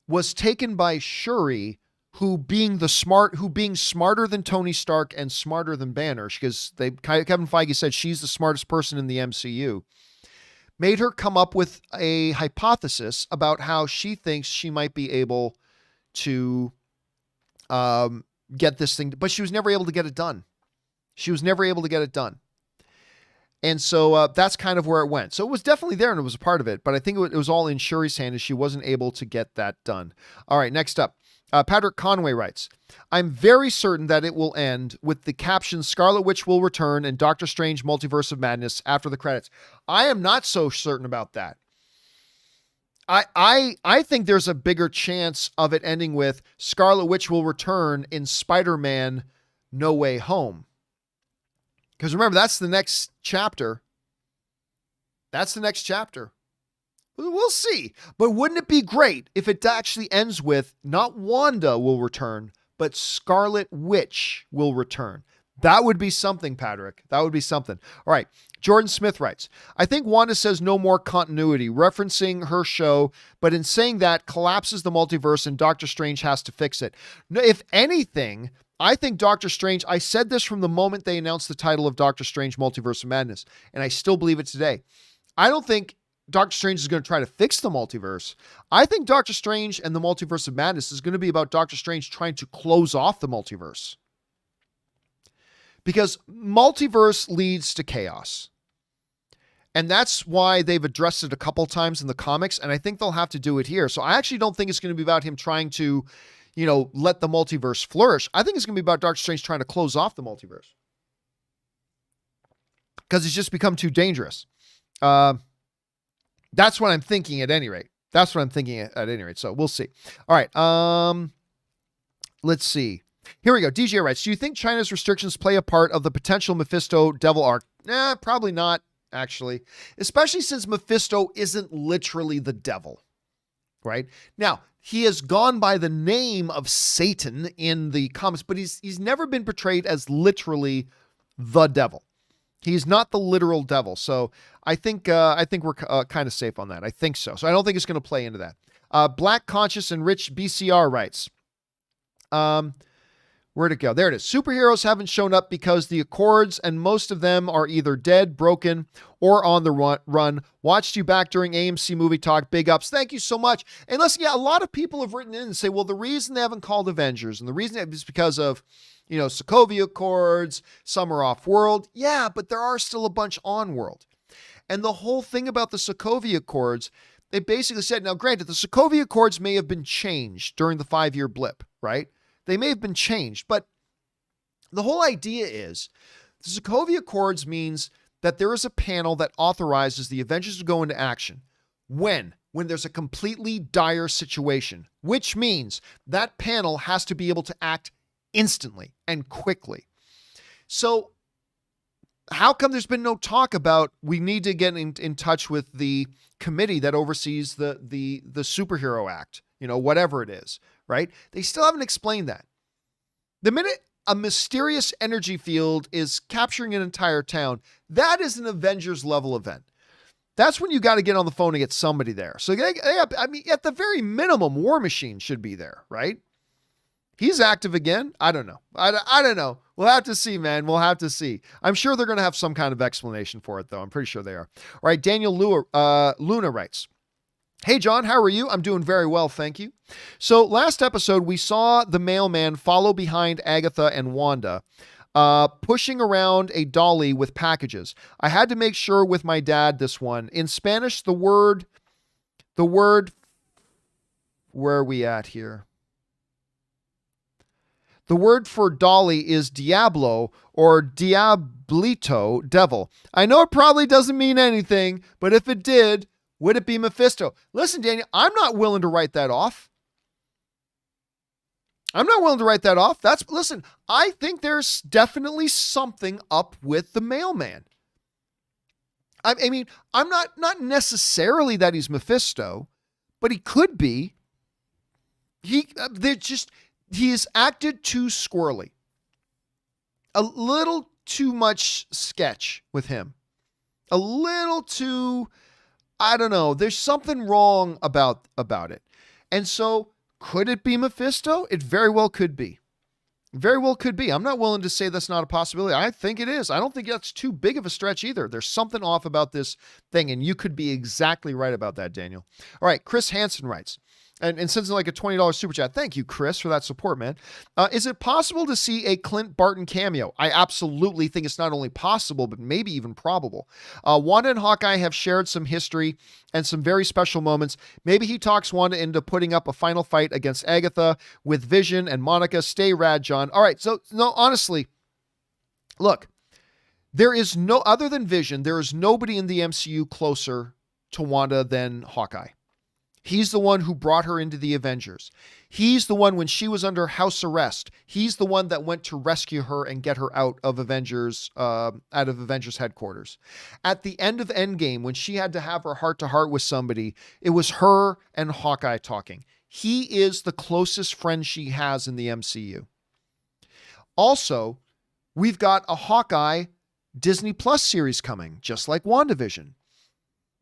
was taken by Shuri, who being smarter than Tony Stark and smarter than Banner, because Kevin Feige said she's the smartest person in the MCU, made her come up with a hypothesis about how she thinks she might be able to get this thing, but she was never able to get it done. And so that's kind of where it went. So it was definitely there and it was a part of it, but I think it was all in Shuri's hand and she wasn't able to get that done. All right, next up. Patrick Conway writes, I'm very certain that it will end with the caption Scarlet Witch will return and Doctor Strange Multiverse of Madness after the credits. I am not so certain about that. I think there's a bigger chance of it ending with Scarlet Witch will return in Spider-Man No Way Home. Because remember, that's the next chapter. We'll see. But wouldn't it be great if it actually ends with not Wanda will return, but Scarlet Witch will return? That would be something, Patrick. That would be something. All right. Jordan Smith writes, I think Wanda says no more continuity, referencing her show, but in saying that collapses the multiverse and Doctor Strange has to fix it. No, if anything, I think Doctor Strange, I said this from the moment they announced the title of Doctor Strange Multiverse of Madness, and I still believe it today. I don't think Doctor Strange is going to try to fix the multiverse. I think Doctor Strange and the Multiverse of Madness is going to be about Doctor Strange trying to close off the multiverse. Because multiverse leads to chaos. And that's why they've addressed it a couple times in the comics, and I think they'll have to do it here. So I actually don't think it's going to be about him trying to, let the multiverse flourish. I think it's going to be about Doctor Strange trying to close off the multiverse. Because it's just become too dangerous. That's what I'm thinking at any rate. So we'll see. All right. Let's see. Here we go. DJ writes, do you think China's restrictions play a part of the potential Mephisto devil arc? Probably not, actually. Especially since Mephisto isn't literally the devil, right? Now, he has gone by the name of Satan in the comics, but he's never been portrayed as literally the devil. He's not the literal devil. So I think we're kind of safe on that. I think so. So I don't think it's going to play into that. Black Conscious and Rich BCR writes, where'd it go? There it is. Superheroes haven't shown up because the Accords and most of them are either dead, broken, or on the run. Watched you back during AMC Movie Talk. Big ups. Thank you so much. And listen, a lot of people have written in and say, well, the reason they haven't called Avengers and the reason is because of, Sokovia Accords, some are off-world. Yeah, but there are still a bunch on-world. And the whole thing about the Sokovia Accords, they basically said, now granted, the Sokovia Accords may have been changed during the 5-year blip, right? They may have been changed, but the whole idea is the Sokovia Accords means that there is a panel that authorizes the Avengers to go into action. When there's a completely dire situation, which means that panel has to be able to act instantly and quickly. So how come there's been no talk about we need to get in touch with the committee that oversees the superhero act, whatever it is, right? They still haven't explained that. The minute a mysterious energy field is capturing an entire town, that is an Avengers level event. That's when you got to get on the phone and get somebody there. So, I mean, at the very minimum, War Machine should be there, right? He's active again. I don't know. I don't know. We'll have to see, man. We'll have to see. I'm sure they're going to have some kind of explanation for it, though. I'm pretty sure they are. All right. Daniel Luna writes, "Hey, John, how are you? I'm doing very well, thank you. So last episode, we saw the mailman follow behind Agatha and Wanda, pushing around a dolly with packages. I had to make sure with my dad this one. In Spanish, the word, where are we at here? The word for dolly is Diablo or Diablito, devil. I know it probably doesn't mean anything, but if it did, would it be Mephisto?" Listen, Daniel, I'm not willing to write that off. Listen, I think there's definitely something up with the mailman. I mean, I'm not necessarily that he's Mephisto, but he could be. He has acted too squirrely. A little too much sketch with him. A little too, I don't know. There's something wrong about it. And so could it be Mephisto? It very well could be. Very well could be. I'm not willing to say that's not a possibility. I think it is. I don't think that's too big of a stretch either. There's something off about this thing, and you could be exactly right about that, Daniel. All right, Chris Hansen writes, and sends in like a $20 super chat. Thank you, Chris, for that support, man. Is it possible to see a Clint Barton cameo? I absolutely think it's not only possible, but maybe even probable. Wanda and Hawkeye have shared some history and some very special moments. Maybe he talks Wanda into putting up a final fight against Agatha with Vision and Monica. Stay rad, John. All right, so no, honestly, look, there is no, other than Vision, there is nobody in the MCU closer to Wanda than Hawkeye. He's the one who brought her into the Avengers. He's the one when she was under house arrest. He's the one that went to rescue her and get her out of Avengers headquarters. At the end of Endgame, when she had to have her heart-to-heart with somebody, it was her and Hawkeye talking. He is the closest friend she has in the MCU. Also, we've got a Hawkeye Disney Plus series coming, just like WandaVision.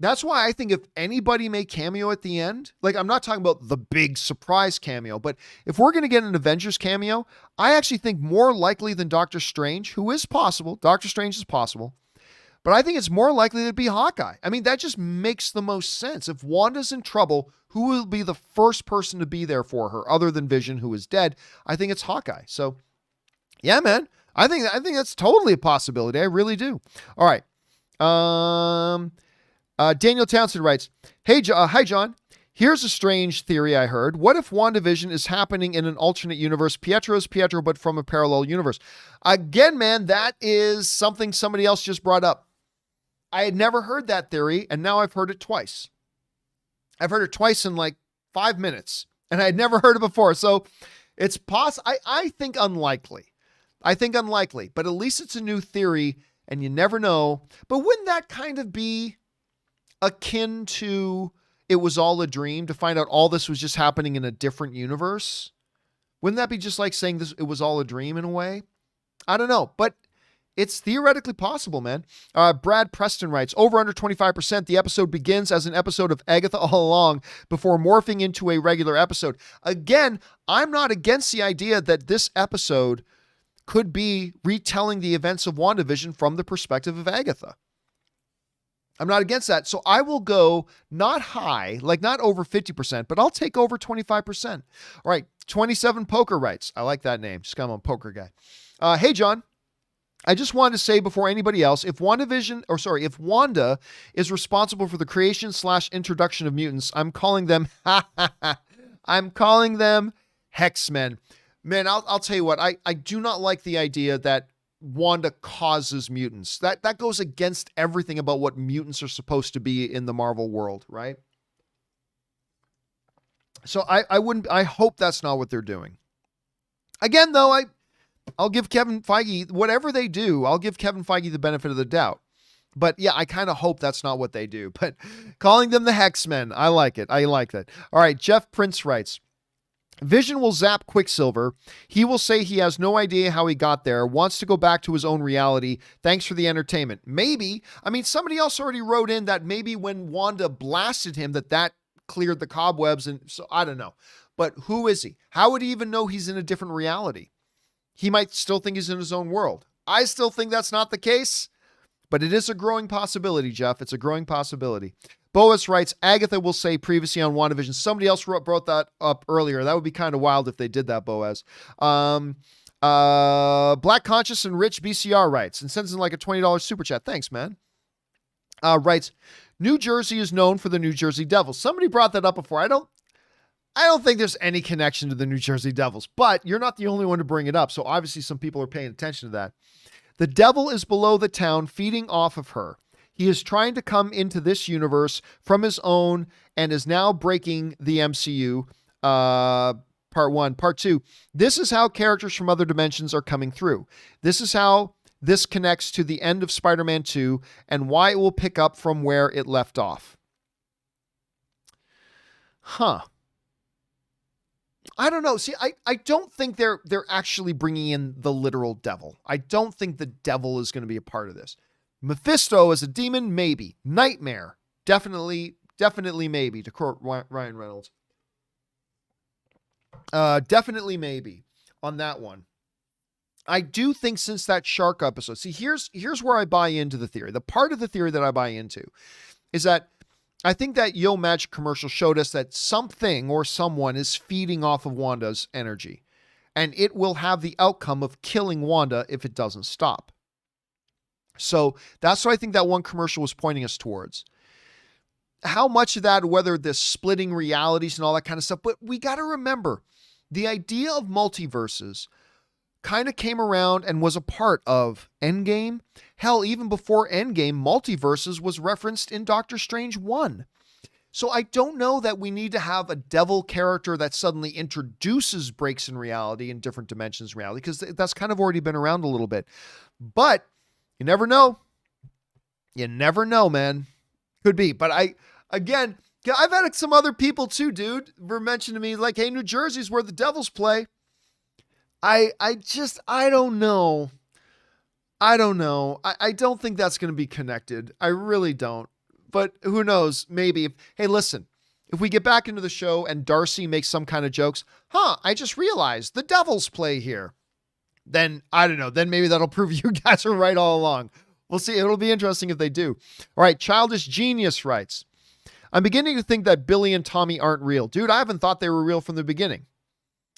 That's why I think if anybody may cameo at the end, like I'm not talking about the big surprise cameo, but if we're going to get an Avengers cameo, I actually think more likely than Doctor Strange, who is possible. Doctor Strange is possible, but I think it's more likely to be Hawkeye. I mean, that just makes the most sense. If Wanda's in trouble, who will be the first person to be there for her other than Vision, who is dead? I think it's Hawkeye. So yeah, man, I think that's totally a possibility. I really do. All right. Daniel Townsend writes, hi, John. Here's a strange theory I heard. What if WandaVision is happening in an alternate universe? Pietro's Pietro, but from a parallel universe. Again, man, that is something somebody else just brought up. I had never heard that theory, and now I've heard it twice. I've heard it twice in like 5 minutes, and I had never heard it before. So it's possible. I think unlikely. But at least it's a new theory, and you never know. But wouldn't that kind of be akin to it was all a dream, to find out all this was just happening in a different universe? Wouldn't that be just like saying this, it was all a dream in a way? I don't know, but it's theoretically possible, man. Brad Preston writes, over under 25%. The episode begins as an episode of Agatha All Along before morphing into a regular episode. Again, I'm not against the idea that this episode could be retelling the events of WandaVision from the perspective of Agatha. I'm not against that. So I will go not high, like not over 50%, but I'll take over 25%. All right. 27 Poker writes, I like that name. Just kind of a poker guy. Hey, John, I just wanted to say before anybody else, if Wanda is responsible for the creation / introduction of mutants, I'm calling them Hexmen. Man, I'll tell you what, I do not like the idea that Wanda causes mutants. That goes against everything about what mutants are supposed to be in the Marvel world, right? So I hope that's not what they're doing. Again, though, I'll give Kevin Feige, whatever they do, I'll give Kevin Feige the benefit of the doubt. But yeah, I kind of hope that's not what they do. But calling them the Hexmen, I like it. I like that. All right, Jeff Prince writes, Vision will zap Quicksilver. He will say he has no idea how he got there, wants to go back to his own reality. Thanks for the entertainment. Maybe. I mean, somebody else already wrote in that maybe when Wanda blasted him, that cleared the cobwebs. And so I don't know. But who is he? How would he even know he's in a different reality? He might still think he's in his own world. I still think that's not the case, but it is a growing possibility, Jeff. It's a growing possibility. Boas writes, Agatha will say previously on WandaVision. Somebody else brought that up earlier. That would be kind of wild if they did that, Boaz. Black Conscious and Rich BCR writes, and sends in like a $20 super chat. Thanks, man. Writes, New Jersey is known for the New Jersey Devils. Somebody brought that up before. I don't think there's any connection to the New Jersey Devils, but you're not the only one to bring it up. So obviously some people are paying attention to that. The devil is below the town, feeding off of her. He is trying to come into this universe from his own and is now breaking the MCU. Part 1. Part 2. This is how characters from other dimensions are coming through. This is how this connects to the end of Spider-Man 2 and why it will pick up from where it left off. Huh. I don't know. See, I don't think they're actually bringing in the literal devil. I don't think the devil is going to be a part of this. Mephisto as a demon, maybe. Nightmare, definitely maybe, to quote Ryan Reynolds. Definitely maybe on that one. I do think since that shark episode, see, here's where I buy into the theory. The part of the theory that I buy into is that I think that Yo Magic commercial showed us that something or someone is feeding off of Wanda's energy, and it will have the outcome of killing Wanda if it doesn't stop. So that's what I think that one commercial was pointing us towards. How much of that, whether this splitting realities and all that kind of stuff, but we got to remember the idea of multiverses kind of came around and was a part of Endgame. Hell, even before Endgame, multiverses was referenced in Doctor Strange 1. So I don't know that we need to have a devil character that suddenly introduces breaks in reality in different dimensions of reality, because that's kind of already been around a little bit. But you never know. You never know, man. Could be. But I've had some other people too, dude, were mentioning to me like, hey, New Jersey's where the Devils play. I don't know. I don't think that's going to be connected. I really don't. But who knows? Maybe. Hey, listen, if we get back into the show and Darcy makes some kind of jokes, I just realized the Devils play here. Then I don't know. Then maybe that'll prove you guys are right all along. We'll see. It'll be interesting if they do. All right. Childish Genius writes, I'm beginning to think that Billy and Tommy aren't real. Dude, I haven't thought they were real from the beginning.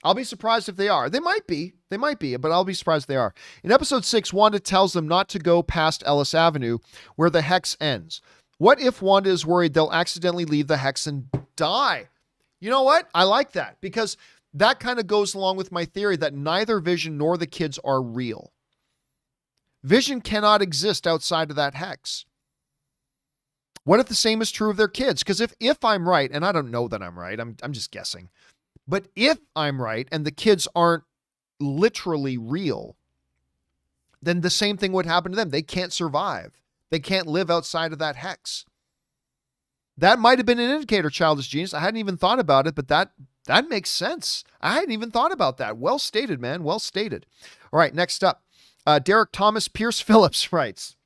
I'll be surprised if they are. They might be, but I'll be surprised if they are. In episode 6, Wanda tells them not to go past Ellis Avenue, where the hex ends. What if Wanda is worried they'll accidentally leave the hex and die? You know what? I like that, because that kind of goes along with my theory that neither Vision nor the kids are real. Vision cannot exist outside of that hex. What if the same is true of their kids? Because if I'm right, and I don't know that I'm right, I'm just guessing. But if I'm right and the kids aren't literally real, then the same thing would happen to them. They can't survive. They can't live outside of that hex. That might have been an indicator, Childish Genius. I hadn't even thought about it, but that makes sense. I hadn't even thought about that. Well stated, man. Well stated. All right, next up. Derek Thomas Pierce Phillips writes,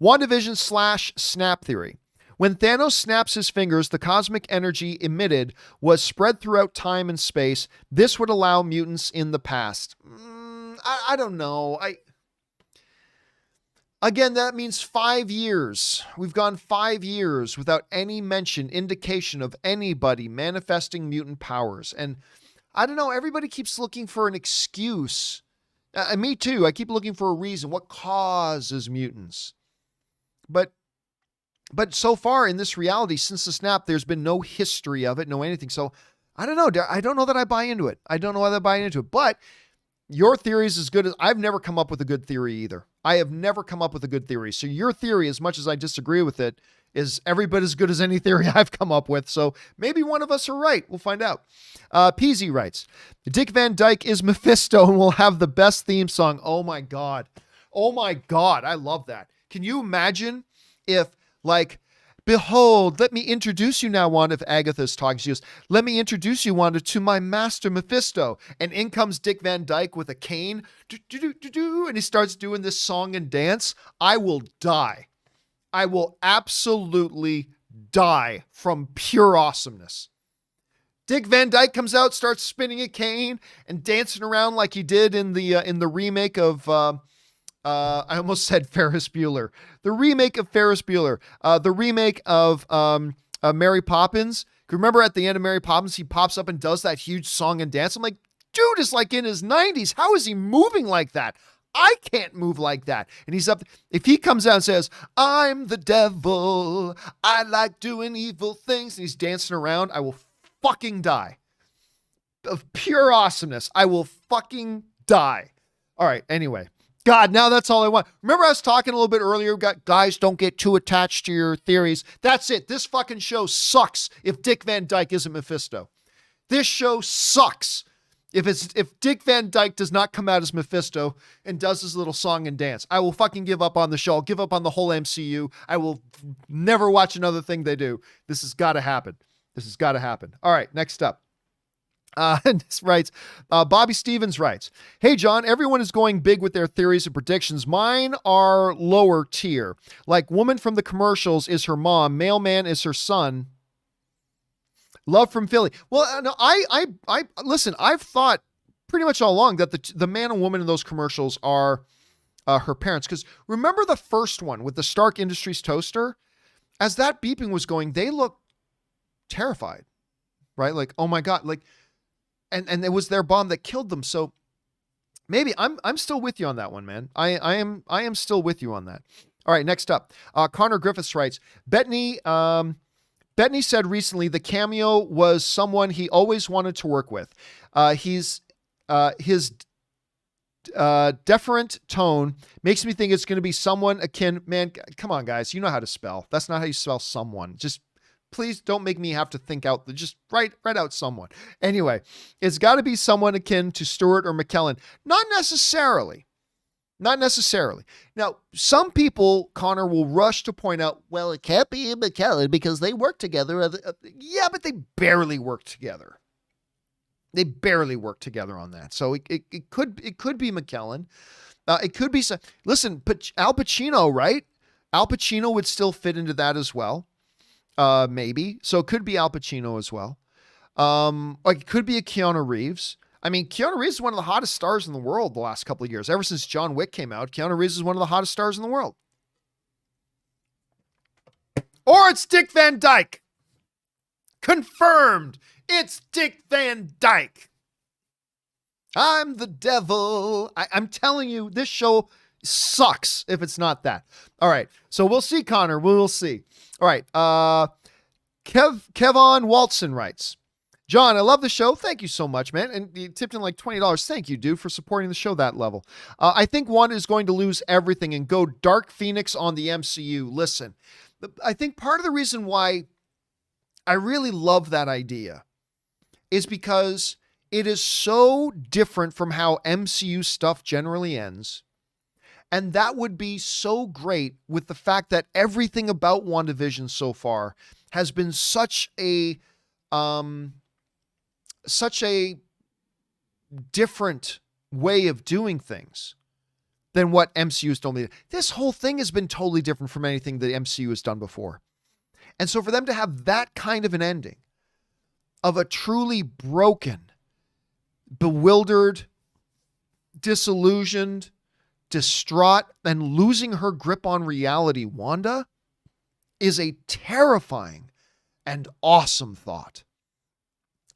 WandaVision / snap theory. When Thanos snaps his fingers, the cosmic energy emitted was spread throughout time and space. This would allow mutants in the past. I don't know. Again, that means 5 years. We've gone 5 years without any mention, indication of anybody manifesting mutant powers. And I don't know, everybody keeps looking for an excuse. Me too. I keep looking for a reason. What causes mutants? But so far in this reality, since the snap, there's been no history of it, no anything. So I don't know. I don't know that I buy into it. But your theory is as good as I've never come up with a good theory either. I have never come up with a good theory. So your theory, as much as I disagree with it, is every bit as good as any theory I've come up with. So maybe one of us are right. We'll find out. Peasy writes, Dick Van Dyke is Mephisto and will have the best theme song. Oh my God. Oh my God. I love that. Can you imagine if, like, behold, let me introduce you now, Wanda. If Agatha's talking, she goes, let me introduce you, Wanda, to my master Mephisto. And in comes Dick Van Dyke with a cane. And he starts doing this song and dance. I will die. I will absolutely die from pure awesomeness. Dick Van Dyke comes out, starts spinning a cane and dancing around like he did in the remake of I almost said Ferris Bueller. The remake of Ferris Bueller. The remake of Mary Poppins. Remember at the end of Mary Poppins, he pops up and does that huge song and dance. I'm like, dude is like in his 90s. How is he moving like that? I can't move like that. And he's up. If he comes out and says, I'm the devil, I like doing evil things, and he's dancing around, I will fucking die. Of pure awesomeness, I will fucking die. All right, anyway. God, now that's all I want. Remember I was talking a little bit earlier, guys, don't get too attached to your theories. That's it. This fucking show sucks if Dick Van Dyke isn't Mephisto. This show sucks if Dick Van Dyke does not come out as Mephisto and does his little song and dance. I will fucking give up on the show. I'll give up on the whole MCU. I will never watch another thing they do. This has got to happen. This has got to happen. All right, next up. This writes, Bobby Stevens writes, hey, John, everyone is going big with their theories and predictions. Mine are lower tier. Like woman from the commercials is her mom. Mailman is her son. Love from Philly. Well, no, I listen, I've thought pretty much all along that the man and woman in those commercials are her parents. Because remember the first one with the Stark Industries toaster? As that beeping was going, they looked terrified, right? Like, oh my God, like, and it was their bomb that killed them. So maybe I'm still with you on that one, man. I am still with you on that. All right, next up, Connor Griffiths writes, Bettany said recently the cameo was someone he always wanted to work with. His deferent tone makes me think it's going to be someone akin. Man, come on, guys, you know how to spell. That's not how you spell someone. Just please don't make me have to think out. Just write out someone. Anyway, it's got to be someone akin to Stewart or McKellen. Not necessarily. Now, some people, Connor, will rush to point out, well, it can't be McKellen because they work together. Yeah, but they barely work together. They barely work together on that. So it could be McKellen. It could be some. Listen, Al Pacino, right? Al Pacino would still fit into that as well. Maybe. So it could be Al Pacino as well. Like it could be a Keanu Reeves. I mean, Keanu Reeves is one of the hottest stars in the world the last couple of years. Ever since John Wick came out, Keanu Reeves is one of the hottest stars in the world. Or it's Dick Van Dyke. Confirmed. It's Dick Van Dyke. I'm the devil. I'm telling you, this show sucks if it's not that. All right. So we'll see, Connor. We'll see. All right. Kevon Waltson writes, John, I love the show. Thank you so much, man. And you tipped in like $20. Thank you, dude, for supporting the show that level. I think Wanda is going to lose everything and go Dark Phoenix on the MCU. Listen, I think part of the reason why I really love that idea is because it is so different from how MCU stuff generally ends. And that would be so great with the fact that everything about WandaVision so far has been such a different way of doing things than what MCU's done. This whole thing has been totally different from anything that MCU has done before. And so for them to have that kind of an ending of a truly broken, bewildered, disillusioned, distraught, and losing her grip on reality, Wanda, is a terrifying and awesome thought.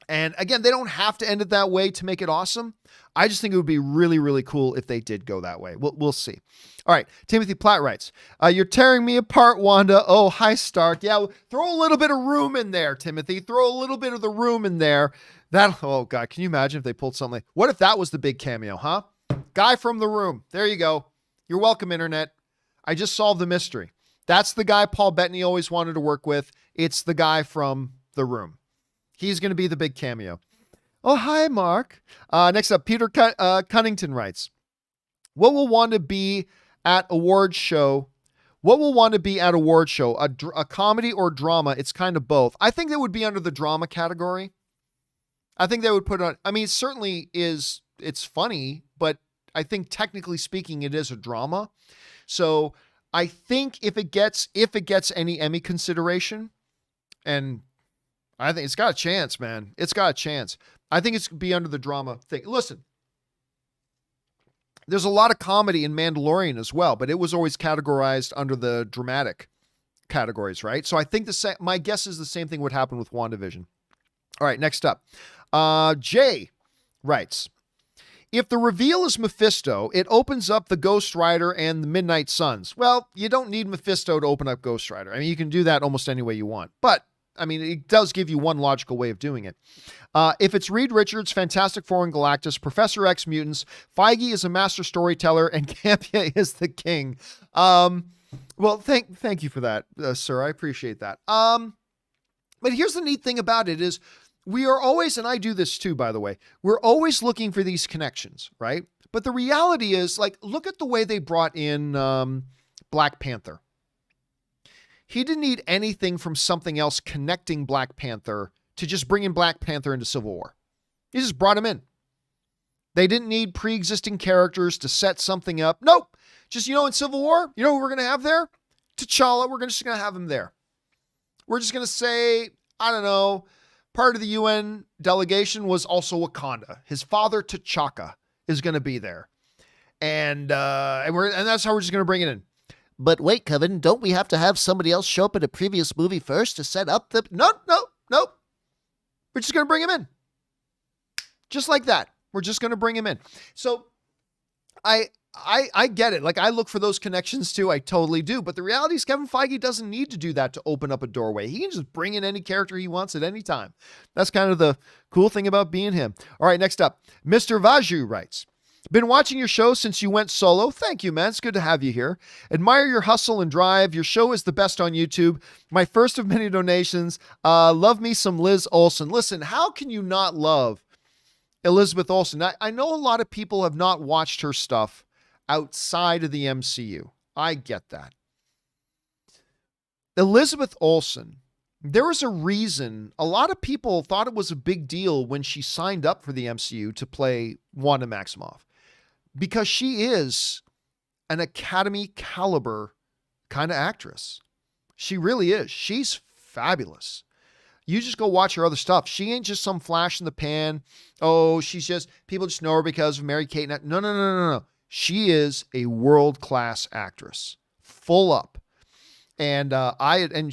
And again, they don't have to end it that way to make it awesome. I just think it would be really, really cool if they did go that way. We'll see. All right. Timothy Platt writes, you're tearing me apart, Wanda. Oh, hi, Stark. Yeah, throw a little bit of room in there, Timothy. Throw a little bit of the room in there. Oh, God, can you imagine if they pulled something like, what if that was the big cameo, huh? Guy from The Room. There you go. You're welcome, Internet. I just solved the mystery. That's the guy Paul Bettany always wanted to work with. It's the guy from The Room. He's going to be the big cameo. Oh, hi, Mark. Next up, Peter Cunnington writes, what will Wanda be at award show? What will Wanda be at award show? A comedy or drama? It's kind of both. I think that would be under the drama category. I think they would put on, I mean, it certainly is, it's funny, but I think technically speaking, it is a drama. So I think if it gets any Emmy consideration, and I think it's got a chance, man. It's got a chance. I think it's going to be under the drama thing. Listen, there's a lot of comedy in Mandalorian as well, but it was always categorized under the dramatic categories, right? So I think my guess is the same thing would happen with WandaVision. All right, next up. Jay writes, if the reveal is Mephisto, it opens up the Ghost Rider and the Midnight Suns. Well, you don't need Mephisto to open up Ghost Rider. I mean, you can do that almost any way you want. But, I mean, it does give you one logical way of doing it. If it's Reed Richards, Fantastic Four and Galactus, Professor X Mutants, Feige is a master storyteller, and Campea is the king. Well, thank you for that, sir. I appreciate that. But here's the neat thing about it is, we are always, and I do this too, by the way, we're always looking for these connections, right? But the reality is, like, look at the way they brought in Black Panther. He didn't need anything from something else connecting Black Panther to just bring in Black Panther into Civil War. He just brought him in. They didn't need pre-existing characters to set something up. Nope. Just, in Civil War, you know who we're going to have there? T'Challa. We're just going to have him there. We're just going to say, I don't know, part of the UN delegation was also Wakanda. His father, T'Chaka, is going to be there. And that's how we're just going to bring it in. But wait, Kevin, don't we have to have somebody else show up in a previous movie first to set up the... No. We're just going to bring him in. Just like that. We're just going to bring him in. So I get it. Like, I look for those connections too. I totally do. But the reality is Kevin Feige doesn't need to do that to open up a doorway. He can just bring in any character he wants at any time. That's kind of the cool thing about being him. All right, next up, Mr. Vaju writes, been watching your show since you went solo. Thank you, man. It's good to have you here. Admire your hustle and drive. Your show is the best on YouTube. My first of many donations. Love me some Liz Olsen. Listen, how can you not love Elizabeth Olsen? I know a lot of people have not watched her stuff outside of the MCU. I get that. Elizabeth Olsen, there was a reason a lot of people thought it was a big deal when she signed up for the MCU to play Wanda Maximoff, because she is an Academy caliber kind of actress. She really is. She's fabulous. You just go watch her other stuff. She ain't just some flash in the pan. Oh, people just know her because of Mary-Kate. No. She is a world-class actress, full up. And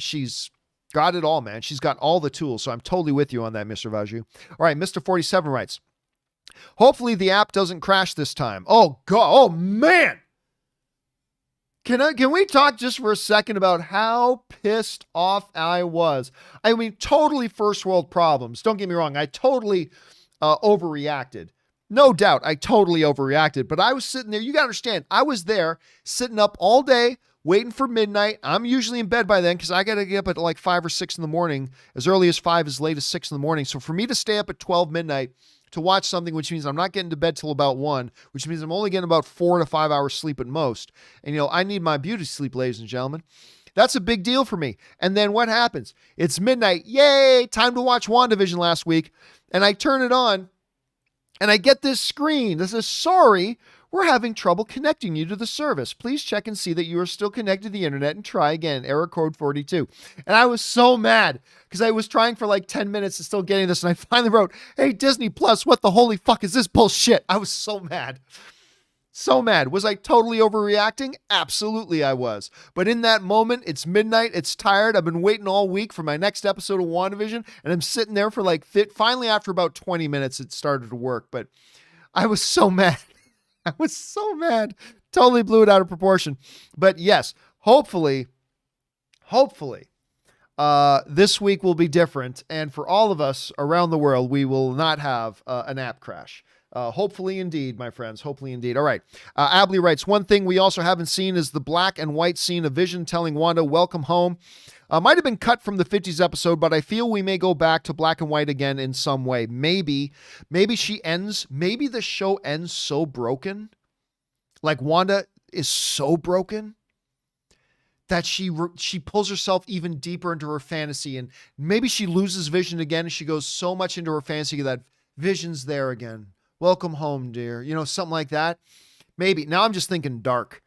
she's got it all, man. She's got all the tools. So I'm totally with you on that, Mr. Vaju. All right, Mr. 47 writes, hopefully the app doesn't crash this time. Oh, God. Oh, man. Can we talk just for a second about how pissed off I was? I mean, totally first world problems. Don't get me wrong. I totally overreacted. No doubt, I totally overreacted, but I was sitting there. You got to understand, I was there sitting up all day, waiting for midnight. I'm usually in bed by then because I got to get up at like 5 or 6 in the morning, as early as 5, as late as 6 in the morning. So for me to stay up at 12 midnight to watch something, which means I'm not getting to bed till about 1, which means I'm only getting about 4 to 5 hours sleep at most. And, I need my beauty sleep, ladies and gentlemen. That's a big deal for me. And then what happens? It's midnight. Yay, time to watch WandaVision last week. And I turn it on. And I get this screen that says, sorry, we're having trouble connecting you to the service. Please check and see that you are still connected to the internet and try again. Error code 42. And I was so mad because I was trying for like 10 minutes and still getting this. And I finally wrote, hey, Disney Plus, what the holy fuck is this bullshit? I was so mad. So mad. Was I totally overreacting? Absolutely I was. But in that moment, it's midnight, it's tired. I've been waiting all week for my next episode of WandaVision, and I'm sitting there for finally after about 20 minutes, it started to work. But I was so mad. I was so mad. Totally blew it out of proportion. But yes, hopefully, this week will be different. And for all of us around the world, we will not have an app crash. Hopefully indeed, my friends. Hopefully indeed. All right. Abley writes, one thing we also haven't seen is the black and white scene of Vision telling Wanda, welcome home. Might have been cut from the 50s episode, but I feel we may go back to black and white again in some way. Maybe the show ends so broken. Like Wanda is so broken that she pulls herself even deeper into her fantasy, and maybe she loses Vision again and she goes so much into her fantasy that Vision's there again. Welcome home, dear. Something like that. Maybe. Now I'm just thinking dark.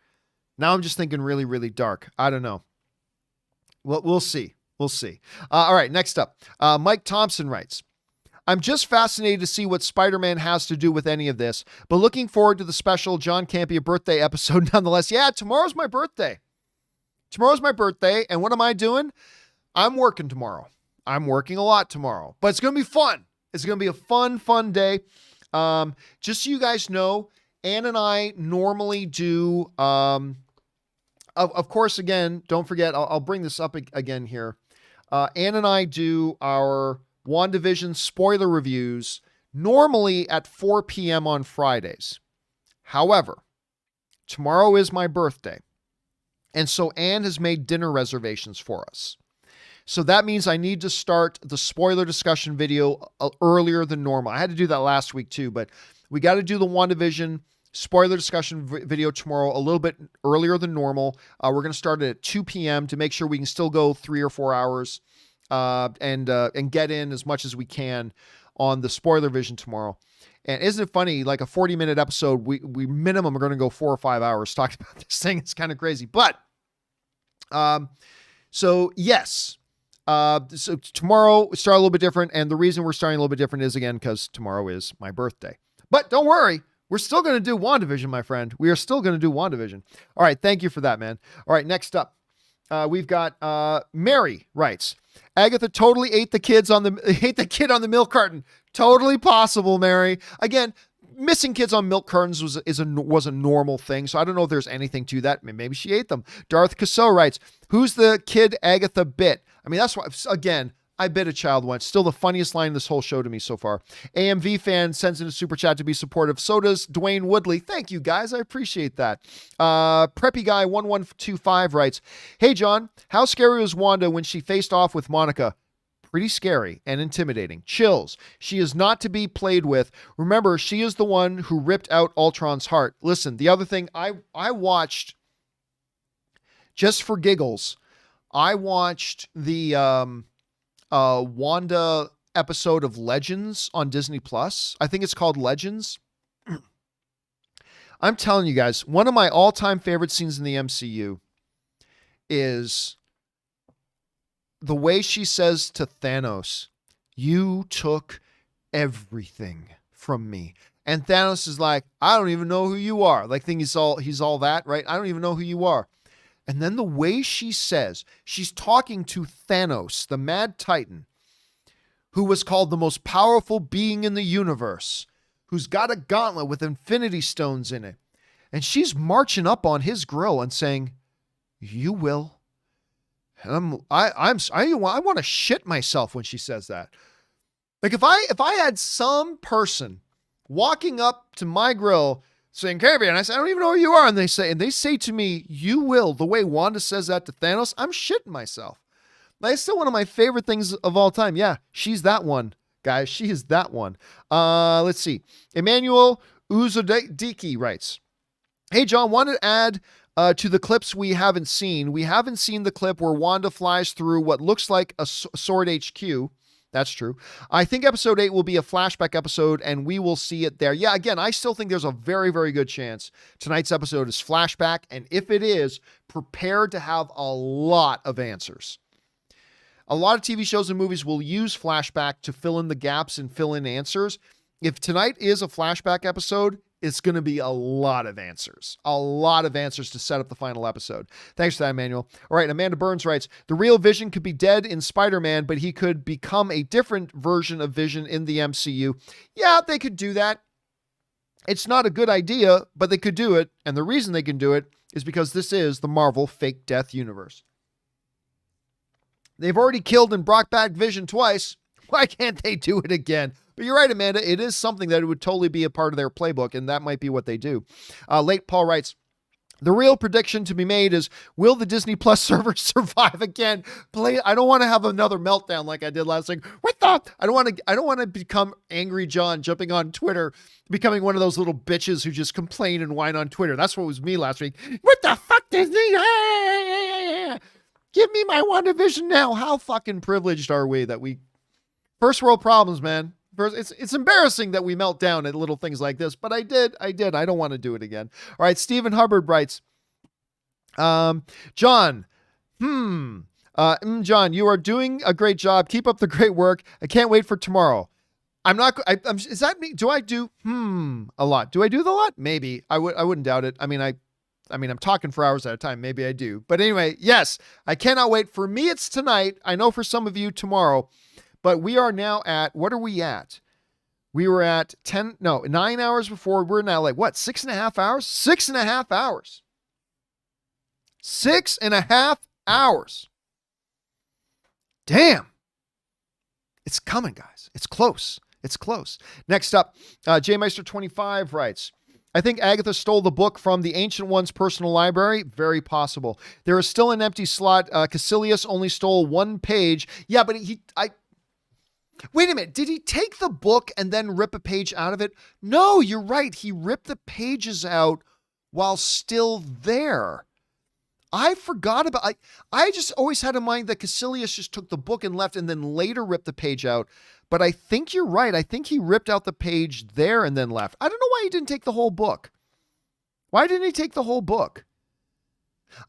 Now I'm just thinking really, really dark. I don't know. Well, we'll see. We'll see. All right, next up. Mike Thompson writes, I'm just fascinated to see what Spider-Man has to do with any of this, but looking forward to the special John Campea birthday episode nonetheless. Yeah, tomorrow's my birthday. And what am I doing? I'm working tomorrow. I'm working a lot tomorrow, but it's going to be fun. It's going to be a fun day. Just so you guys know, Ann and I normally do, of course, again, don't forget, I'll bring this up again here. Ann and I do our WandaVision spoiler reviews normally at 4 p.m. on Fridays. However, tomorrow is my birthday. And so Ann has made dinner reservations for us. So that means I need to start the spoiler discussion video earlier than normal. I had to do that last week too, but we got to do the WandaVision spoiler discussion video tomorrow a little bit earlier than normal. We're going to start it at 2 p.m. to make sure we can still go 3 or 4 hours and get in as much as we can on the spoiler vision tomorrow. And isn't it funny, like a 40-minute episode, we minimum are going to go 4 or 5 hours talking about this thing. It's kind of crazy. But, so yes. So tomorrow we start a little bit different. And the reason we're starting a little bit different is, again, because tomorrow is my birthday. But don't worry. We're still going to do WandaVision, my friend. We are still going to do WandaVision. All right. Thank you for that, man. All right. Next up, we've got Mary writes, Agatha totally ate the kid on the milk carton. Totally possible, Mary. Again, missing kids on milk cartons was a normal thing. So I don't know if there's anything to that. Maybe she ate them. Darth Casso writes, who's the kid Agatha bit? I mean, that's why, again, I bit a child once. Still the funniest line in this whole show to me so far. AMV fan sends in a super chat to be supportive. So does Dwayne Woodley. Thank you, guys. I appreciate that. Preppy Guy 1125 writes, hey, John, how scary was Wanda when she faced off with Monica? Pretty scary and intimidating. Chills. She is not to be played with. Remember, she is the one who ripped out Ultron's heart. Listen, the other thing I watched, just for giggles, I watched the Wanda episode of Legends on Disney Plus. I think it's called Legends. I'm telling you guys, one of my all-time favorite scenes in the MCU is the way she says to Thanos, you took everything from me. And Thanos is like, I don't even know who you are. Like, think he's all that, right? I don't even know who you are. And then the way she says, she's talking to Thanos, the Mad Titan, who was called the most powerful being in the universe, who's got a gauntlet with infinity stones in it. And she's marching up on his grill and saying, you will. And I want to shit myself when she says that. Like if I had some person walking up to my grill saying, Campea, and I say, I don't even know who you are. And they say to me, you will, the way Wanda says that to Thanos, I'm shitting myself. Like, it's still one of my favorite things of all time. Yeah, she's that one, guys. She is that one. Let's see. Emmanuel Uzodiki writes, hey, John, wanted to add to the clips we haven't seen. We haven't seen the clip where Wanda flies through what looks like a Sword HQ. That's true. I think episode 8 will be a flashback episode and we will see it there. Yeah, again, I still think there's a very, very good chance tonight's episode is flashback. And if it is, prepare to have a lot of answers. A lot of TV shows and movies will use flashback to fill in the gaps and fill in answers. If tonight is a flashback episode, it's going to be a lot of answers to set up the final episode. Thanks for that, Emmanuel. All right. Amanda Burns writes, the real Vision could be dead in Spider-Man, but he could become a different version of Vision in the MCU. Yeah, they could do that. It's not a good idea, but they could do it. And the reason they can do it is because this is the Marvel fake death universe. They've already killed and brought back Vision twice. Why can't they do it again? But you're right, Amanda. It is something that it would totally be a part of their playbook, and that might be what they do. Late Paul writes, the real prediction to be made is, will the Disney Plus server survive again? I don't want to have another meltdown like I did last week. I don't want to become Angry John jumping on Twitter, becoming one of those little bitches who just complain and whine on Twitter. That's what was me last week. What the fuck, Disney? Give me my WandaVision now. How fucking privileged are we that we first world problems, man. It's embarrassing that we melt down at little things like this, but I did. I don't want to do it again. All right. Stephen Hubbard writes, John, John, you are doing a great job. Keep up the great work. I can't wait for tomorrow. Is that me? Do I do, a lot? Do I do the lot? Maybe. I wouldn't doubt it. I mean, I'm talking for hours at a time. Maybe I do. But anyway, yes, I cannot wait. For me, it's tonight. I know for some of you tomorrow. But we are now at, what are we at? We were at 9 hours before. We're now like, what, 6.5 hours? 6.5 hours. 6.5 hours. Damn. It's coming, guys. It's close. It's close. Next up, JMeister25 writes, I think Agatha stole the book from the Ancient One's personal library. Very possible. There is still an empty slot. Caecilius only stole one page. Yeah, but wait a minute. Did he take the book and then rip a page out of it? No, you're right. He ripped the pages out while still there. I forgot about, I just always had in mind that Caecilius just took the book and left and then later ripped the page out. But I think you're right. I think he ripped out the page there and then left. I don't know why he didn't take the whole book. Why didn't he take the whole book?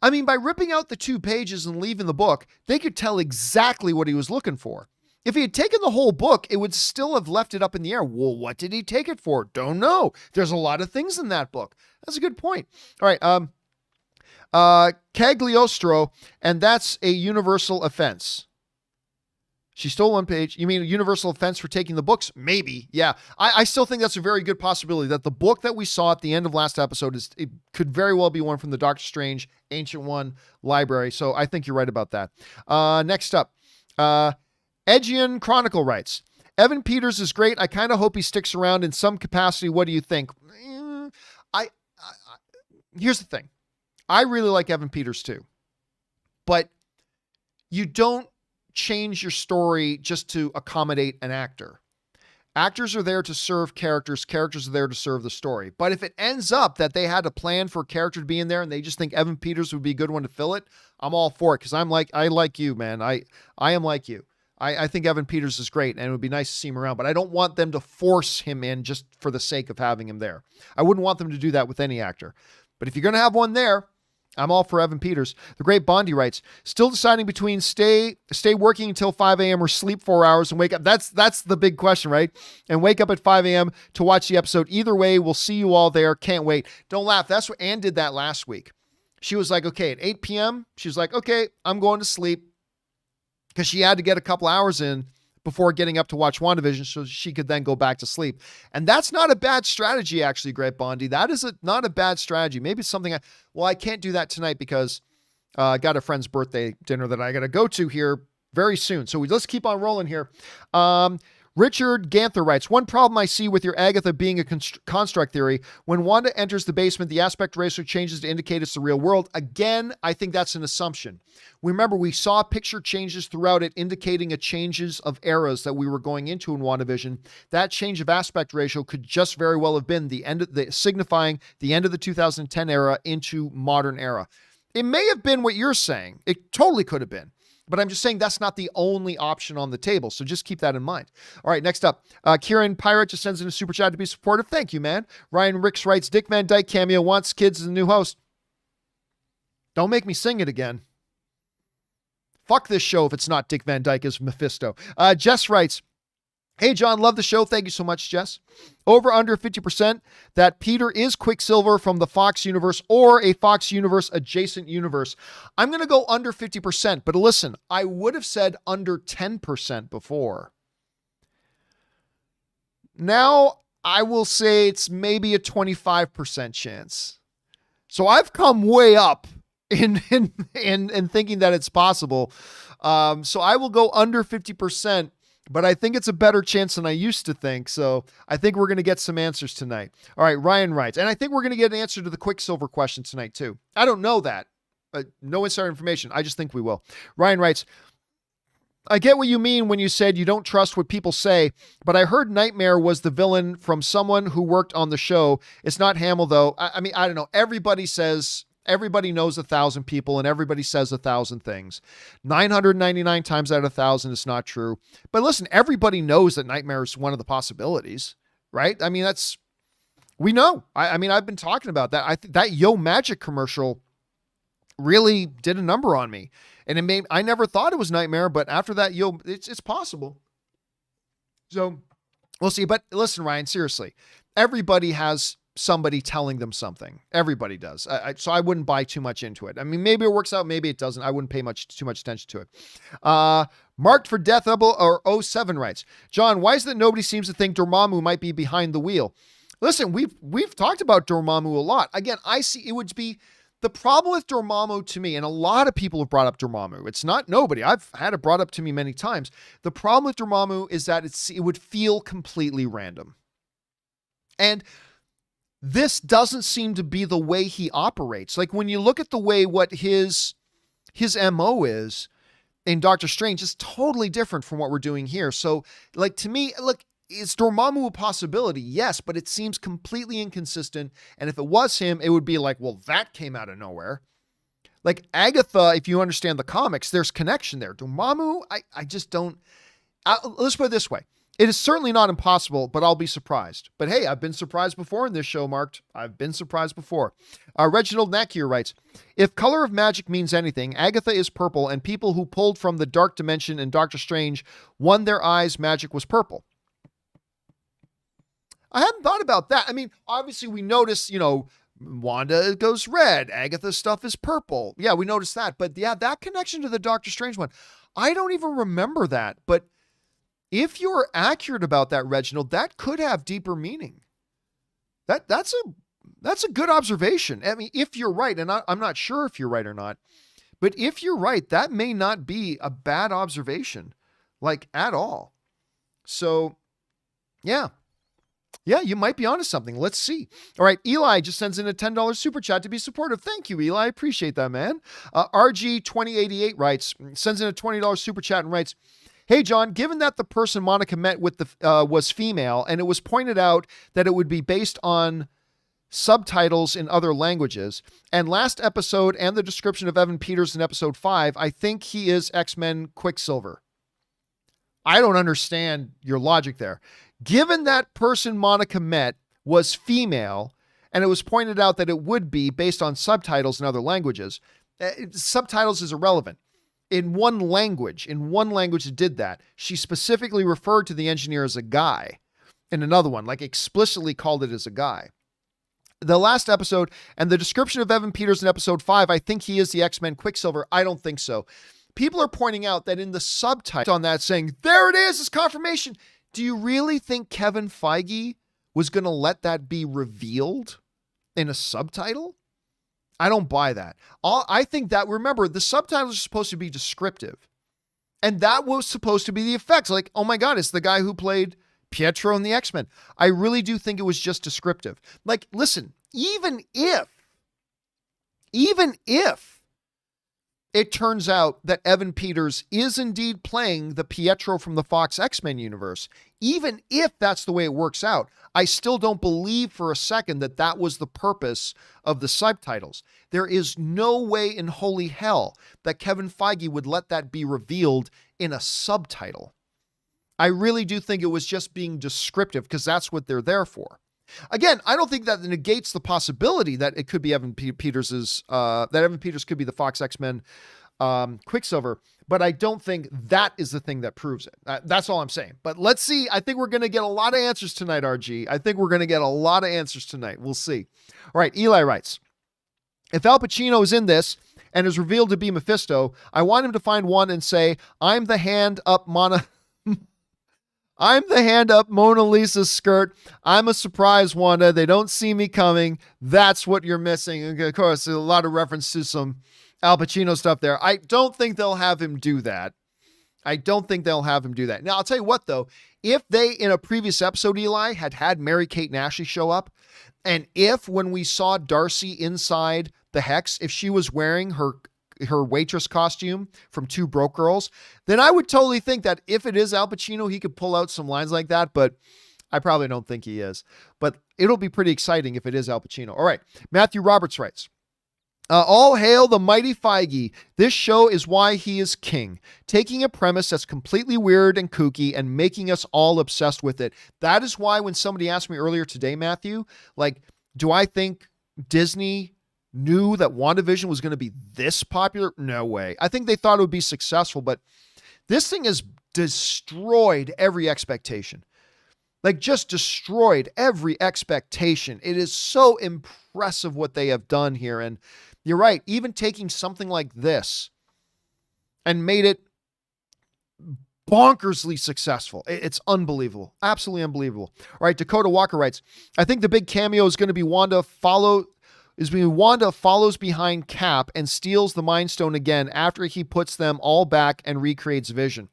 I mean, by ripping out the 2 pages and leaving the book, they could tell exactly what he was looking for. If he had taken the whole book, it would still have left it up in the air. Well, what did he take it for? Don't know. There's a lot of things in that book. That's a good point. All right. Cagliostro, and that's a universal offense. She stole one page. You mean a universal offense for taking the books? Maybe. Yeah. I still think that's a very good possibility that the book that we saw at the end of last episode it could very well be one from the Doctor Strange Ancient One library. So I think you're right about that. Next up, Edgian Chronicle writes, Evan Peters is great. I kind of hope he sticks around in some capacity. What do you think? Here's the thing. I really like Evan Peters too, but you don't change your story just to accommodate an actor. Actors are there to serve characters. Characters are there to serve the story. But if it ends up that they had a plan for a character to be in there and they just think Evan Peters would be a good one to fill it, I'm all for it. Cause I like you, man. I am like you. I think Evan Peters is great and it would be nice to see him around, but I don't want them to force him in just for the sake of having him there. I wouldn't want them to do that with any actor. But if you're going to have one there, I'm all for Evan Peters. The great Bondi writes, still deciding between stay working until 5 a.m. or sleep 4 hours and wake up. That's the big question, right? And wake up at 5 a.m. to watch the episode. Either way, we'll see you all there. Can't wait. Don't laugh. That's what Ann did that last week. She was like, okay, at 8 p.m., she was like, okay, I'm going to sleep. Because she had to get a couple hours in before getting up to watch WandaVision so she could then go back to sleep. And that's not a bad strategy, actually, Great Bondi. That is not a bad strategy. Maybe it's something I can't do that tonight because I got a friend's birthday dinner that I got to go to here very soon. So let's keep on rolling here. Richard Ganther writes, one problem I see with your Agatha being a construct theory, when Wanda enters the basement, the aspect ratio changes to indicate it's the real world. Again, I think that's an assumption. Remember, we saw picture changes throughout it indicating a changes of eras that we were going into in WandaVision. That change of aspect ratio could just very well have been signifying the end of the 2010 era into modern era. It may have been what you're saying. It totally could have been. But I'm just saying that's not the only option on the table. So just keep that in mind. All right, next up. Kieran Pirate just sends in a super chat to be supportive. Thank you, man. Ryan Ricks writes, Dick Van Dyke cameo wants kids as a new host. Don't make me sing it again. Fuck this show if it's not Dick Van Dyke as Mephisto. Jess writes, hey, John, love the show. Thank you so much, Jess. Over under 50% that Peter is Quicksilver from the Fox universe or a Fox universe adjacent universe. I'm going to go under 50%, but listen, I would have said under 10% before. Now I will say it's maybe a 25% chance. So I've come way up in thinking that it's possible. So I will go under 50%. but I think it's a better chance than I used to think. So I think we're going to get some answers tonight. All right, Ryan writes, and I think we're going to get an answer to the Quicksilver question tonight too. I don't know that. No insider information. I just think we will. Ryan writes, I get what you mean when you said you don't trust what people say, but I heard Nightmare was the villain from someone who worked on the show. It's not Hamill, though. I mean, I don't know. Everybody knows 1,000 people and everybody says 1,000 things. 999 times out of 1,000 is not true. But listen, everybody knows that Nightmare is one of the possibilities, right? I mean, we know. I mean, I've been talking about that. I think that Yo Magic commercial really did a number on me. And I never thought it was Nightmare, but after that, it's possible. So we'll see. But listen, Ryan, seriously, everybody has somebody telling them something. Everybody does. So I wouldn't buy too much into it. I mean, maybe it works out, maybe it doesn't. I wouldn't pay too much attention to it. Marked for Death or 07 writes, John, why is it that nobody seems to think Dormammu might be behind the wheel? Listen, we've talked about Dormammu a lot. Again, I see it would be the problem with Dormammu to me, and a lot of people have brought up Dormammu. It's not nobody. I've had it brought up to me many times. The problem with Dormammu is that it would feel completely random. And this doesn't seem to be the way he operates. Like when you look at the way what his MO is in Doctor Strange, is totally different from what we're doing here. So like to me, look, is Dormammu a possibility? Yes, but it seems completely inconsistent. And if it was him, it would be like, well, that came out of nowhere. Like Agatha, if you understand the comics, there's connection there. Dormammu, I just don't. Let's put it this way. It is certainly not impossible, but I'll be surprised. But hey, I've been surprised before in this show, Marked. I've been surprised before. Reginald Nakier writes, if color of magic means anything, Agatha is purple, and people who pulled from the dark dimension in Doctor Strange won their eyes' magic was purple. I hadn't thought about that. I mean, obviously we notice, Wanda goes red. Agatha's stuff is purple. Yeah, we noticed that. But yeah, that connection to the Doctor Strange one, I don't even remember that. But if you're accurate about that, Reginald, that could have deeper meaning. That's a good observation. I mean, if you're right, and I'm not sure if you're right or not, but if you're right, that may not be a bad observation, like at all. So, yeah. Yeah, you might be onto something. Let's see. All right, Eli just sends in a $10 super chat to be supportive. Thank you, Eli. I appreciate that, man. RG2088 writes, sends in a $20 super chat and writes, hey, John, given that the person Monica met with was female, and it was pointed out that it would be based on subtitles in other languages, and last episode and the description of Evan Peters in episode 5, I think he is X-Men Quicksilver. I don't understand your logic there. Given that person Monica met was female, and it was pointed out that it would be based on subtitles in other languages, subtitles is irrelevant. In one language it did that. She specifically referred to the engineer as a guy. In another one, like explicitly called it as a guy. The last episode and the description of Evan Peters in episode 5, I think he is the X-Men Quicksilver. I don't think so. People are pointing out that in the subtitle on that saying, there it is, it's confirmation. Do you really think Kevin Feige was going to let that be revealed in a subtitle? I don't buy that. I think that, remember, the subtitles are supposed to be descriptive. And that was supposed to be the effects. Like, oh my God, it's the guy who played Pietro in the X-Men. I really do think it was just descriptive. Like, listen, even if it turns out that Evan Peters is indeed playing the Pietro from the Fox X-Men universe, even if that's the way it works out, I still don't believe for a second that that was the purpose of the subtitles. There is no way in holy hell that Kevin Feige would let that be revealed in a subtitle. I really do think it was just being descriptive because that's what they're there for. Again, I don't think that negates the possibility that it could be Evan Peters' that Evan Peters could be the Fox X-Men Quicksilver, but I don't think that is the thing that proves it. That's all I'm saying. But let's see. I think we're going to get a lot of answers tonight, RG. I think we're going to get a lot of answers tonight. We'll see. All right, Eli writes, if Al Pacino is in this and is revealed to be Mephisto, I want him to find one and say, I'm the hand up Mona Lisa's skirt. I'm a surprise, Wanda. They don't see me coming. That's what you're missing. And of course, a lot of reference to some Al Pacino stuff there. I don't think they'll have him do that. I don't think they'll have him do that. Now, I'll tell you what, though. If they, in a previous episode, Eli, had Mary-Kate and Ashley show up, and if when we saw Darcy inside the Hex, if she was wearing her waitress costume from Two Broke Girls, then I would totally think that if it is Al Pacino, he could pull out some lines like that, but I probably don't think he is. But it'll be pretty exciting if it is Al Pacino. All right. Matthew Roberts writes, all hail the mighty Feige. This show is why he is king. Taking a premise that's completely weird and kooky and making us all obsessed with it. That is why when somebody asked me earlier today, Matthew, like, do I think Disney knew that WandaVision was going to be this popular? No way. I think they thought it would be successful, but this thing has destroyed every expectation. Like, just destroyed every expectation. It is so impressive what they have done here. And you're right, even taking something like this and made it bonkersly successful. It's unbelievable. Absolutely unbelievable. All right, Dakota Walker writes, I think the big cameo is going to be Wanda follows behind Cap and steals the Mind Stone again after he puts them all back and recreates Vision.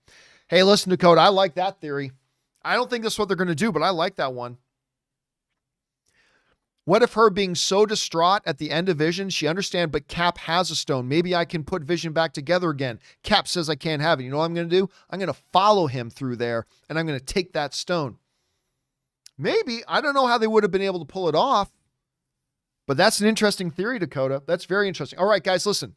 Hey, listen, Dakota, I like that theory. I don't think that's what they're going to do, but I like that one. What if her being so distraught at the end of Vision, she understands, but Cap has a stone. Maybe I can put Vision back together again. Cap says I can't have it. You know what I'm going to do? I'm going to follow him through there, and I'm going to take that stone. Maybe. I don't know how they would have been able to pull it off, but that's an interesting theory, Dakota. That's very interesting. All right, guys, listen.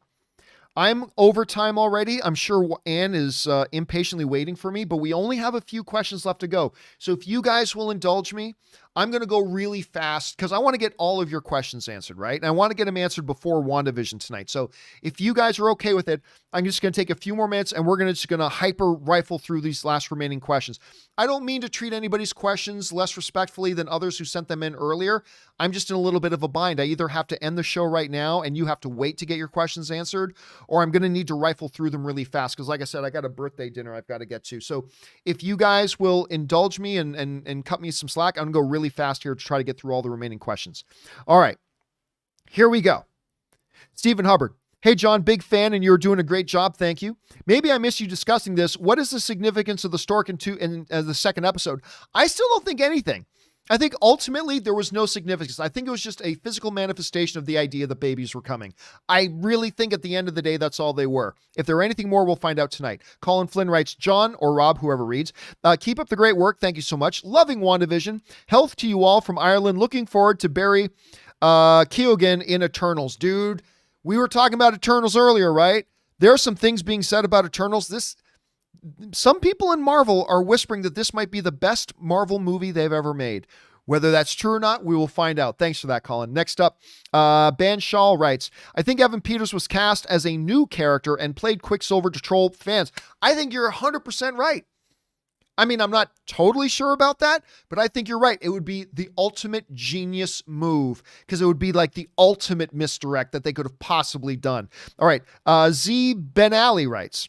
I'm over time already. I'm sure Ann is impatiently waiting for me, but we only have a few questions left to go. So if you guys will indulge me, I'm going to go really fast because I want to get all of your questions answered, right? And I want to get them answered before WandaVision tonight. So if you guys are okay with it, I'm just going to take a few more minutes and we're just going to hyper rifle through these last remaining questions. I don't mean to treat anybody's questions less respectfully than others who sent them in earlier. I'm just in a little bit of a bind. I either have to end the show right now and you have to wait to get your questions answered, or I'm going to need to rifle through them really fast because, like I said, I got a birthday dinner I've got to get to. So if you guys will indulge me and cut me some slack, I'm going to go really fast here to try to get through all the remaining questions. All right, here we go. Stephen Hubbard. Hey, John, big fan, and you're doing a great job. Thank you. Maybe I missed you discussing this. What is the significance of the stork in the second episode? I still don't think anything. I think ultimately there was no significance. I think it was just a physical manifestation of the idea that babies were coming. I really think at the end of the day, that's all they were. If there are anything more, we'll find out tonight. Colin Flynn writes, John or Rob, whoever reads, keep up the great work. Thank you so much. Loving WandaVision. Health to you all from Ireland. Looking forward to Barry Keoghan in Eternals. Dude, we were talking about Eternals earlier, right? There are some things being said about Eternals. Some people in Marvel are whispering that this might be the best Marvel movie they've ever made. Whether that's true or not, we will find out. Thanks for that, Colin. Next up, Ban Shaw writes, I think Evan Peters was cast as a new character and played Quicksilver to troll fans. I think you're 100% right. I mean, I'm not totally sure about that, but I think you're right. It would be the ultimate genius move because it would be like the ultimate misdirect that they could have possibly done. All right. Z Ben Ali writes,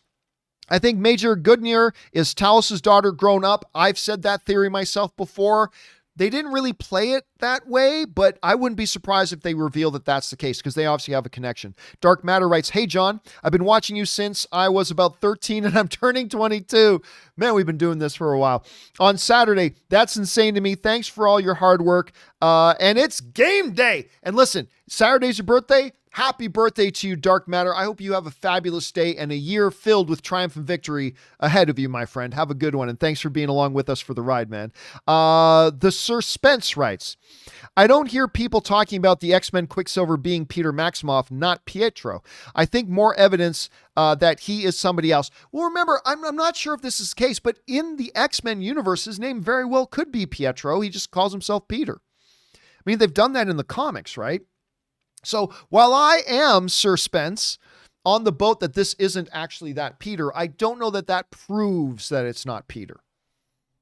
I think Major Goodyear is Talos' daughter grown up. I've said that theory myself before. They didn't really play it that way, but I wouldn't be surprised if they reveal that that's the case because they obviously have a connection. Dark Matter writes, hey, John, I've been watching you since I was about 13 and I'm turning 22. Man, we've been doing this for a while. On Saturday, that's insane to me. Thanks for all your hard work. And it's game day. And listen, Saturday's your birthday. Happy birthday to you, Dark Matter. I hope you have a fabulous day and a year filled with triumph and victory ahead of you, my friend. Have a good one, and thanks for being along with us for the ride, man. The Sir Spence writes, I don't hear people talking about the X-Men Quicksilver being Peter Maximoff, not Pietro. I think more evidence that he is somebody else. Well, remember, I'm not sure if this is the case, but in the X-Men universe, his name very well could be Pietro. He just calls himself Peter. I mean, they've done that in the comics, right? So while I am Sir Spence on the boat that this isn't actually that Peter, I don't know that that proves that it's not Peter.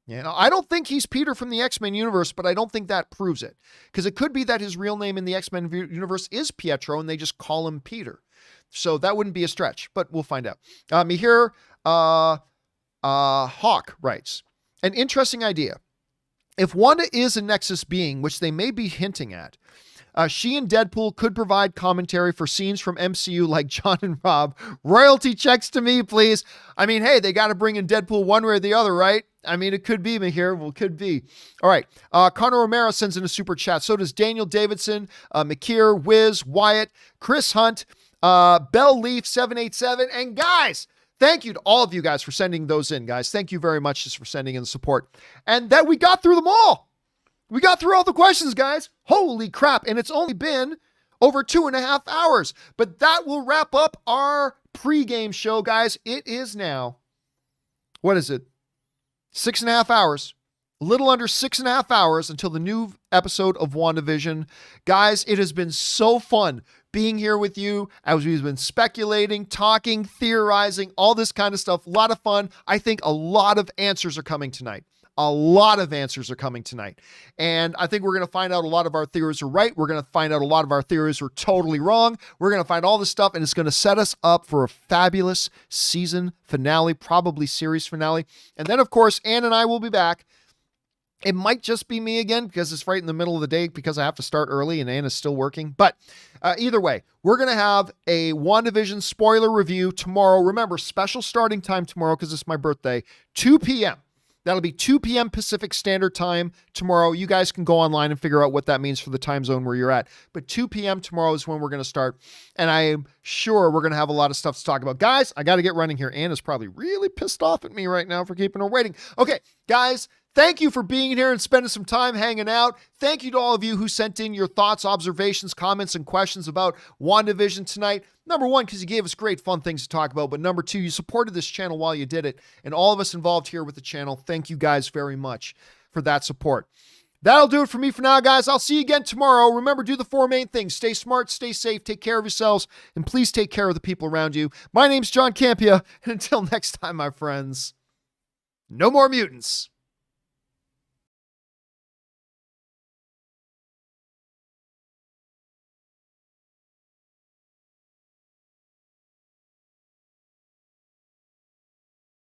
You know, I don't think he's Peter from the X-Men universe, but I don't think that proves it because it could be that his real name in the X-Men universe is Pietro and they just call him Peter. So that wouldn't be a stretch, but we'll find out. Mihir Hawk writes, an interesting idea. If Wanda is a Nexus being, which they may be hinting at, She and Deadpool could provide commentary for scenes from MCU like John and Rob. Royalty checks to me, please. I mean, hey, they got to bring in Deadpool one way or the other, right? I mean, it could be me here. Well, it could be. All right. Connor Romero sends in a super chat. So does Daniel Davidson, McKeer, Wiz, Wyatt, Chris Hunt, Bell Leaf 787. And guys, thank you to all of you guys for sending those in, guys. Thank you very much just for sending in the support. And that we got through them all. We got through all the questions, guys. Holy crap. And it's only been over 2.5 hours. But that will wrap up our pregame show, guys. It is now, what is it? 6.5 hours. A little under 6.5 hours until the new episode of WandaVision. Guys, it has been so fun being here with you as we've been speculating, talking, theorizing, all this kind of stuff. A lot of fun. I think a lot of answers are coming tonight. A lot of answers are coming tonight. And I think we're going to find out a lot of our theories are right. We're going to find out a lot of our theories were totally wrong. We're going to find all this stuff, and it's going to set us up for a fabulous season finale, probably series finale. And then, of course, Ann and I will be back. It might just be me again because it's right in the middle of the day because I have to start early and Ann is still working. But either way, we're going to have a WandaVision spoiler review tomorrow. Remember, special starting time tomorrow because it's my birthday, 2 p.m. That'll be 2 p.m. Pacific Standard Time tomorrow. You guys can go online and figure out what that means for the time zone where you're at. But 2 p.m. tomorrow is when we're going to start. And I am sure we're going to have a lot of stuff to talk about. Guys, I got to get running here. Ann is probably really pissed off at me right now for keeping her waiting. Okay, guys, thank you for being here and spending some time hanging out. Thank you to all of you who sent in your thoughts, observations, comments, and questions about WandaVision tonight. Number one, because you gave us great fun things to talk about. But number two, you supported this channel while you did it. And all of us involved here with the channel, thank you guys very much for that support. That'll do it for me for now, guys. I'll see you again tomorrow. Remember, do the 4 main things. Stay smart, stay safe, take care of yourselves, and please take care of the people around you. My name's John Campea, and until next time, my friends, no more mutants.